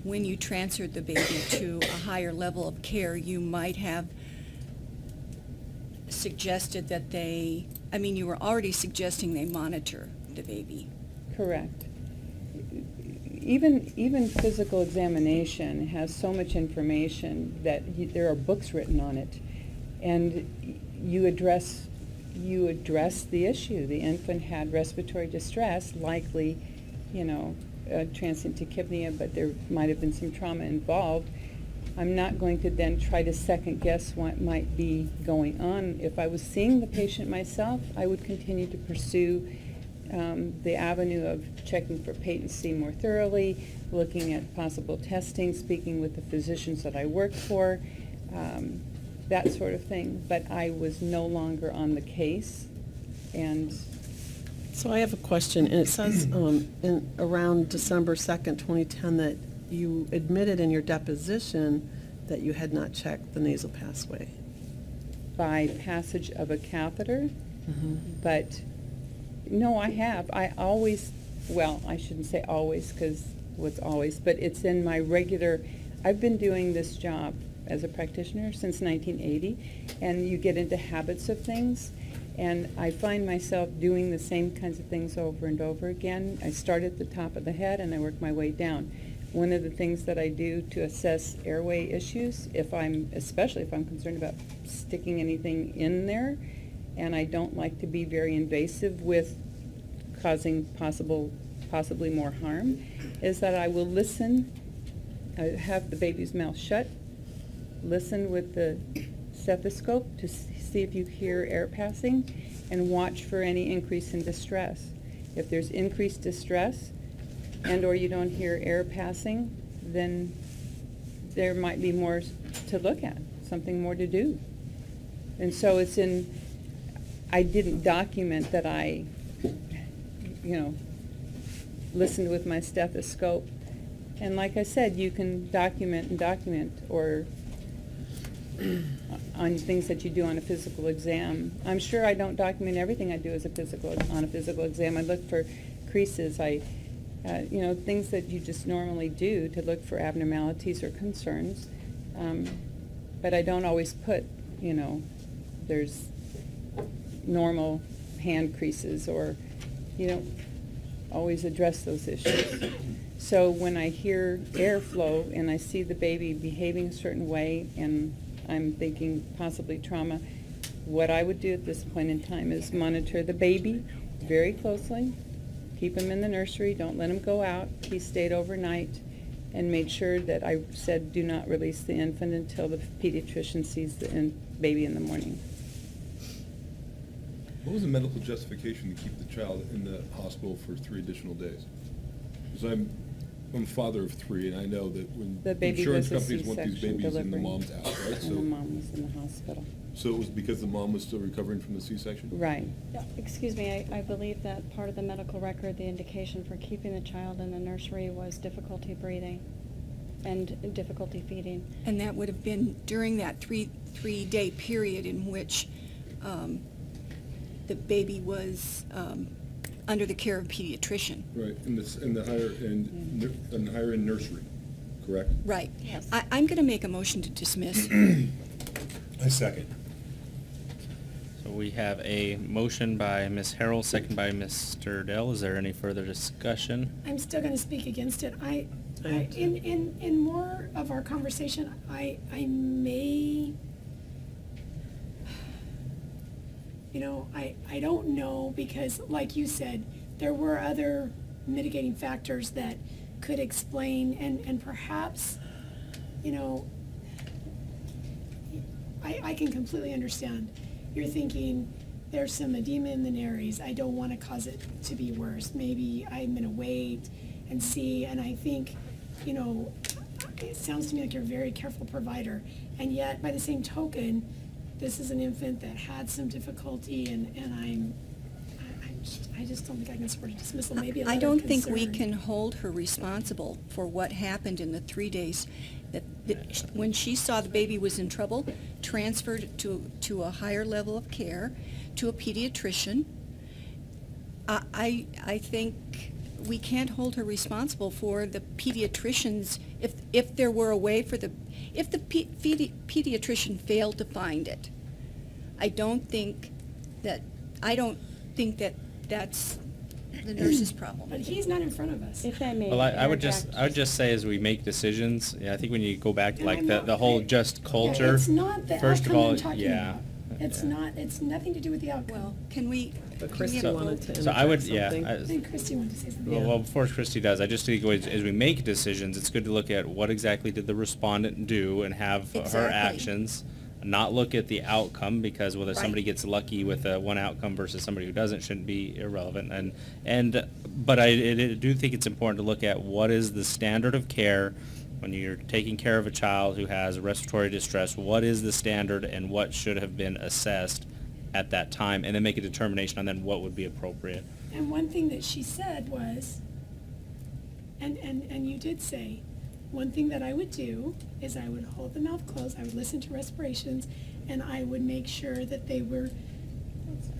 when you transferred the baby to a higher level of care, you might have suggested that you were already suggesting they monitor the baby. Correct. Even physical examination has so much information that there are books written on it, and you address the issue. The infant had respiratory distress, likely, transient tachypnea, but there might have been some trauma involved. I'm not going to then try to second guess what might be going on. If I was seeing the patient myself, I would continue to pursue the avenue of checking for patency more thoroughly, looking at possible testing, speaking with the physicians that I work for, that sort of thing. But I was no longer on the case. And so I have a question, and it says around December 2nd, 2010, that you admitted in your deposition that you had not checked the nasal passageway. By passage of a catheter, Mm-hmm. but no, I have. I always, well, I shouldn't say always because what's always, but it's in my regular, I've been doing this job as a practitioner since 1980, and you get into habits of things, and I find myself doing the same kinds of things over and over again. I start at the top of the head and I work my way down. One of the things that I do to assess airway issues, especially if I'm concerned about sticking anything in there, and I don't like to be very invasive with causing possibly more harm, is that I will listen, have the baby's mouth shut, listen with the stethoscope to see if you hear air passing, and watch for any increase in distress. If there's increased distress and or you don't hear air passing, then there might be more to look at, something more to do. And so it's I didn't document that I, listened with my stethoscope. And like I said, you can document or on things that you do on a physical exam. I'm sure I don't document everything I do on a physical exam. I look for creases. Things that you just normally do to look for abnormalities or concerns. But I don't always put, there's normal hand creases, or always address those issues. So when I hear airflow and I see the baby behaving a certain way and I'm thinking possibly trauma, what I would do at this point in time is monitor the baby very closely, keep him in the nursery, don't let him go out. He stayed overnight, and made sure that I said do not release the infant until the pediatrician sees the baby in the morning. What was the medical justification to keep the child in the hospital for 3 additional days? Because I'm a father of 3, and I know that when The baby insurance was a companies want these C-section babies in the delivery. mom's house, right? And the mom was in the hospital. So it was because the mom was still recovering from the C-section? Right. Yeah, excuse me, I believe that part of the medical record, the indication for keeping the child in the nursery was difficulty breathing and difficulty feeding. And that would have been during that three-day period in which the baby was under the care of a pediatrician. Right, in the higher end nursery, correct? Right. Yes. I'm going to make a motion to dismiss. I second. So we have a motion by Ms. Harrell, second by Mr. Dell. Is there any further discussion? I'm still going to speak against it. In more of our conversation, I may, I don't know, because like you said, there were other mitigating factors that could explain, and perhaps, I can completely understand. You're thinking, there's some edema in the nares. I don't want to cause it to be worse. Maybe I'm going to wait and see. And I think, it sounds to me like you're a very careful provider. And yet, by the same token, this is an infant that had some difficulty, and I just don't think I can support a dismissal. Maybe a letter I of don't think we concern. can hold her responsible for what happened in the 3 days that when she saw the baby was in trouble, transferred to a higher level of care, to a pediatrician. I think we can't hold her responsible for the pediatricians if there were a way for if the pediatrician failed to find it. I don't think that that's the nurse's problem. But he's not in front of us. If I may. Well, I would just say, as we make decisions, I think when you go back to like the whole just culture. It's not the first of outcome all, I'm talking yeah. about. It's not. It's nothing to do with the outcome. Well, can we? But Christy wanted to So I would, interject something. I think Christy wanted to say something. Well, before Christy does, I just think as we make decisions, it's good to look at what exactly did the respondent do and have her Exactly. actions, not look at the outcome, because whether Right. somebody gets lucky with one outcome versus somebody who doesn't shouldn't be irrelevant. But I do think it's important to look at what is the standard of care when you're taking care of a child who has respiratory distress. What is the standard and what should have been assessed at that time, and then make a determination on then what would be appropriate. And one thing that she said was, and you did say, one thing that I would do is I would hold the mouth closed, I would listen to respirations, and I would make sure that they were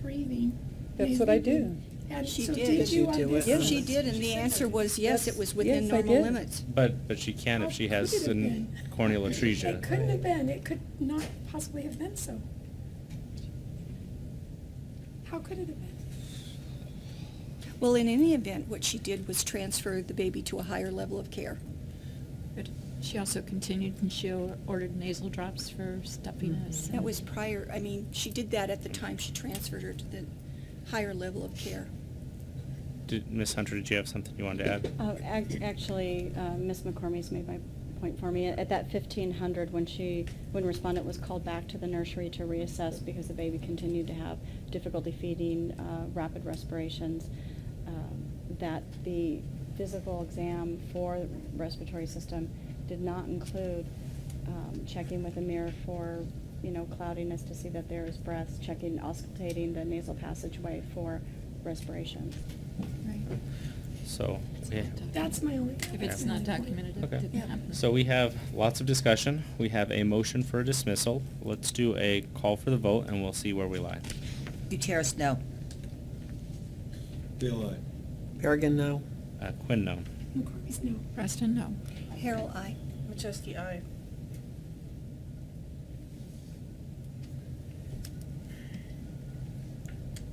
breathing. That's what I do. And She so did. you on this? Yes, she did, and the answer was yes, it was within Yes, I normal did. limits. But she can if she has could it have an been? corneal atresia. It couldn't have been, it could not possibly have been so. How could it have been? Well, in any event, what she did was transfer the baby to a higher level of care. But she also continued and she ordered nasal drops for stuffiness. That was prior, I mean, she did that at the time she transferred her to the higher level of care. Ms. Hunter, did you have something you wanted to add? Actually, Ms. McCormick's made my point for me. At that 1500, when respondent was called back to the nursery to reassess because the baby continued to have difficulty feeding, rapid respirations, that the physical exam for respiratory system did not include checking with a mirror for, cloudiness to see that there is breath, checking, auscultating the nasal passageway for respirations. Right. So, yeah. That's my only. If it's not documented, it Okay. didn't happen. So we have lots of discussion. We have a motion for a dismissal. Let's do a call for the vote and we'll see where we lie. Gutierrez, no. Dale, aye. Bergen, no. Quinn, no. McCormick's no. Preston, no. Harold, aye. Macheski, aye.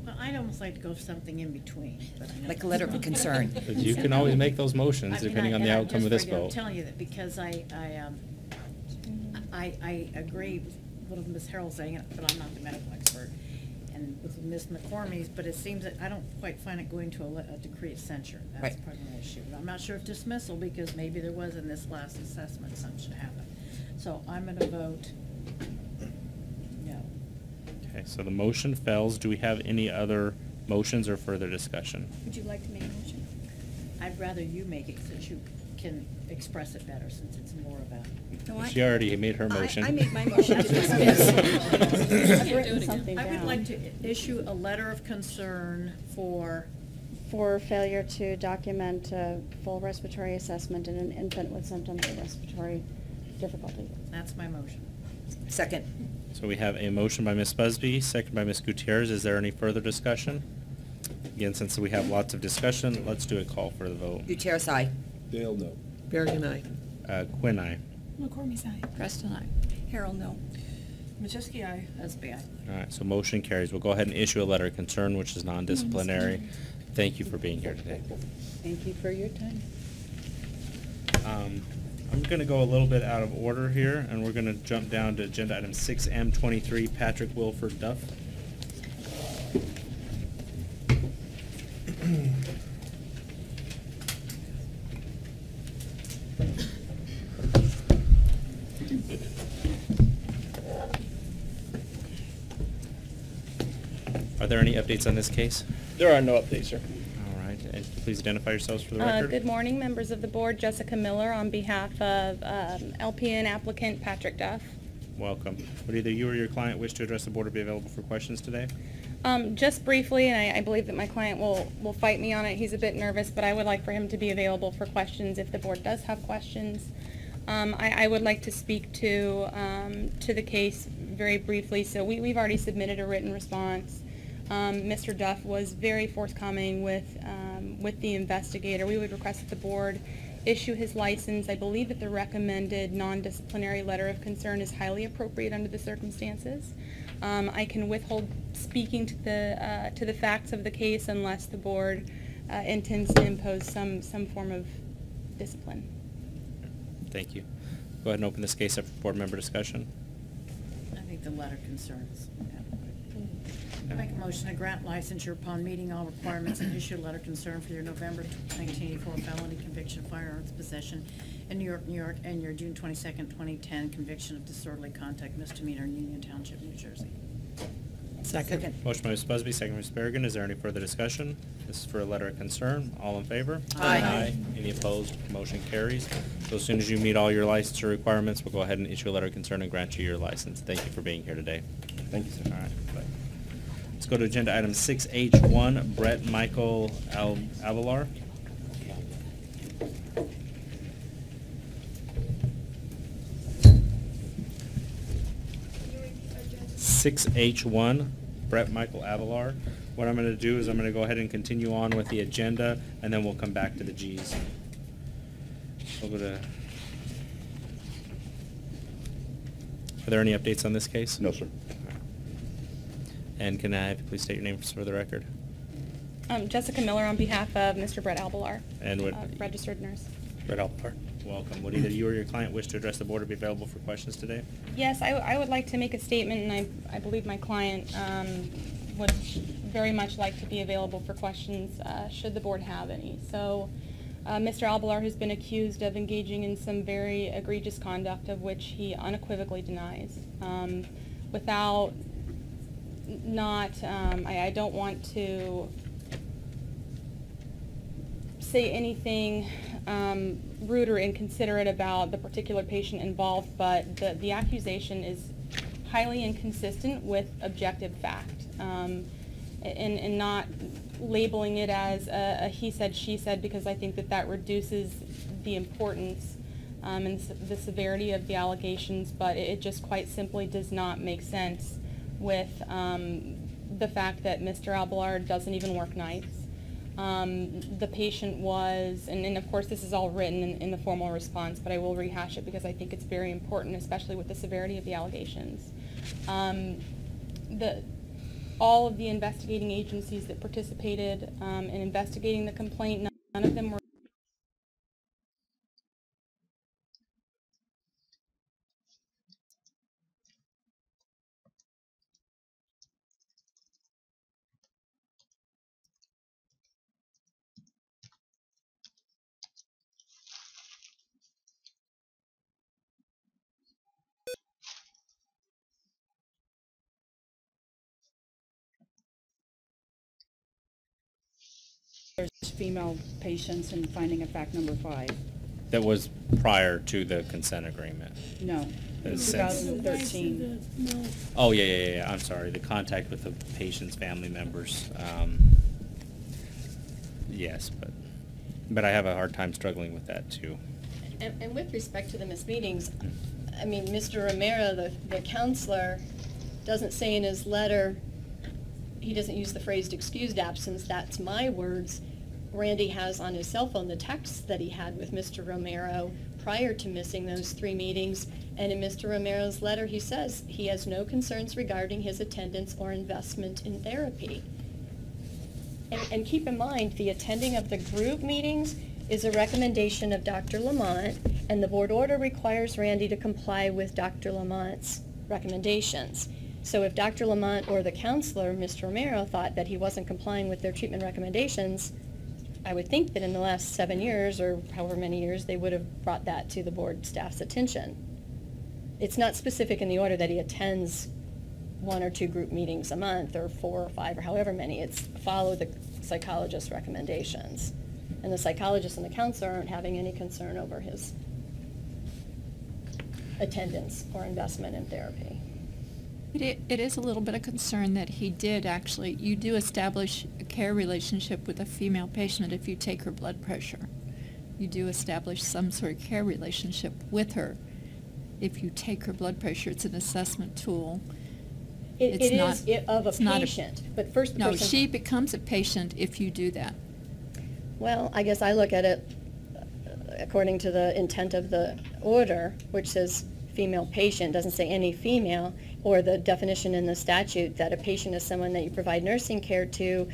Well, I'd almost like to go something in between. But I know- Like a letter of concern. But you can always make those motions I mean, depending on the and I'm outcome of just this ready to vote. tell you that because I agree with what Ms. Harold's saying, but I'm not the medical expert, and with Ms. McCormick's, but it seems that I don't quite find it going to a decree of censure. That's Right. part of my issue. I'm not sure if dismissal, because maybe there was in this last assessment, something should happen. So I'm gonna vote no. Okay, so the motion fails. Do we have any other motions or further discussion? Would you like to make a motion? I'd rather you make it since you can express it better, since it's more about. No, She already made her motion. I made my motion to dismiss. I've written something I would down. like to issue a letter of concern for, failure to document a full respiratory assessment in an infant with symptoms of respiratory difficulty. that's my motion. Second. So we have a motion by Ms. Busby, second by Ms. Gutierrez. Is there any further discussion? Again, since we have lots of discussion, let's do a call for the vote. Gutierrez, aye. Dale, no. Bergen, aye. Quinn, aye. McCormick's aye. Preston, aye. Harold, no. Macheski, aye. That's bad. All right, so motion carries. We'll go ahead and issue a letter of concern, which is non-disciplinary. Thank you for being here today. Thank you for your time. I'm going to go a little bit out of order here, and we're going to jump down to agenda item 6M23, Patrick Wilford Duff. Are there any updates on this case? There are no updates, sir. All right, and please identify yourselves for the record. Good morning, members of the board. Jessica Miller on behalf of LPN applicant Patrick Duff. Welcome. Would either you or your client wish to address the board or be available for questions today? Just briefly, and I believe that my client will fight me on it. He's a bit nervous, but I would like for him to be available for questions if the board does have questions. I would like to speak to the case very briefly. So we've already submitted a written response. Mr. Duff was very forthcoming with the investigator. We would request that the board issue his license. I believe that the recommended non-disciplinary letter of concern is highly appropriate under the circumstances. I can withhold speaking to the facts of the case unless the board intends to impose some form of discipline. Thank you. Go ahead and open this case up for board member discussion. I think the letter concerns. Make a motion to grant licensure upon meeting all requirements and issue a letter of concern for your November 1984 felony conviction of firearms possession in New York, and your June 22nd, 2010 conviction of disorderly conduct misdemeanor in Union Township, New Jersey. Second. Motion by Ms. Busby, second by Ms. Berrigan. Is there any further discussion? This is for a letter of concern. All in favor? Aye. Any opposed? Motion carries. So as soon as you meet all your licensure requirements, we'll go ahead and issue a letter of concern and grant you your license. Thank you for being here today. Thank you, sir. All right. Bye. Let's go to agenda item 6H1, Brett Michael Avalar. 6H1, Brett Michael Avalar. What I'm going to do is I'm going to go ahead and continue on with the agenda, and then we'll come back to the Gs. We'll go to... Are there any updates on this case? No, sir. And can I have you please state your name for the record? Jessica Miller on behalf of Mr. Brett Albalar, And what? registered nurse. Brett Alpar. Welcome. Would either you or your client wish to address the board or be available for questions today? Yes, I would like to make a statement, and I believe my client would very much like to be available for questions should the board have any. So Mr. Albalar has been accused of engaging in some very egregious conduct of which he unequivocally denies. Without not, I don't want to say anything rude or inconsiderate about the particular patient involved, but the accusation is highly inconsistent with objective fact, and not labeling it as a he said, she said, because I think that reduces the importance and the severity of the allegations, but it just quite simply does not make sense with the fact that Mr. Albalar doesn't even work nights. The patient was, and of course this is all written in the formal response, but I will rehash it because I think it's very important, especially with the severity of the allegations. All of the investigating agencies that participated in investigating the complaint, none of them were female patients and finding of fact number 5. That was prior to the consent agreement. No, Since- 2013. Oh, yeah, I'm sorry. The contact with the patient's family members. Yes, but I have a hard time struggling with that too. And with respect to the missed meetings, I mean, Mr. Romero, the counselor, doesn't say in his letter, he doesn't use the phrase excused absence, that's my words. Randy has on his cell phone the texts that he had with Mr. Romero prior to missing those 3 meetings, and in Mr. Romero's letter he says he has no concerns regarding his attendance or investment in therapy. And keep in mind, the attending of the group meetings is a recommendation of Dr. Lamont, and the board order requires Randy to comply with Dr. Lamont's recommendations. So if Dr. Lamont or the counselor, Mr. Romero, thought that he wasn't complying with their treatment recommendations, I would think that in the last 7 years, or however many years, they would have brought that to the board staff's attention. It's not specific in the order that he attends 1 or 2 group meetings a month, or 4 or 5, or however many. It's follow the psychologist's recommendations. And the psychologist and the counselor aren't having any concern over his attendance or investment in therapy. It is a little bit of concern that he did actually, you do establish a care relationship with a female patient if you take her blood pressure. You do establish some sort of care relationship with her if you take her blood pressure. It's an assessment tool. It is of a patient, but first the No, person... she becomes a patient if you do that. Well, I guess I look at it according to the intent of the order, which says female patient, doesn't say any female, or the definition in the statute that a patient is someone that you provide nursing care to,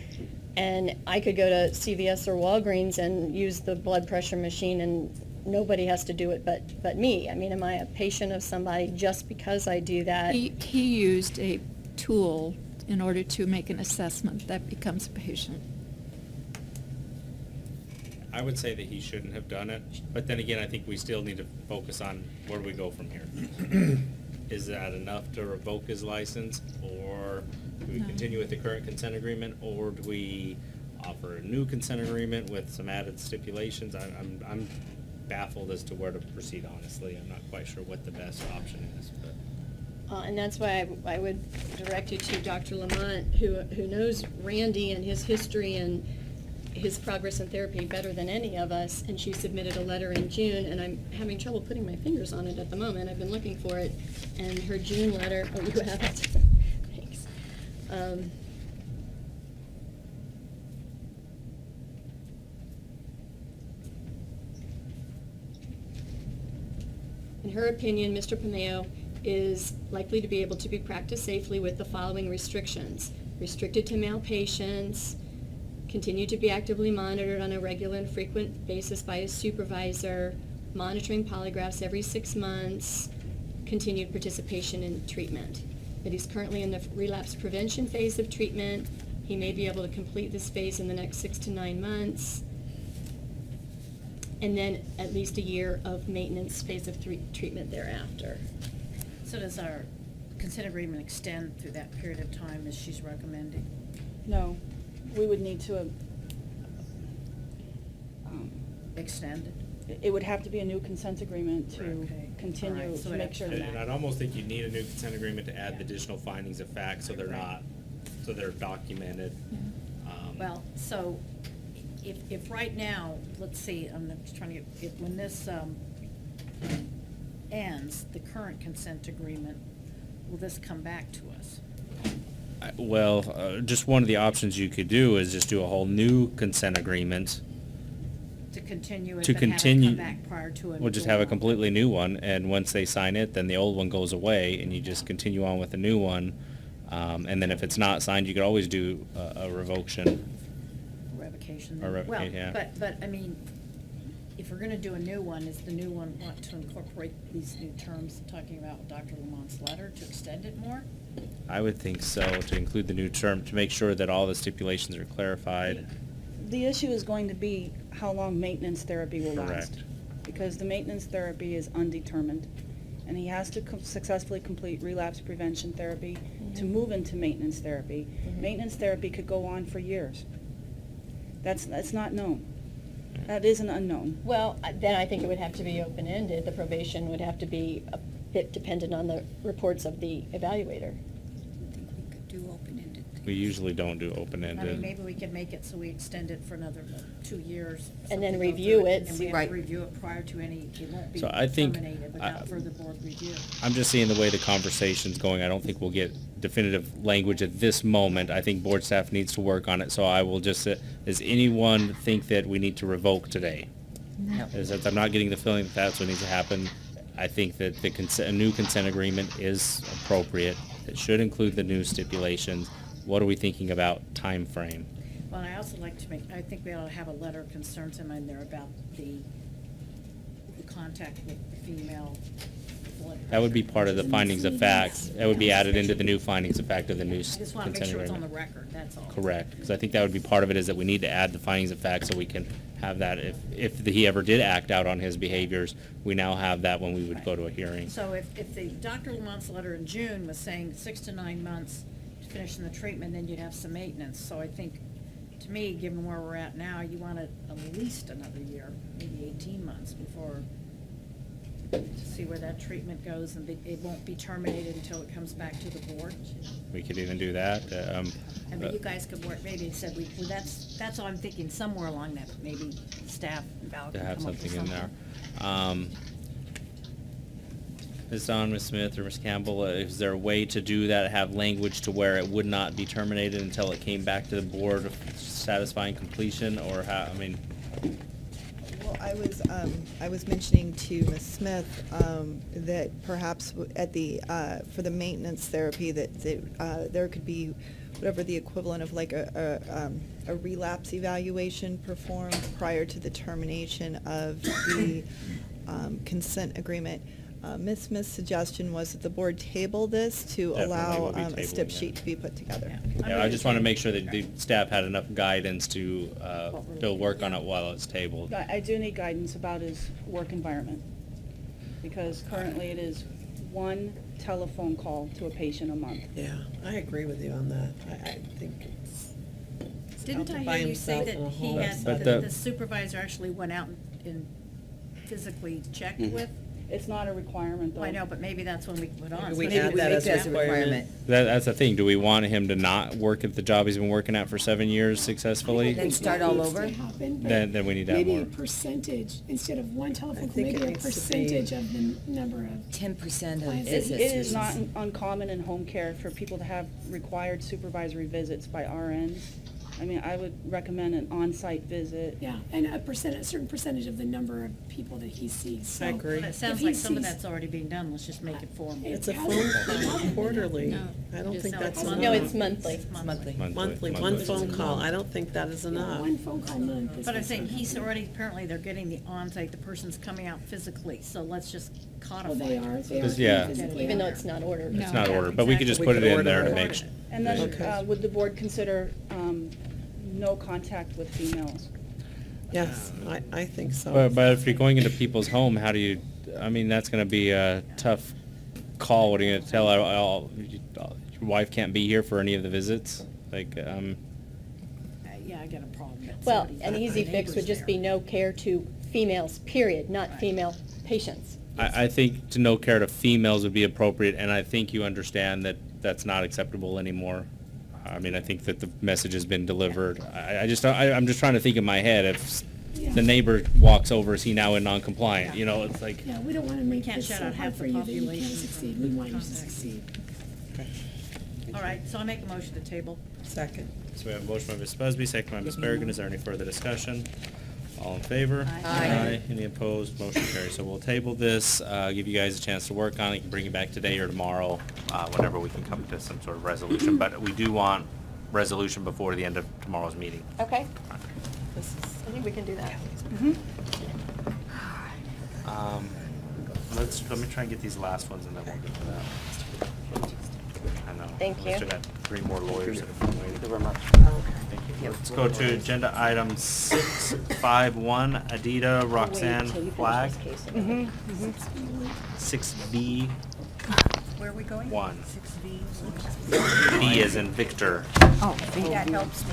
and I could go to CVS or Walgreens and use the blood pressure machine and nobody has to do it but me. I mean, am I a patient of somebody just because I do that? He used a tool in order to make an assessment that becomes a patient. I would say that he shouldn't have done it, but then again, I think we still need to focus on where do we go from here. Is that enough to revoke his license, or do we continue with the current consent agreement, or do we offer a new consent agreement with some added stipulations? I'm baffled as to where to proceed, honestly. I'm not quite sure what the best option is. But. And that's why I would direct you to Dr. Lamont, who knows Randy and his history and his progress in therapy better than any of us, and she submitted a letter in June, and I'm having trouble putting my fingers on it at the moment. I've been looking for it, and her June letter, oh, you have it. In her opinion, Mr. Pameo is likely to be able to be practiced safely with the following restrictions. Restricted to male patients, continue to be actively monitored on a regular and frequent basis by a supervisor, monitoring polygraphs every 6 months, continued participation in treatment. That he's currently in the relapse prevention phase of treatment. He may be able to complete this phase in the next 6 to 9 months. And then at least a year of maintenance phase of treatment thereafter. So does our consent agreement extend through that period of time as she's recommending? No, we would need to, Extend it? it would have to be a new consent agreement to Okay. continue All right, so to it make sure And that. I'd almost think you need a new consent agreement to add the additional findings of fact, so they're not, so they're documented. Well, so if right now, let's see, I'm just trying to get, if, when this ends, the current consent agreement, will this come back to us? Well, just one of the options you could do is just do a whole new consent agreement. To continue it, To but have it continue, come back prior to a we'll just new have a one? completely new one, and once they sign it, then the old one goes away, and you just continue on with the new one. And then if it's not signed, you could always do a revocation. Revocation. Or then. revocation, yeah. Well, but, I mean, if we're gonna do a new one, is the new one want to incorporate these new terms, talking about Dr. Lamont's letter, to extend it more? I would think so, to include the new term, to make sure that all the stipulations are clarified. The issue is going to be how long maintenance therapy will last. Correct. Because the maintenance therapy is undetermined, and he has to successfully complete relapse prevention therapy to move into maintenance therapy. Maintenance therapy could go on for years. That's not known. That is an unknown. Well, then I think it would have to be open-ended. The probation would have to be a bit dependent on the reports of the evaluator. Do open-ended. We usually don't do I mean, open-ended. maybe we can make it so we extend it for another 2 years. And then so we go review through it. And we have Right. to review it prior to any, it won't be So I think, terminated without further board review. I'm just seeing the way the conversation's going. I don't think we'll get definitive language at this moment. I think board staff needs to work on it, so I will just, does anyone think that we need to revoke today? No. I'm not getting the feeling that that's what needs to happen. I think that a new consent agreement is appropriate. It should include the new stipulations. What are we thinking about time frame? Well, and I also like to make, I think we ought to have a letter of concerns in there about the contact with the female blood pressure. That would be part of the findings of fact. That would be added into the new findings of fact of the new I just consent want to make sure it's on the agreement. record, that's all. Correct, because I think that would be part of it, is that we need to add the findings of fact so we can have that. If he ever did act out on his behaviors, we now have that when we would go to a hearing. So if the Dr. Lamont's letter in June was saying 6 to 9 months to finish the treatment, then you'd have some maintenance. So I think, to me, given where we're at now, you want it at least another year, maybe 18 months before, to see where that treatment goes, and it won't be terminated until it comes back to the board. We could even do that. I mean, you guys could work, maybe said, well, that's all I'm thinking, somewhere along that, maybe staff, Val To can have come up with something in there. Ms. Dawn, Ms. Smith, or Ms. Campbell, is there a way to do that, have language to where it would not be terminated until it came back to the board of satisfying completion, or how, I mean? Well, I was mentioning to Ms. Smith that perhaps at the for the maintenance therapy that there could be whatever the equivalent of like a relapse evaluation performed prior to the termination of the consent agreement. Ms. Smith's suggestion was that the board table this to Definitely allow will be a stip tabling sheet to be put together. Yeah, I just want to make sure that the staff had enough guidance to work on it while it's tabled. I do need guidance about his work environment, because currently it is 1 telephone call to a patient a month. Yeah, I agree with you on that. I think it's Didn't out I by hear you say himself in that a he hole. had, But that the- the supervisor actually went out and physically checked Mhm. with It's not a requirement, though. Well, I know, but maybe that's when we can put on. Maybe we so add maybe that we as make a requirement. That's the thing. Do we want him to not work at the job he's been working at for 7 years successfully? Then start all over? Then we need to have Maybe more. a percentage, instead of one telephone call, think it maybe a needs to be- percentage of the number of. 10% of It- visits. It is not uncommon in home care for people to have required supervisory visits by RNs. I mean, I would recommend an on-site visit. Yeah, and a certain percentage of the number of people that he sees. So I agree. Well, it sounds if he like some of sees- that's already being done, let's just make it formal. It's a phone call quarterly. No. I don't Just think no, that's it's enough. No, it's monthly. Monthly. Monthly, one phone call. I don't think that is enough. One phone call a month. is But I'm what's saying gonna he's happen. already, apparently they're getting the on-site, the person's coming out physically, so let's just codify. Oh, they are, they are. Because, yeah. physically Even though there. it's not ordered. It's not ordered, but we could just We put it could in there order to it. make sure. And then, Okay. would the board consider no contact with females? Yes, I think so. But if you're going into people's home, how do you, I mean, that's gonna be a tough call. What are you gonna tell, your wife can't be here for any of the visits? Like, Yeah, I got a problem. That's Well, somebody- an easy fix would neighbors just there. be no care to females, period, not female patients. I think to no care to females would be appropriate, and I think you understand that that's not acceptable anymore. I mean, I think that the message has been delivered. I'm just trying to think in my head, if the neighbor walks over, is he now in non-compliant? You know, it's like, Yeah, we don't want to make can't this shut so out hard half for the you that you can't population succeed. from We want you to contact. succeed. All right, so I make a motion to table. Second. so we have a motion by Ms. Busby, second by Ms. Bergen. Is there any further discussion? All in favor? Aye. Any opposed? Motion carries. So we'll table this, give you guys a chance to work on it. You can bring it back today or tomorrow, whenever we can come to some sort of resolution. But we do want resolution before the end of tomorrow's meeting. Okay. I think we can do that. Let me try and get these last ones and then we'll get to that. I know. Thank We you. still got 3 more lawyers that have been waiting. Thank you very much. Thank you. Let's go to agenda item 651, Adida Roxanne Flag. 6B1. Where are we going? 6B. B as in Victor. Oh, That helps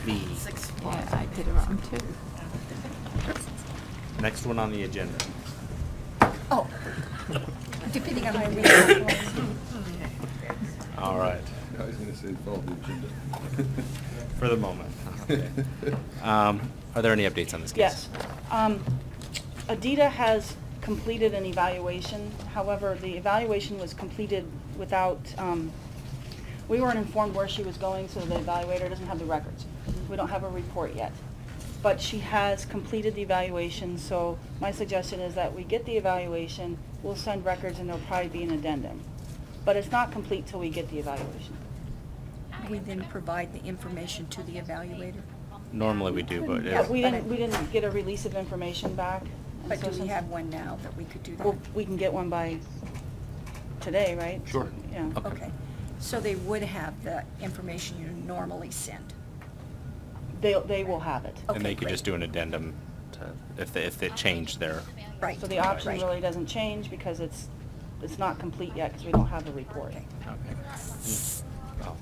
me. 6B. yeah, I did it wrong too. Next one on the agenda. Oh, depending on how I read it. All right. I was gonna say follow the agenda. For the moment. Okay. Are there any updates on this case? Yes. Adida has completed an evaluation. However, the evaluation was completed without, we weren't informed where she was going, so the evaluator doesn't have the records. We don't have a report yet. But she has completed the evaluation, so my suggestion is that we get the evaluation, we'll send records, and there'll probably be an addendum. But it's not complete till we get the evaluation. We then provide the information to the evaluator. Normally we do, but Yeah, we didn't get a release of information back. and But so do we since- have one now that we could do that? Well, we can get one by today, right? Sure. Yeah. Okay. So they would have the information you normally send? They will have it. And they Okay, could great. just do an addendum to, if they change their, Right. So the option Right. really doesn't change because it's not complete yet because we don't have a report. okay. Oh.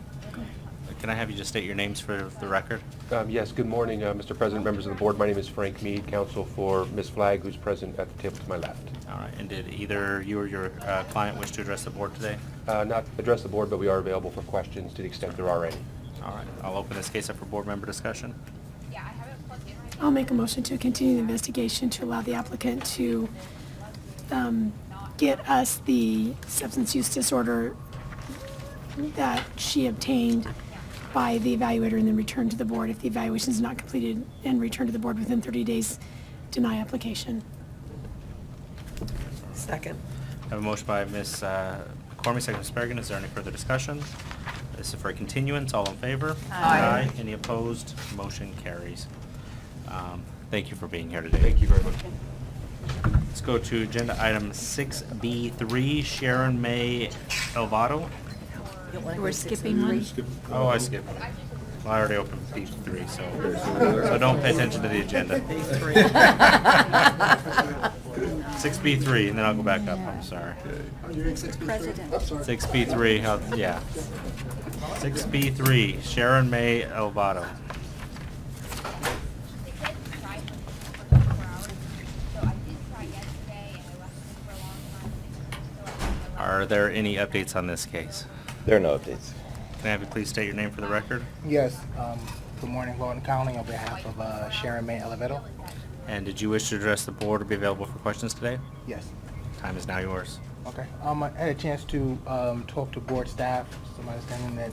Can I have you just state your names for the record? Yes, good morning, Mr. President, members of the board. My name is Frank Mead, counsel for Ms. Flagg, who's present at the table to my left. All right, and did either you or your client wish to address the board today? Not address the board, but we are available for questions to the extent there are any. All right, I'll open this case up for board member discussion. I'll make a motion to continue the investigation to allow the applicant to get us the substance use disorder that she obtained by the evaluator and then return to the board. If the evaluation is not completed, and return to the board within 30 days, deny application. Second. I have a motion by Ms. McCormick, second Ms. Bergen. Is there any further discussion? This is for a continuance. All in favor? Aye. Any opposed? Motion carries. Thank you for being here today. Thank you very much. Let's go to agenda item 6B3, Sharon May Elvado. We're skipping one? Oh, I skipped one. Well, I already opened B3, so don't pay attention to the agenda. 6B3, and then I'll go back up. I'm sorry. President. 6B3, yeah. 6B3, Sharon May Elvado. Are there any updates on this case? There are no updates. Can I have you please state your name for the record? Yes. Good morning, Lawton County, on behalf of Sharon May Oliveto. And did you wish to address the board or be available for questions today? Yes. Time is now yours. Okay. I had a chance to talk to board staff. So my understanding that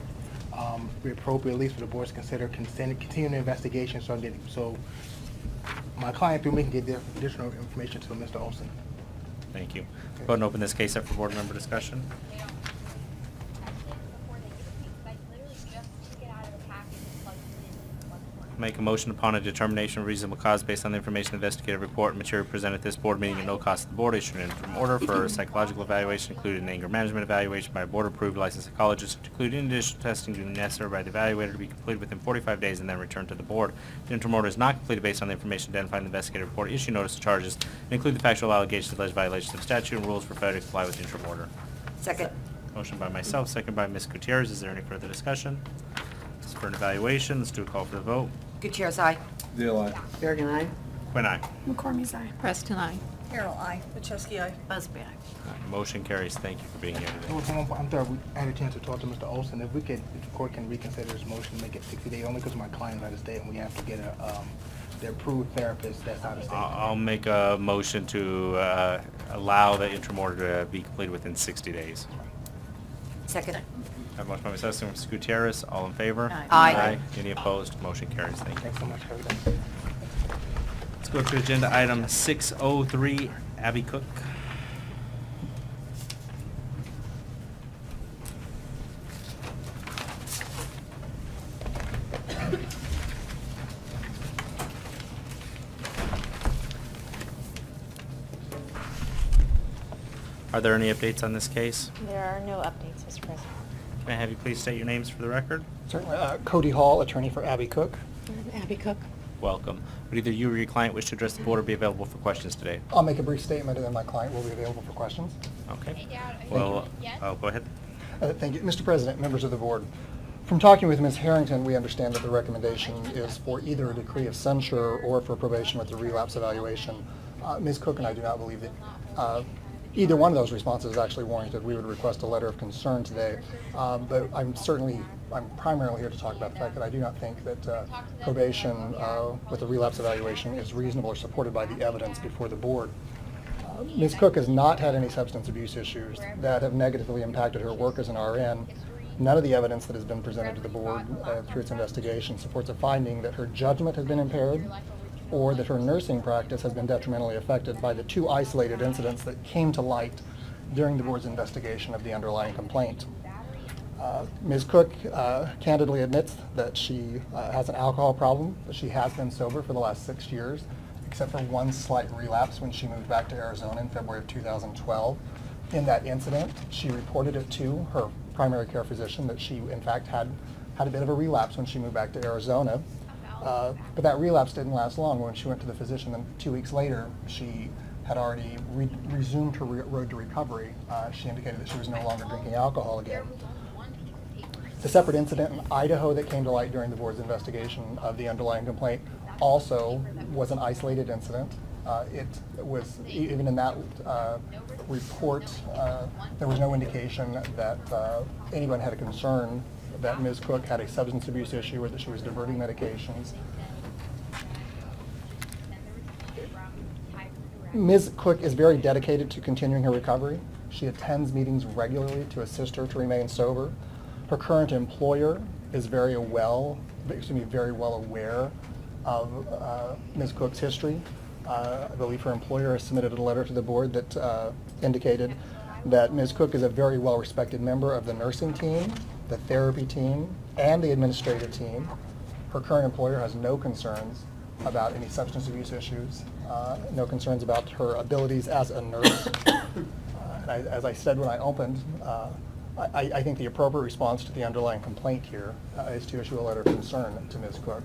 it'd be appropriate, at least for the board to consider continuing the investigation. So my client through me can get the additional information to Mr. Olson. Thank you. Go ahead and open this case up for board member discussion. Make a motion upon a determination of reasonable cause based on the information investigative report and material presented at this board meeting at no cost to the board, issue an interim order for a psychological evaluation, including an anger management evaluation by a board-approved licensed psychologist, including additional testing deemed necessary by the evaluator to be completed within 45 days and then returned to the board. The interim order is not completed based on the information identified in the investigative report. Issue notice of charges and include the factual allegations of alleged violations of statute and rules for failure to comply with the interim order. Second. Motion by myself, second by Ms. Gutierrez. Is there any further discussion? This is for an evaluation. Let's do a call for the vote. Gutierrez, aye. Dale, aye. Bergen, aye. Quinn, aye. McCormick's aye. Preston, aye. Carol, aye. Macheski, aye. Busby, aye. Motion carries. Thank you for being here today. I'm sorry, we had a chance to talk to Mr. Olson. If the court can reconsider his motion, make it 60 days, only because my client's out of state and we have to get the approved therapist that's out of state. I'll make a motion to allow the interim order to be completed within 60 days. Second. I have a motion by Ms. Estes and Ms. Gutierrez. All in favor? Aye. Aye. Any opposed? Motion carries. Thank you. Thanks so much. Have a good day. Let's go to agenda item 603, Abby Cook. Are there any updates on this case? There are no updates, Mr. President. May I have you please state your names for the record? Certainly. Cody Hall, attorney for Abby Cook. Abby Cook. Welcome. Would either you or your client wish to address the board or be available for questions today? I'll make a brief statement and then my client will be available for questions. Okay. Well, go ahead. Thank you. Mr. President, members of the board. From talking with Ms. Harrington, we understand that the recommendation is for either a decree of censure or for probation with the relapse evaluation. Ms. Cook and I do not believe that either one of those responses is actually warranted. We would request a letter of concern today, but I'm primarily here to talk about the fact that I do not think that probation with the relapse evaluation is reasonable or supported by the evidence before the board. Ms. Cook has not had any substance abuse issues that have negatively impacted her work as an RN. None of the evidence that has been presented to the board through its investigation supports a finding that her judgment has been impaired or that her nursing practice has been detrimentally affected by the two isolated incidents that came to light during the board's investigation of the underlying complaint. Ms. Cook candidly admits that she has an alcohol problem, but she has been sober for the last 6 years, except for one slight relapse when she moved back to Arizona in February of 2012. In that incident, she reported it to her primary care physician that she, in fact, had a bit of a relapse when she moved back to Arizona. But that relapse didn't last long. When she went to the physician, then 2 weeks later, she had already resumed her road to recovery. She indicated that she was no longer drinking alcohol again. The separate incident in Idaho that came to light during the board's investigation of the underlying complaint also was an isolated incident. It was, even in that report, there was no indication that anyone had a concern that Ms. Cook had a substance abuse issue or that she was diverting medications. Ms. Cook is very dedicated to continuing her recovery. She attends meetings regularly to assist her to remain sober. Her current employer is very well aware of Ms. Cook's history. I believe her employer has submitted a letter to the board that indicated that Ms. Cook is a very well-respected member of the nursing team, the therapy team, and the administrative team. Her current employer has no concerns about any substance abuse issues, no concerns about her abilities as a nurse. As I said when I opened, I think the appropriate response to the underlying complaint here is to issue a letter of concern to Ms. Cook,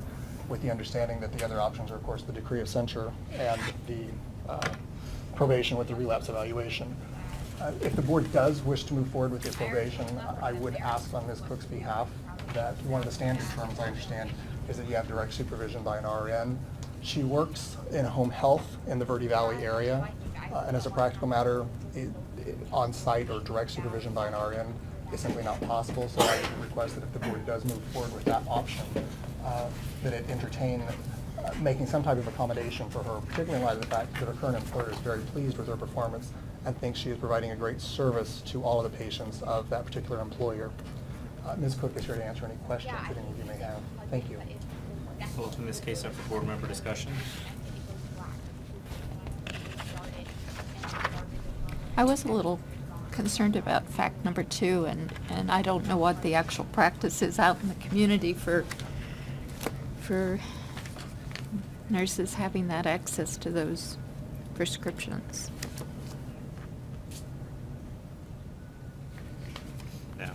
with the understanding that the other options are, of course, the decree of censure and the probation with the relapse evaluation. If the board does wish to move forward with the probation, I would ask on Ms. Cook's behalf that one of the standard terms, I understand, is that you have direct supervision by an RN. She works in home health in the Verde Valley area. And as a practical matter, on-site or direct supervision by an RN is simply not possible, so I request that if the board does move forward with that option, that it entertain making some type of accommodation for her, particularly in light of the fact that her current employer is very pleased with her performance and thinks she is providing a great service to all of the patients of that particular employer. Ms. Cook is here to answer any questions that any of you may have. Thank you. We'll open this case up for board member discussion. I was a little concerned about fact number 2, and I don't know what the actual practice is out in the community for nurses having that access to those prescriptions. No.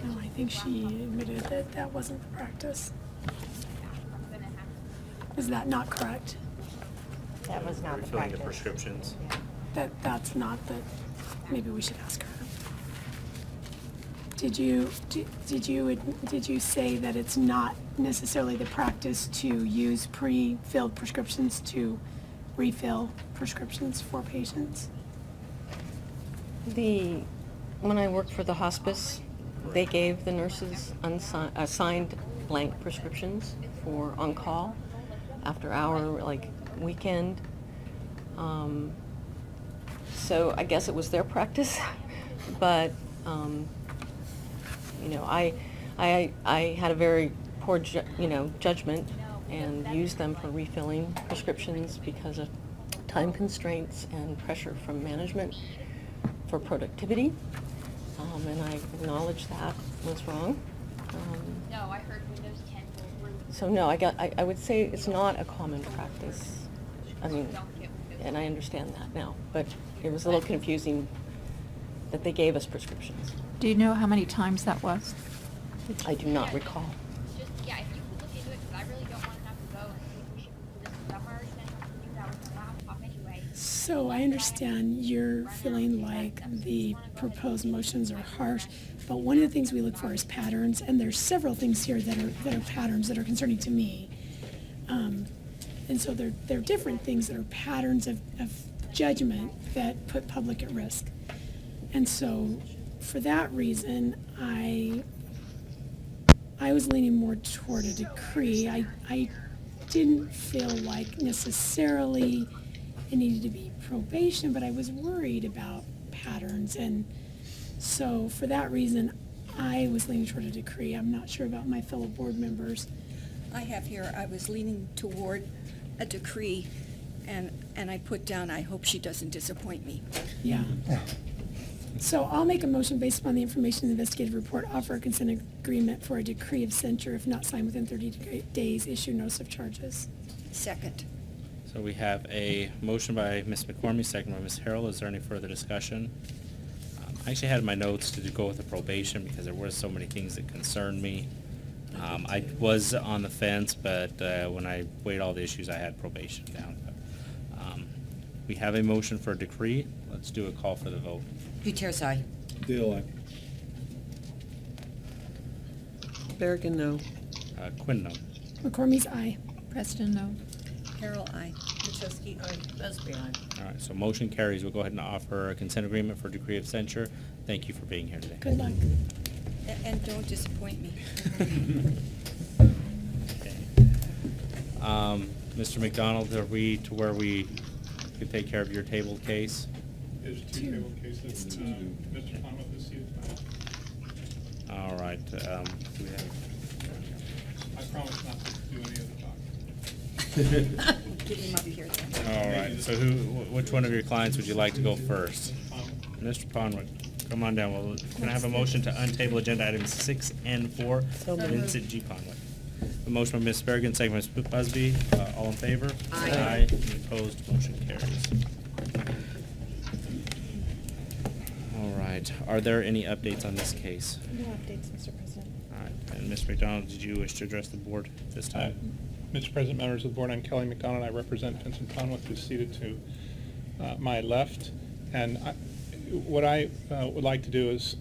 No, I think she admitted that that wasn't the practice. Is that not correct? That was not the Refilling the practice. prescriptions. That's not the, maybe we should ask her. Did you say that it's not necessarily the practice to use pre-filled prescriptions to refill prescriptions for patients? When I worked for the hospice, they gave the nurses assigned blank prescriptions for on-call, after hour, like weekend. So I guess it was their practice, but you know, I had a very poor judgment and used them for refilling prescriptions because of time constraints and pressure from management for productivity, and I acknowledge that was wrong. No, I heard Windows 10 will root. So no, I would say it's not a common practice. I mean, and I understand that now, but it was a little confusing that they gave us prescriptions. Do you know how many times that was? I do not recall. Just, yeah, if you could look into it, because I really don't want to have to go and take prescriptions this summer, then I have to do that with my laptop anyway. So I understand you're feeling like the proposed motions are harsh, but one of the things we look for is patterns, and there's several things here that are patterns that are concerning to me. And so they're different things that are patterns of judgment that put public at risk. And so for that reason, I was leaning more toward a decree. I didn't feel like necessarily it needed to be probation, but I was worried about patterns. And so for that reason, I was leaning toward a decree. I'm not sure about my fellow board members. I have here, I was leaning toward a decree, and I put down, I hope she doesn't disappoint me. Yeah. So I'll make a motion based upon the information in the investigative report, offer a consent agreement for a decree of censure. If not signed within 30 days, issue notice of charges. Second. So we have a motion by Ms. McCormick, second by Ms. Harrell. Is there any further discussion? I actually had in my notes to go with the probation because there were so many things that concerned me. I was on the fence, but when I weighed all the issues, I had probation down. But, we have a motion for a decree. Let's do a call for the vote. Gutierrez, aye. Dale, aye. Bergen, no. Quinn, no. McCormick's aye. Preston, no. Carol, aye. Maczewski, aye. Busby, aye. All right, so motion carries. We'll go ahead and offer a consent agreement for a decree of censure. Thank you for being here today. Good luck. And don't disappoint me. Okay. Mr. McDonald, are we to where we could take care of your tabled case? There's two tabled cases. Mr. Conlon is seated tonight. All right. We have, I promise not to do any of the talking. Get him up here then. all right. So which one of your clients would you like to go first? Mr. Ponwick, come on down. Well, can I have a motion to untable agenda items 6 and 4? So moved. Vincent G. Ponwick. A motion by Ms. Bergen, second by Ms. Busby. All in favor? Aye. Any opposed? Motion carries. All right. Are there any updates on this case? No updates, Mr. President. All right. And Ms. McDonald, did you wish to address the board this time? Mr. President, members of the board, I'm Kelly McDonald. I represent Vincent Conlon, who's seated to my left. And what I would like to do is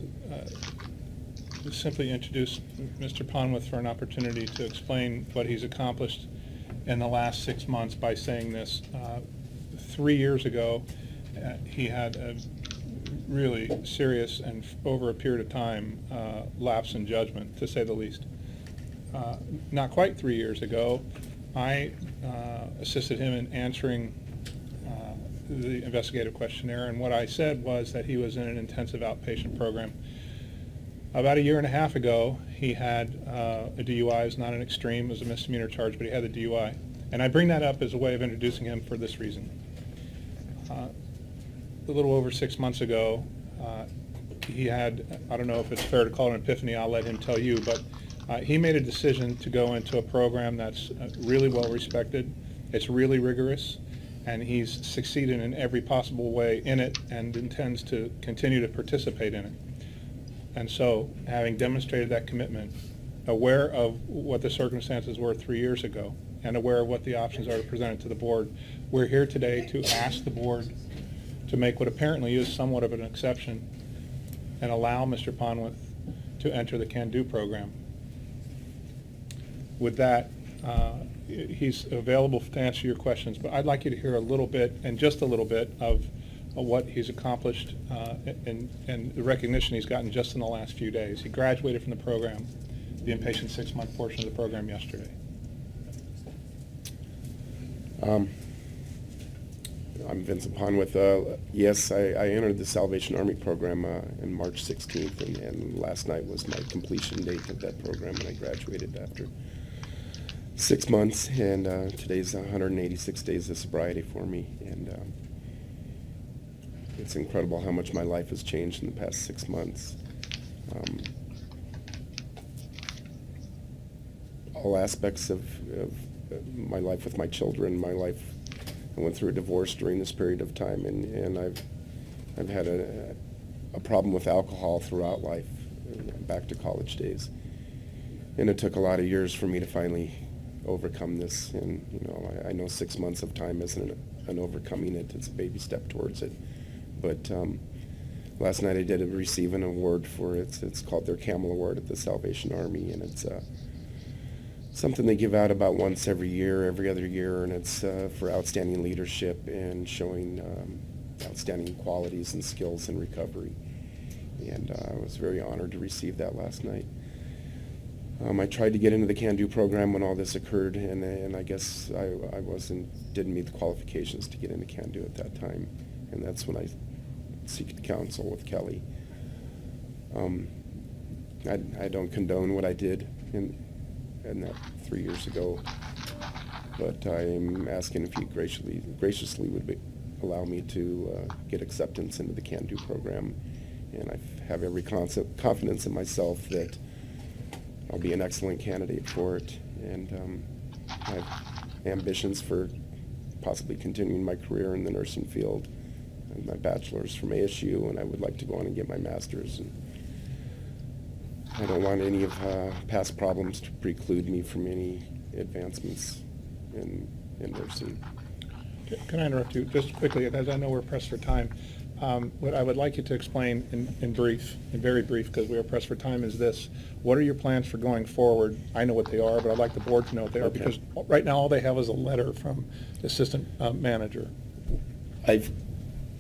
simply introduce Mr. Ponwith for an opportunity to explain what he's accomplished in the last 6 months by saying this. 3 years ago, he had a really serious and over a period of time lapse in judgment, to say the least. Not quite 3 years ago, I assisted him in answering the investigative questionnaire, and what I said was that he was in an intensive outpatient program. About 1.5 years ago, he had a DUI. It's not an extreme, it was a misdemeanor charge, but he had a DUI. And I bring that up as a way of introducing him for this reason. A little over 6 months ago, he had, I don't know if it's fair to call it an epiphany, I'll let him tell you, but he made a decision to go into a program that's really well respected. It's really rigorous, and he's succeeded in every possible way in it and intends to continue to participate in it. And so, having demonstrated that commitment, aware of what the circumstances were 3 years ago, and aware of what the options are presented to the board, we're here today to ask the board to make what apparently is somewhat of an exception and allow Mr. Ponwith to enter the Can Do program. With that, he's available to answer your questions, but I'd like you to hear a little bit, and just a little bit, of what he's accomplished and the recognition he's gotten just in the last few days. He graduated from the program, the inpatient 6-month portion of the program, yesterday. I'm Vincent Ponwith. Yes, I entered the Salvation Army program on March 16th, and last night was my completion date of that program, and I graduated after 6 months, and today's 186 days of sobriety for me, and it's incredible how much my life has changed in the past 6 months. All aspects of my life with my children, my life. I went through a divorce during this period of time, and I've had a problem with alcohol throughout life, back to college days. And it took a lot of years for me to finally overcome this. And you know, I know 6 months of time isn't an overcoming it; it's a baby step towards it. But last night I did receive an award for it. It's called their Camel Award at the Salvation Army, and it's something they give out about once every year, every other year, and it's for outstanding leadership and showing outstanding qualities and skills in recovery. And I was very honored to receive that last night. I tried to get into the Can Do program when all this occurred, and I guess I didn't meet the qualifications to get into Can Do at that time, and that's when I seeked counsel with Kelly. I don't condone what I did in that 3 years ago, but I'm asking if you graciously would allow me to get acceptance into the Can Do program, and I have every confidence in myself that I'll be an excellent candidate for it, and I have ambitions for possibly continuing my career in the nursing field. I have my bachelor's from ASU, and I would like to go on and get my master's. And I don't want any of past problems to preclude me from any advancements in nursing. Can I interrupt you just quickly, as I know we're pressed for time? What I would like you to explain in very brief, because we are pressed for time, is this. What are your plans for going forward? I know what they are, but I'd like the board to know what they are, because right now all they have is a letter from the assistant manager.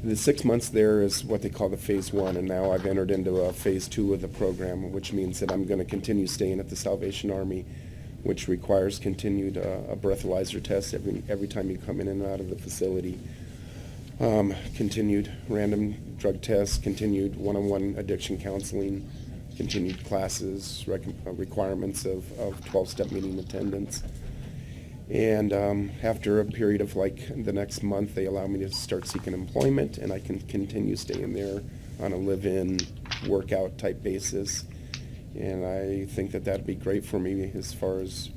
The 6 months there is what they call the phase 1, and now I've entered into a phase 2 of the program, which means that I'm going to continue staying at the Salvation Army, which requires continued a breathalyzer test every time you come in and out of the facility. Continued random drug tests, continued one-on-one addiction counseling, continued classes, requirements of 12-step meeting attendance. And after a period of like the next month, they allow me to start seeking employment, and I can continue staying there on a live-in workout type basis. And I think that that'd be great for me as far as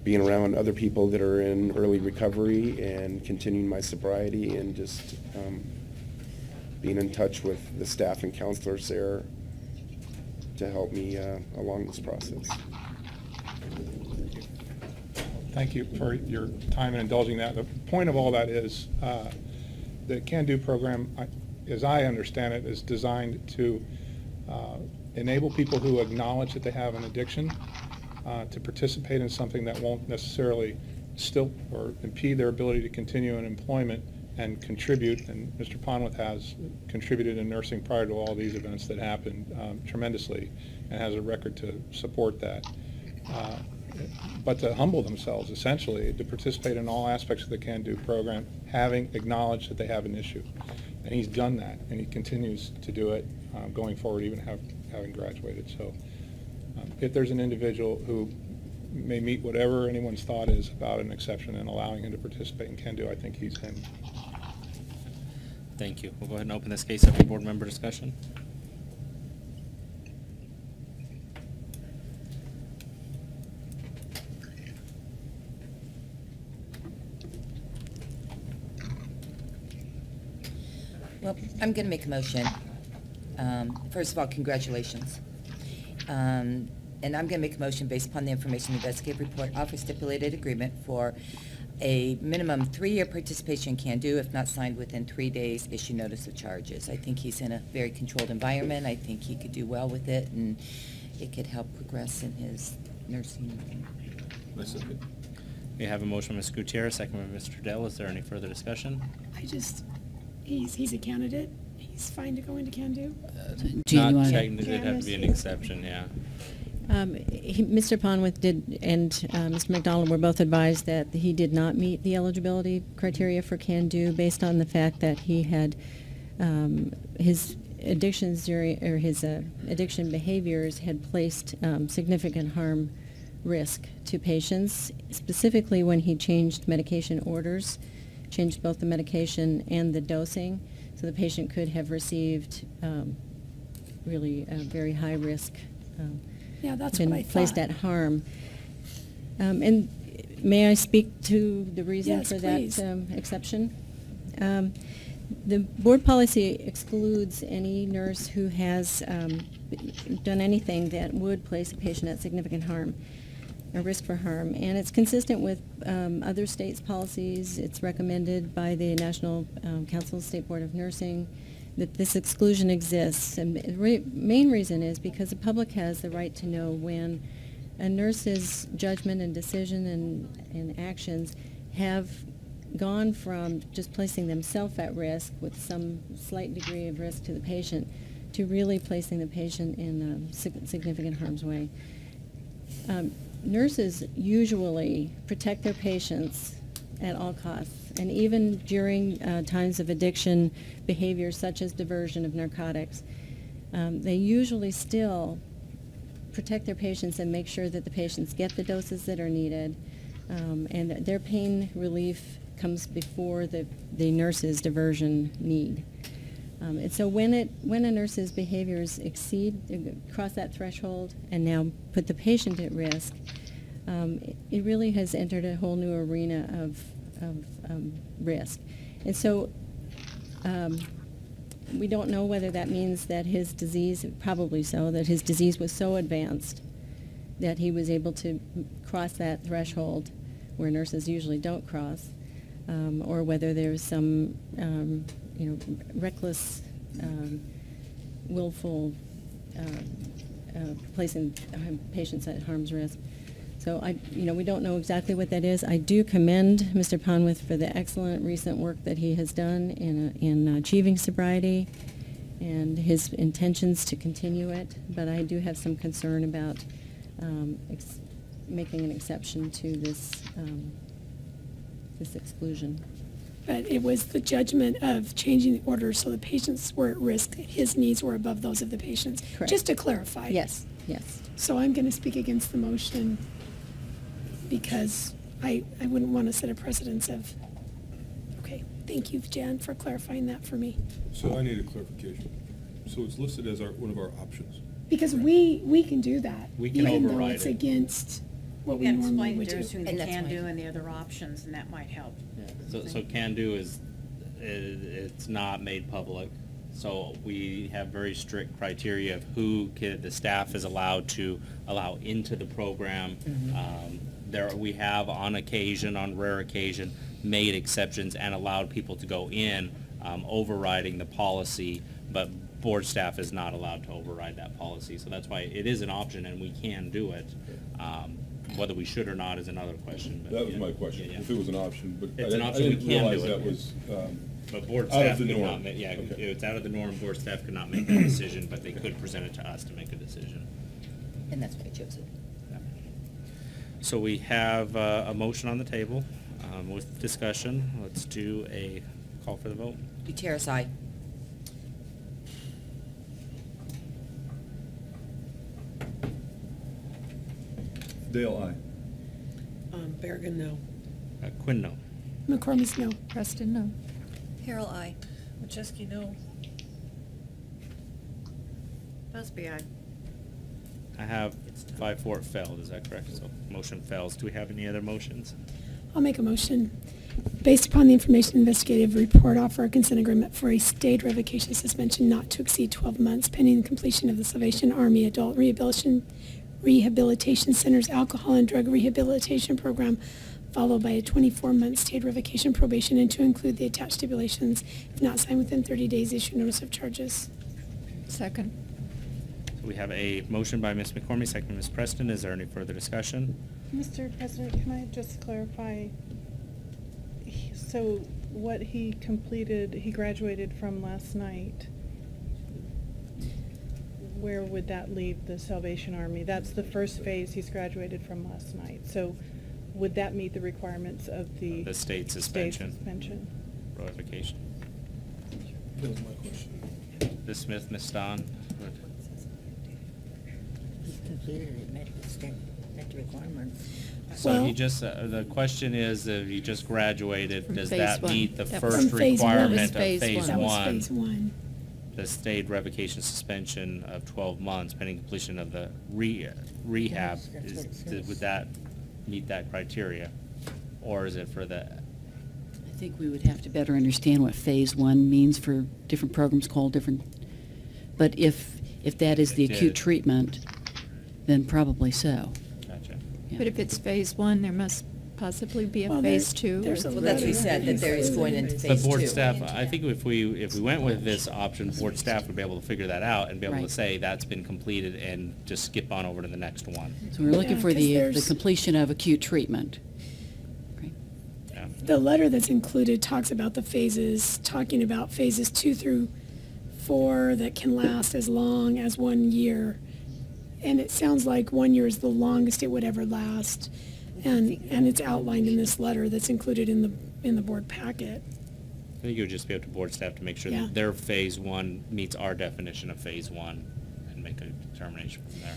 being around other people that are in early recovery and continuing my sobriety, and just being in touch with the staff and counselors there to help me along this process. Thank you for your time and indulging that. The point of all that is the Can Do program, as I understand it, is designed to enable people who acknowledge that they have an addiction to participate in something that won't necessarily still or impede their ability to continue in employment and contribute, and Mr. Ponwith has contributed in nursing prior to all these events that happened tremendously and has a record to support that. But to humble themselves, essentially, to participate in all aspects of the Can Do program, having acknowledged that they have an issue. And he's done that, and he continues to do it going forward, even having graduated. So if there's an individual who may meet whatever anyone's thought is about an exception and allowing him to participate in Can Do, I think he's him. Thank you. We'll go ahead and open this case up for board member discussion. Well, I'm going to make a motion. First of all, congratulations. And I'm going to make a motion based upon the information investigative report, offer stipulated agreement for a minimum 3-year participation in Can Do. If not signed within 3 days, issue notice of charges. I think he's in a very controlled environment. I think he could do well with it, and it could help progress in his nursing. We have a motion by Ms. Gutierrez, second by Mr. Dell. Is there any further discussion? He's a candidate. He's fine to go into Can Do. Not technically, it'd have to be an exception, yeah. Mr. Ponwith did, and Mr. McDonald were both advised that he did not meet the eligibility criteria for Can Do based on the fact that he had his addictions during, or his addiction behaviors had placed significant harm risk to patients, specifically when he changed medication orders, changed both the medication and the dosing, so the patient could have received really very high risk. Yeah, that's been what I thought. placed at harm. And may I speak to the reason Yes, for please. that exception? The board policy excludes any nurse who has done anything that would place a patient at significant harm, a risk for harm. And it's consistent with other states' policies. It's recommended by the National Council of State Board of Nursing that this exclusion exists. And the main reason is because the public has the right to know when a nurse's judgment and decision and actions have gone from just placing themselves at risk with some slight degree of risk to the patient to really placing the patient in significant harm's way. Nurses usually protect their patients at all costs, and even during times of addiction behaviors such as diversion of narcotics, they usually still protect their patients and make sure that the patients get the doses that are needed, and that their pain relief comes before the nurse's diversion need. And so when a nurse's behaviors cross that threshold and now put the patient at risk, it really has entered a whole new arena of risk. And so we don't know whether that means that his disease, probably so, that his disease was so advanced that he was able to cross that threshold where nurses usually don't cross, or whether there's some reckless, willful placing patients at harm's risk. So we don't know exactly what that is. I do commend Mr. Ponwith for the excellent recent work that he has done in achieving sobriety and his intentions to continue it. But I do have some concern about making an exception to this exclusion. But it was the judgment of changing the order so the patients were at risk. His needs were above those of the patients. Correct. Just to clarify. Yes, yes. So I'm going to speak against the motion because I wouldn't want to set a precedence of, okay, thank you, Jan, for clarifying that for me. So I need a clarification. So it's listed as one of our options. Because we can do that. We can even though override it's it. against what we And normally explain would the do. difference between And the that's Can fine. Do and the other options, and that might help. So Can Do is, it's not made public. So we have very strict criteria of who the staff is allowed to allow into the program. We have on rare occasion, made exceptions and allowed people to go in, overriding the policy, but board staff is not allowed to override that policy. So that's why it is an option and we can do it. Whether we should or not is another question. But, That was yeah. my question, Yeah, if it was an option, but It's an I option, we didn't can realize do it. that was But board out staff of the could norm. not, yeah, Okay. it's out of the norm, board staff could not make that decision, but they could present it to us to make a decision. And that's why I chose it. So we have a motion on the table with discussion. Let's do a call for the vote. Gutierrez, aye. Dale, aye. Bergen, no. Quinn, no. McCormick's no. Preston, no. Carol, I. Macheski, no. Busby, aye. I have 5-4 it failed, is that correct? So motion fails. Do we have any other motions? I'll make a motion. Based upon the information investigative report, offer a consent agreement for a stayed revocation suspension not to exceed 12 months pending the completion of the Salvation Army Adult Rehabilitation Center's alcohol and drug rehabilitation program, followed by a 24-month stayed revocation probation, and to include the attached stipulations. If not signed within 30 days, issue notice of charges. Second. So we have a motion by Ms. McCormick, second by Ms. Preston. Is there any further discussion? Mr. President, can I just clarify? So what he completed, he graduated from last night, where would that leave the Salvation Army? That's the first phase he's graduated from last night. So would that meet the requirements of the State suspension. suspension? Revocation. That was my question. Ms. Smith, Ms. Stahn? He completed it, met the requirements. So Well- he just, the question is, if you just graduated, From does phase that one. meet the That first was- From phase one. requirement That of was phase phase one. That was one? phase one. The stayed revocation suspension of 12 months pending completion of the rehab, Yes, that's what it says. would that meet that criteria? Or is it for the, I think we would have to better understand what phase one means for different programs called different, but if that is the It acute did. treatment, then probably so. gotcha. Yeah. But if it's phase one, there must possibly be a Well, phase two. there's a Well, that's what we said, that there is going into But phase two. board staff, I think if we went with this option, board staff would be able to figure that out and be able to Right. say that's been completed and just skip on over to the next one. So we're looking Yeah, for 'cause the there's- completion of acute treatment. Yeah. The letter that's included talks about the phases, talking about phases 2 through 4 that can last as long as 1 year. And it sounds like 1 year is the longest it would ever last. And it's outlined in this letter that's included in the board packet. I think you would just be up to board staff to make sure Yeah. that their phase one meets our definition of phase one and make a determination from there.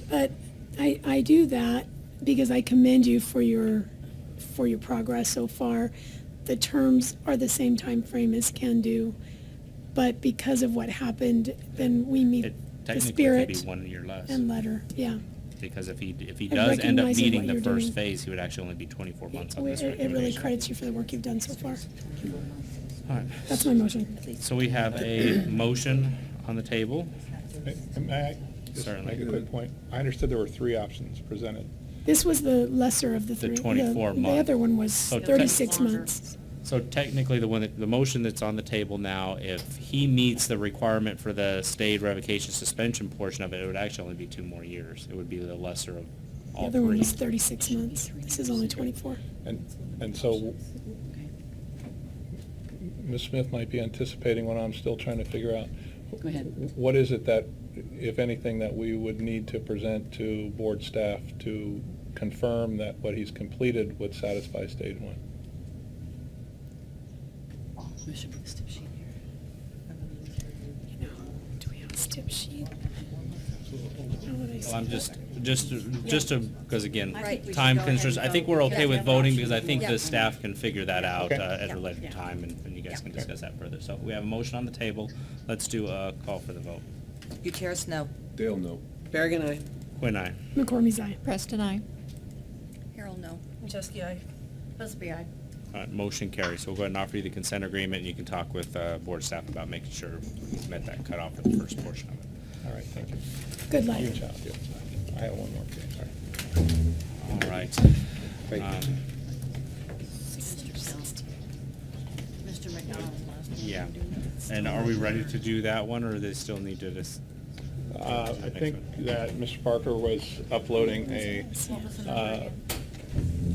But I do that because I commend you for your progress so far. The terms are the same time frame as can do, but because of what happened, then we meet It the technically spirit could be 1 year less. and letter, yeah. Because if he And does end up recognizing meeting what the you're first doing. phase, he would actually only be 24 months on It this it really recommendation. credits you for the work you've done so far. All right. That's my motion. So we have a motion on the table. May I just Certainly. make a quick point? I understood there were 3 options presented. This was the lesser of the The three. 24 The month. other one was So 36 months. So technically, the motion that's on the table now, if he meets the requirement for the stayed revocation suspension portion of it, it would actually only be 2 more years. It would be the lesser of The all other one three. was 36 months. This is only 24. And so Ms. Smith might be anticipating what I'm still trying to figure out. Go ahead. What is it that, if anything, that we would need to present to board staff to confirm that what he's completed would satisfy stage one? We should put the stip sheet here. Do we have a stip sheet? Well, I'm just to, because again, I think we should time go ahead constraints, and I think go. we're okay Yeah. with voting because I think Yeah. the staff can figure that out Okay. at Yeah. a later Yeah. time and you guys can discuss that further. So we have a motion on the table. Let's do a call for the vote. Gutierrez, no. Dale, no. Bergen, I. Quinn, aye. McCormick's eye. Preston, aye. Carol, no. Macheski, aye. Busby, aye. All right, motion carries. So we'll go ahead and offer you the consent agreement, and you can talk with board staff about making sure you met that cutoff for the first portion of it. All right, thank you. Good luck. You can chat, yeah. I have one more, sorry. All right. Thank you. Mr. McDonald last one. Yeah. And are we ready to do that one, or do they still need to just? I think that Mr. Parker was uploading a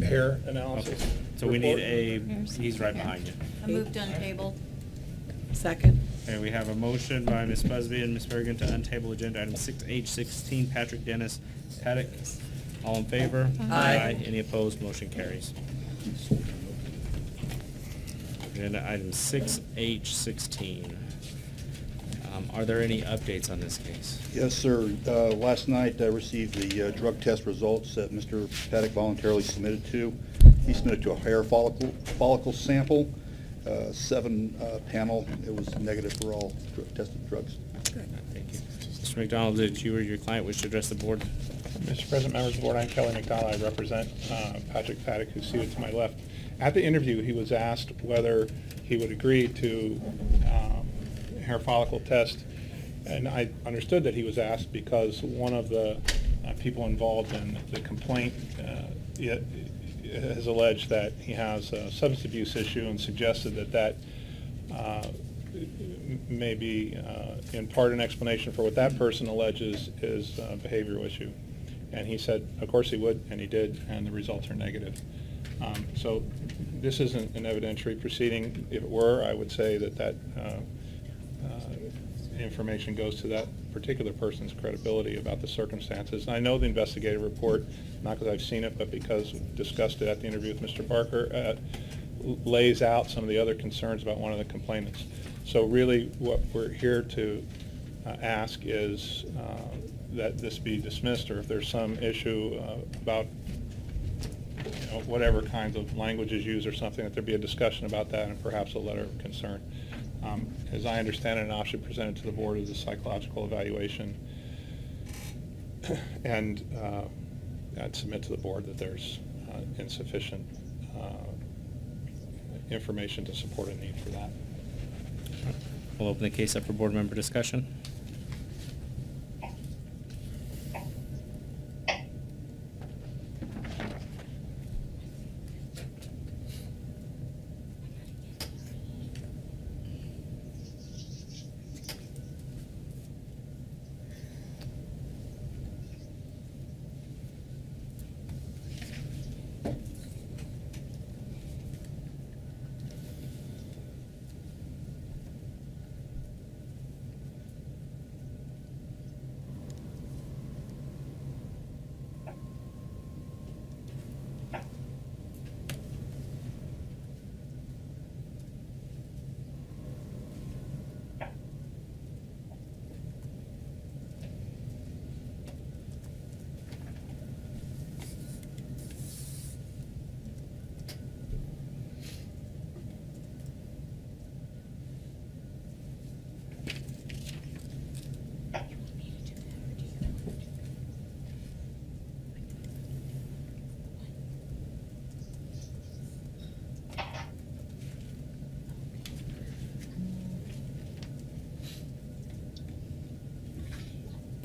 hair analysis. Okay. So we need report. he's right behind you. I moved on table. Second. Okay, we have a motion by Ms. Busby and Ms. Bergen to untable agenda item 6H16, Patrick Dennis Paddock. All in favor? Aye. Any opposed? Motion carries. Agenda item 6H16. Are there any updates on this case? Yes, sir. Last night I received the drug test results that Mr. Paddock voluntarily submitted to. He submitted to a hair follicle sample, 7 panel. It was negative for all tested drugs. Good. Thank you. Mr. McDonald, did you or your client wish to address the board? Mr. President, members of the board, I'm Kelly McDonald. I represent Patrick Paddock, who's seated to my left. At the interview, he was asked whether he would agree to hair follicle test, and I understood that he was asked because one of the people involved in the complaint has alleged that he has a substance abuse issue and suggested that may be in part an explanation for what that person alleges is a behavioral issue. And he said, of course he would, and he did, and the results are negative. So this isn't an evidentiary proceeding. If it were, I would say that information goes to that particular person's credibility about the circumstances. And I know the investigative report, not because I've seen it, but because we discussed it at the interview with Mr. Barker, lays out some of the other concerns about one of the complainants. So really what we're here to ask is that this be dismissed, or if there's some issue about whatever kinds of language is used or something, that there be a discussion about that and perhaps a letter of concern. As I understand it, an option presented to the board is a psychological evaluation, and I'd submit to the board that there's insufficient information to support a need for that. We'll open the case up for board member discussion.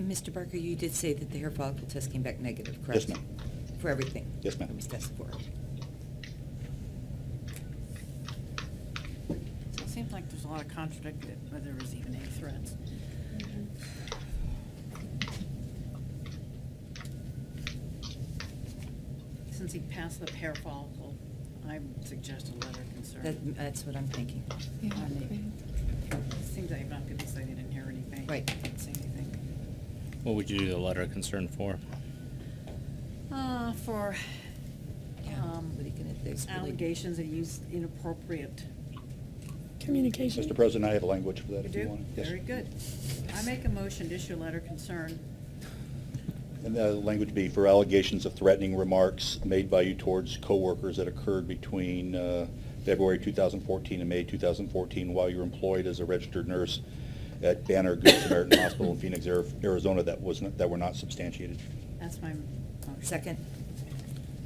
Mr. Barker, you did say that the hair follicle test came back negative, correct? Yes, ma'am. For everything? Yes, ma'am. It was tested for. So it seems like there's a lot of contradicted, whether there was even any threats. Since he passed the hair follicle, I would suggest a letter of concern. That's what I'm thinking. Yeah, it seems like not good to say they didn't hear anything. Right. Didn't say anything. What would you do the letter of concern for? For what are you gonna do? allegations that use inappropriate. Communication. Mr. President, I have language for that You if you do? want. Yes. Very good. I make a motion to issue a letter of concern. And the language be for allegations of threatening remarks made by you towards coworkers that occurred between February 2014 and May 2014 while you were employed as a registered nurse at Banner Good Samaritan Hospital in Phoenix, Arizona, that were not substantiated. That's my motion. Second.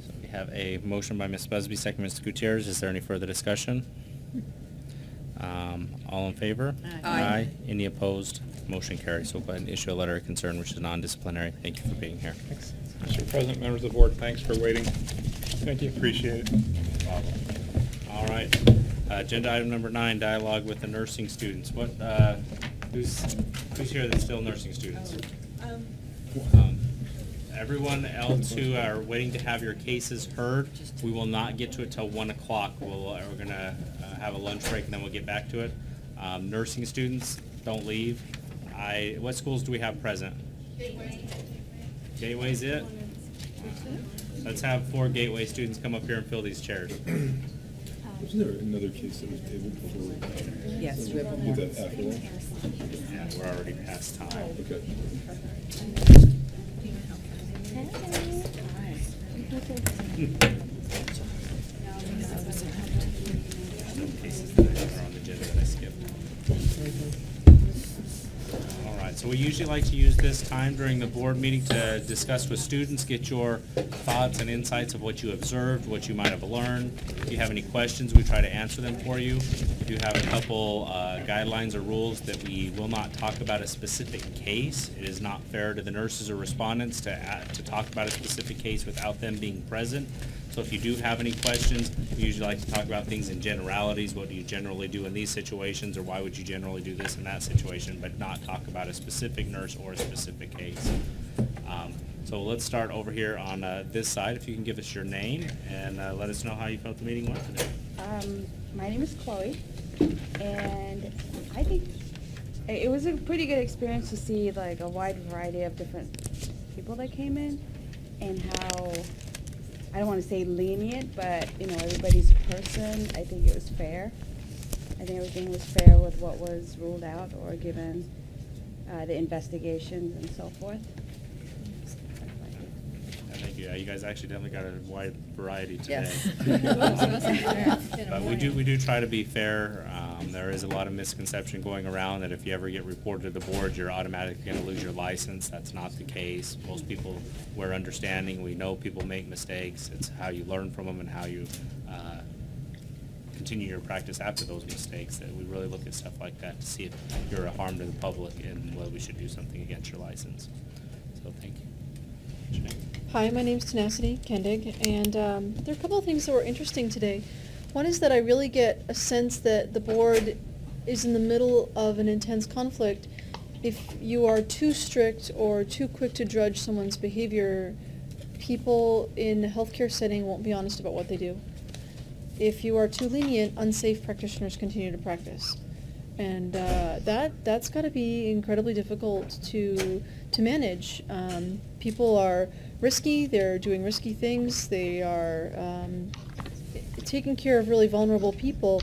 So we have a motion by Ms. Busby, second Mr. Gutierrez. Is there any further discussion? All in favor? Aye. Any opposed? Motion carries. So go ahead and issue a letter of concern, which is non-disciplinary. Thank you for being here. Thanks. Mr. President, members of the board, thanks for waiting. Thank you. Appreciate it. No problem. All right. Agenda item number 9, dialogue with the nursing students. What Who's here that's still nursing students? Everyone else who are waiting to have your cases heard, we will not get to it till 1 o'clock. We're going to have a lunch break and then we'll get back to it. Nursing students, don't leave. What schools do we have present? Gateway. Gateway's it? Let's have 4 Gateway students come up here and fill these chairs. Wasn't there another case that was tabled before? Yes, we have one Was more. that after all? Yeah, we're already past time. Okay. Cases that are on the agenda that I skipped. All right, so we usually like to use this time during the board meeting to discuss with students, get your thoughts and insights of what you observed, what you might have learned. If you have any questions, we try to answer them for you. We do have a couple guidelines or rules that we will not talk about a specific case. It is not fair to the nurses or respondents to talk about a specific case without them being present. So if you do have any questions, we usually like to talk about things in generalities. What do you generally do in these situations, or why would you generally do this in that situation, but not talk about a specific nurse or a specific case. So let's start over here on this side. If you can give us your name and let us know how you felt the meeting went today. My name is Chloe, and I think it was a pretty good experience to see like a wide variety of different people that came in, and how, I don't want to say lenient, but you know, everybody's a person. I think it was fair. I think everything was fair with what was ruled out or given the investigations and so forth. Thank you. You guys actually definitely got a wide variety today. Yes. But we do try to be fair. There is a lot of misconception going around that if you ever get reported to the board, you're automatically going to lose your license. That's not the case. Most people, we're understanding. We know people make mistakes. It's how you learn from them and how you continue your practice after those mistakes that we really look at stuff like that to see if you're a harm to the public and whether we should do something against your license. So thank you. What's your name? Hi, my name's Tenacity Kendig, and there are a couple of things that were interesting today. One is that I really get a sense that the board is in the middle of an intense conflict. If you are too strict or too quick to judge someone's behavior, people in a healthcare setting won't be honest about what they do. If you are too lenient, unsafe practitioners continue to practice. And that's got to be incredibly difficult to manage. People are risky, they're doing risky things, they are taking care of really vulnerable people,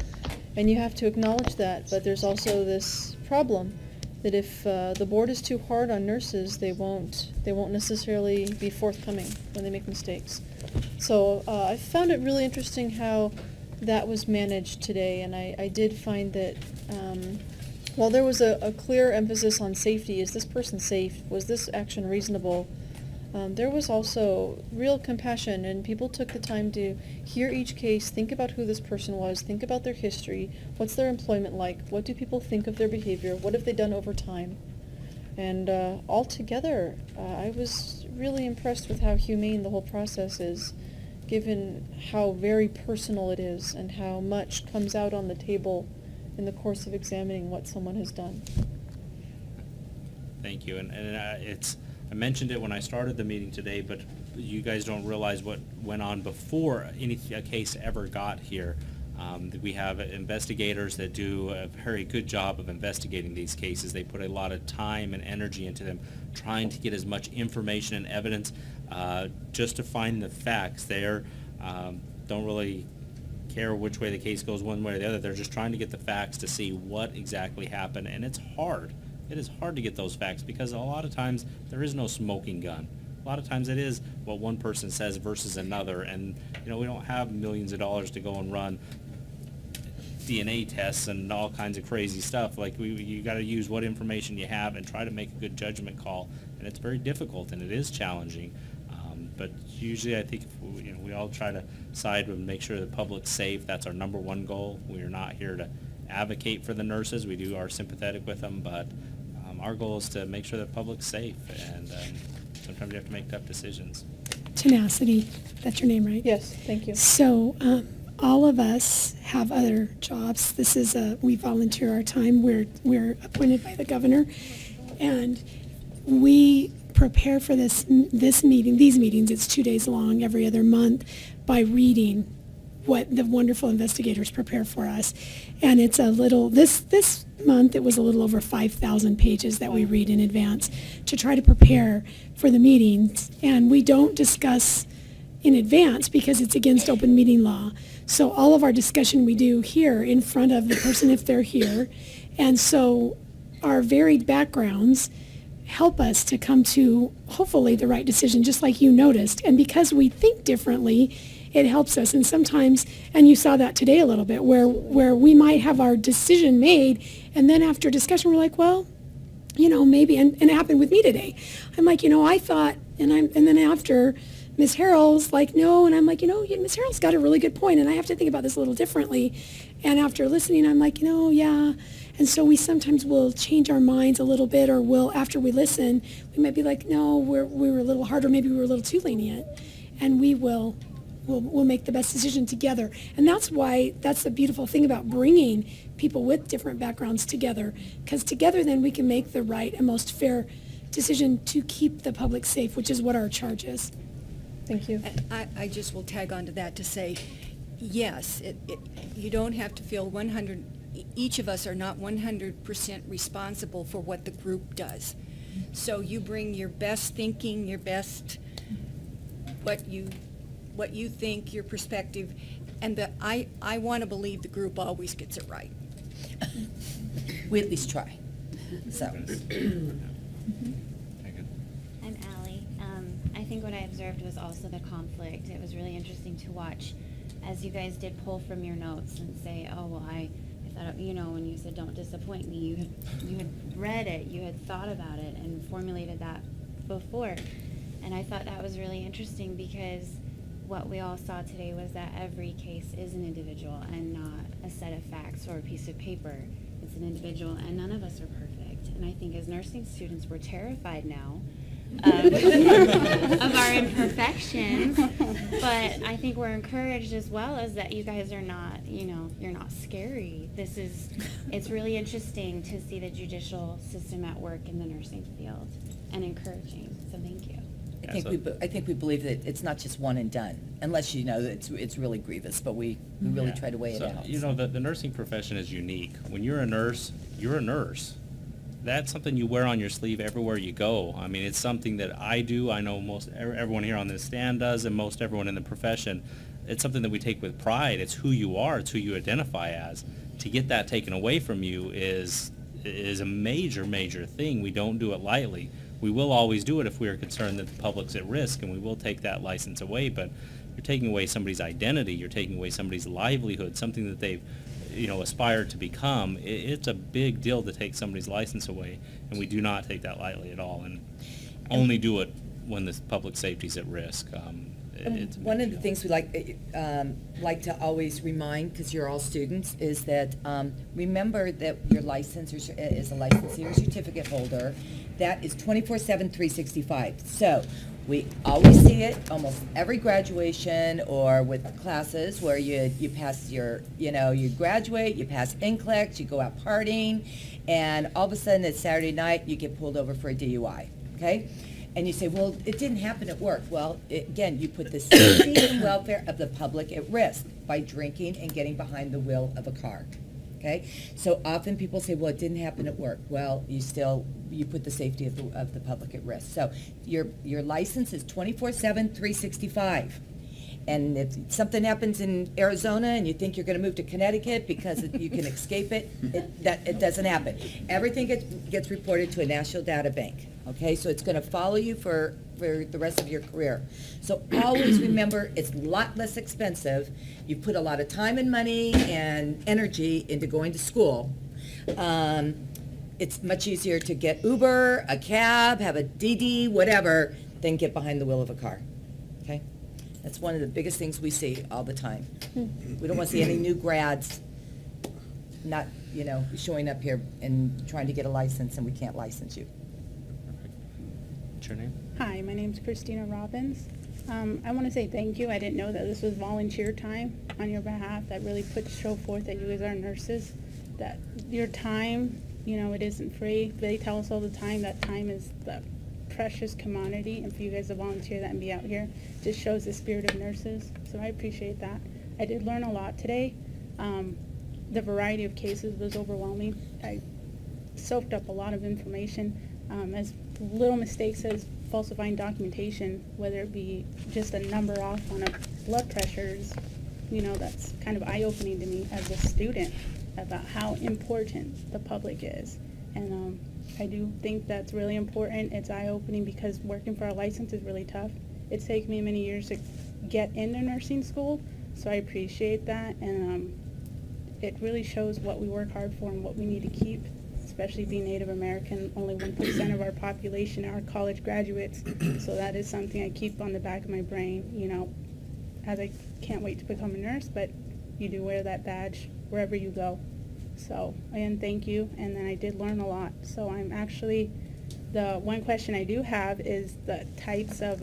and you have to acknowledge that. But there's also this problem that if the board is too hard on nurses, they won't necessarily be forthcoming when they make mistakes. So I found it really interesting how that was managed today, and I did find that while there was a clear emphasis on safety, is this person safe? Was this action reasonable? There was also real compassion, and people took the time to hear each case, think about who this person was, think about their history, what's their employment like, what do people think of their behavior, what have they done over time. And altogether, I was really impressed with how humane the whole process is, given how very personal it is and how much comes out on the table in the course of examining what someone has done. Thank you. And I mentioned it when I started the meeting today, but you guys don't realize what went on before a case ever got here. We have investigators that do a very good job of investigating these cases. They put a lot of time and energy into them, trying to get as much information and evidence just to find the facts. They don't really care which way the case goes, one way or the other. They're just trying to get the facts to see what exactly happened, and it's hard. It is hard to get those facts because a lot of times there is no smoking gun. A lot of times it is what one person says versus another, and we don't have millions of dollars to go and run DNA tests and all kinds of crazy stuff. Like you got to use what information you have and try to make a good judgment call, and it's very difficult and it is challenging. But usually I think if we all try to side and make sure the public's safe. That's our number one goal. We are not here to advocate for the nurses. We are sympathetic with them, but our goal is to make sure the public's safe, and sometimes you have to make tough decisions. Tenacity, that's your name, right? Yes, thank you. So all of us have other jobs. This is we volunteer our time. We're appointed by the governor, and we prepare for these meetings. It's 2 days long every other month, by reading what the wonderful investigators prepare for us. And it's a little, this month it was a little over 5,000 pages that we read in advance to try to prepare for the meetings. And we don't discuss in advance because it's against open meeting law. So all of our discussion we do here in front of the person if they're here. And so our varied backgrounds help us to come to hopefully the right decision, just like you noticed. And because we think differently, it helps us. And sometimes, and you saw that today a little bit, where we might have our decision made, and then after discussion we're like, well, you know, maybe, and it happened with me today. I'm like, you know, I thought, and then after Ms. Harrell's like, no, and I'm like, you know, Ms. Harrell's got a really good point, and I have to think about this a little differently. And after listening, I'm like, you know, yeah. And so we sometimes will change our minds a little bit, or after we listen, we might be like, no, we were a little hard, or maybe we were a little too lenient. And we'll make the best decision together. And that's the beautiful thing about bringing people with different backgrounds together, because together then we can make the right and most fair decision to keep the public safe, which is what our charge is. Thank you. I just will tag on to that to say, yes, you don't have to feel each of us are not 100% responsible for what the group does. So you bring your best thinking, your best, what you think, your perspective, and I want to believe the group always gets it right. We at least try. So. I'm Allie. I think what I observed was also the conflict. It was really interesting to watch as you guys did pull from your notes and say, oh, well, I thought, you know, when you said don't disappoint me, you had read it, you had thought about it and formulated that before. And I thought that was really interesting, because what we all saw today was that every case is an individual and not a set of facts or a piece of paper. It's an individual, and none of us are perfect. And I think as nursing students, we're terrified now of our imperfections, but I think we're encouraged as well as that you guys are not, you know, you're not scary. It's really interesting to see the judicial system at work in the nursing field, and encouraging, so thank you. I think we believe that it's not just one and done, unless you know that it's really grievous, but we really try to weigh it out. You know, the nursing profession is unique. When you're a nurse, you're a nurse. That's something you wear on your sleeve everywhere you go. I mean, it's something that I do. I know most everyone here on this stand does, and most everyone in the profession. It's something that we take with pride. It's who you are. It's who you identify as. To get that taken away from you is a major, major thing. We don't do it lightly. We will always do it if we are concerned that the public's at risk, and we will take that license away. But you're taking away somebody's identity. You're taking away somebody's livelihood, something that they've, you know, aspired to become. It's a big deal to take somebody's license away, and we do not take that lightly at all, and only do it when the public safety's at risk. It's one of the things we like to always remind, because you're all students, is that remember that your license is a licensee or certificate holder. That is 24/7, 365. So we always see it almost every graduation or with classes where you pass you graduate, you pass NCLEX, you go out partying, and all of a sudden it's Saturday night, you get pulled over for a DUI, okay? And you say, well, it didn't happen at work. Well, again, you put the safety and welfare of the public at risk by drinking and getting behind the wheel of a car. Okay? So often people say, well, it didn't happen at work. Well, you put the safety of the public at risk. So your license is 24/7, 365. And if something happens in Arizona and you think you're going to move to Connecticut because you can escape it, it doesn't happen. Everything gets reported to a national data bank. Okay, so it's going to follow you for the rest of your career. So always remember, it's a lot less expensive. You put a lot of time and money and energy into going to school. It's much easier to get Uber, a cab, have a DD, whatever, than get behind the wheel of a car. Okay? That's one of the biggest things we see all the time. We don't want to see any new grads not, showing up here and trying to get a license and we can't license you. What's your name? Hi, my name's Christina Robbins. I want to say thank you. I didn't know that this was volunteer time on your behalf. That really show forth that you guys are nurses, that your time, you know, it isn't free. They tell us all the time that time is the precious commodity, and for you guys to volunteer that and be out here just shows the spirit of nurses. So I appreciate that. I did learn a lot today. The variety of cases was overwhelming. I soaked up a lot of information. As little mistakes as falsifying documentation, whether it be just a number off on a blood pressures, you know, that's kind of eye-opening to me as a student about how important the public is. And I do think that's really important. It's eye-opening because working for a license is really tough. It's taken me many years to get into nursing school, so I appreciate that. And it really shows what we work hard for and what we need to keep, especially being Native American. Only 1% of our population are college graduates, so that is something I keep on the back of my brain, you know, as I can't wait to become a nurse, but you do wear that badge wherever you go. So, again, thank you, and then I did learn a lot. So I'm actually, the one question I do have is the types of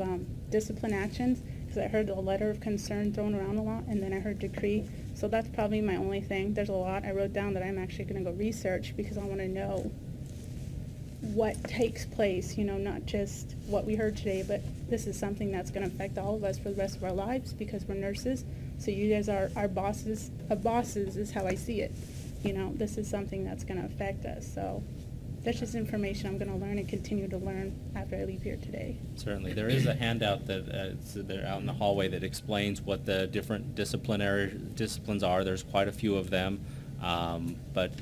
discipline actions, because I heard the letter of concern thrown around a lot, and then I heard decree. So that's probably my only thing. There's a lot I wrote down that I'm actually going to go research because I want to know what takes place, you know, not just what we heard today, but this is something that's going to affect all of us for the rest of our lives because we're nurses. So you guys are our bosses. Bosses is how I see it. You know, this is something that's going to affect us. So that's just information I'm going to learn and continue to learn after I leave here today. Certainly. There is a handout that they're out in the hallway that explains what the different disciplines are. There's quite a few of them. But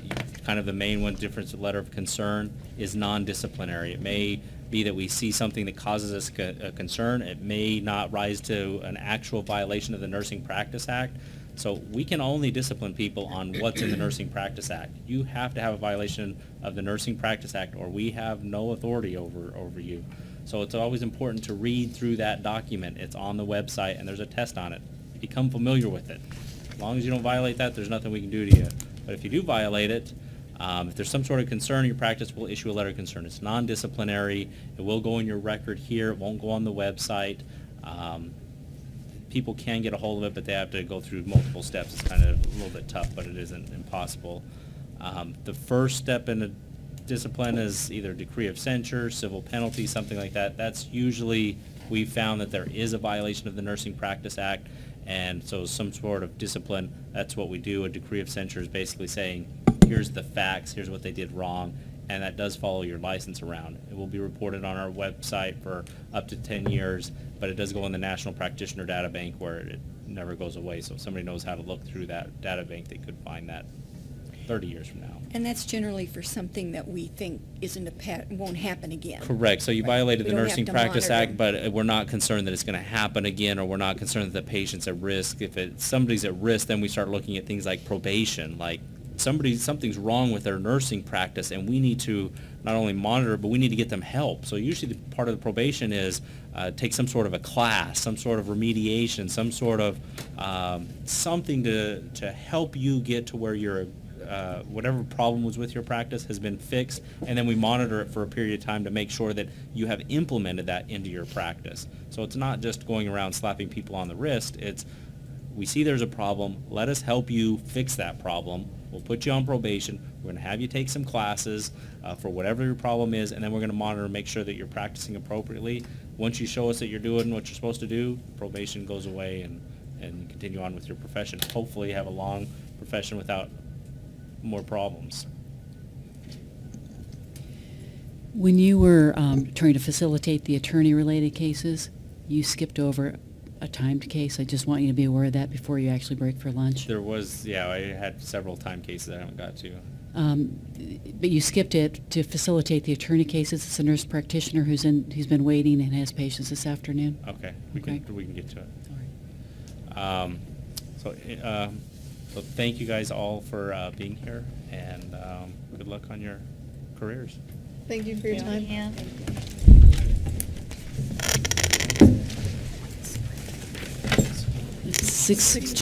kind of the main one difference, letter of concern, is non-disciplinary. It may be that we see something that causes us a concern. It may not rise to an actual violation of the Nursing Practice Act. So we can only discipline people on what's in the Nursing Practice Act. You have to have a violation of the Nursing Practice Act or we have no authority over you. So it's always important to read through that document. It's on the website and there's a test on it. Become familiar with it. As long as you don't violate that, there's nothing we can do to you. But if you do violate it, if there's some sort of concern in your practice, we'll issue a letter of concern. It's non-disciplinary. It will go in your record here. It won't go on the website. People can get a hold of it, but they have to go through multiple steps. It's kind of a little bit tough, but it isn't impossible. The first step in a discipline is either decree of censure, civil penalty, something like that. That's usually, we've found that there is a violation of the Nursing Practice Act, and so some sort of discipline, that's what we do. A decree of censure is basically saying, here's the facts, here's what they did wrong, and that does follow your license around. It will be reported on our website for up to 10 years, but it does go in the National Practitioner Data Bank where it never goes away. So if somebody knows how to look through that data bank, they could find that 30 years from now. And that's generally for something that we think won't happen again. Correct. So you violated the Nursing Practice monitor. Act, but we're not concerned that it's going to happen again, or we're not concerned that the patient's at risk. If somebody's at risk, then we start looking at things like probation, like something's wrong with their nursing practice and we need to not only monitor but we need to get them help. So usually the part of the probation is take some sort of a class, some sort of remediation, some sort of something to help you get to where you're whatever problem was with your practice has been fixed, and then we monitor it for a period of time to make sure that you have implemented that into your practice. So it's not just going around slapping people on the wrist. It's, we see there's a problem, let us help you fix that problem. We'll put you on probation. We're going to have you take some classes for whatever your problem is, and then we're going to monitor and make sure that you're practicing appropriately. Once you show us that you're doing what you're supposed to do, probation goes away and you continue on with your profession. Hopefully you have a long profession without more problems. When you were trying to facilitate the attorney-related cases, you skipped over a timed case. I just want you to be aware of that before you actually break for lunch. There was, yeah, I had several timed cases I haven't got to. But you skipped it to facilitate the attorney cases. It's a nurse practitioner who's been waiting and has patients this afternoon. Okay, we can get to it. All right. So thank you guys all for being here, and good luck on your careers. Thank you for your time. Yeah. It's 6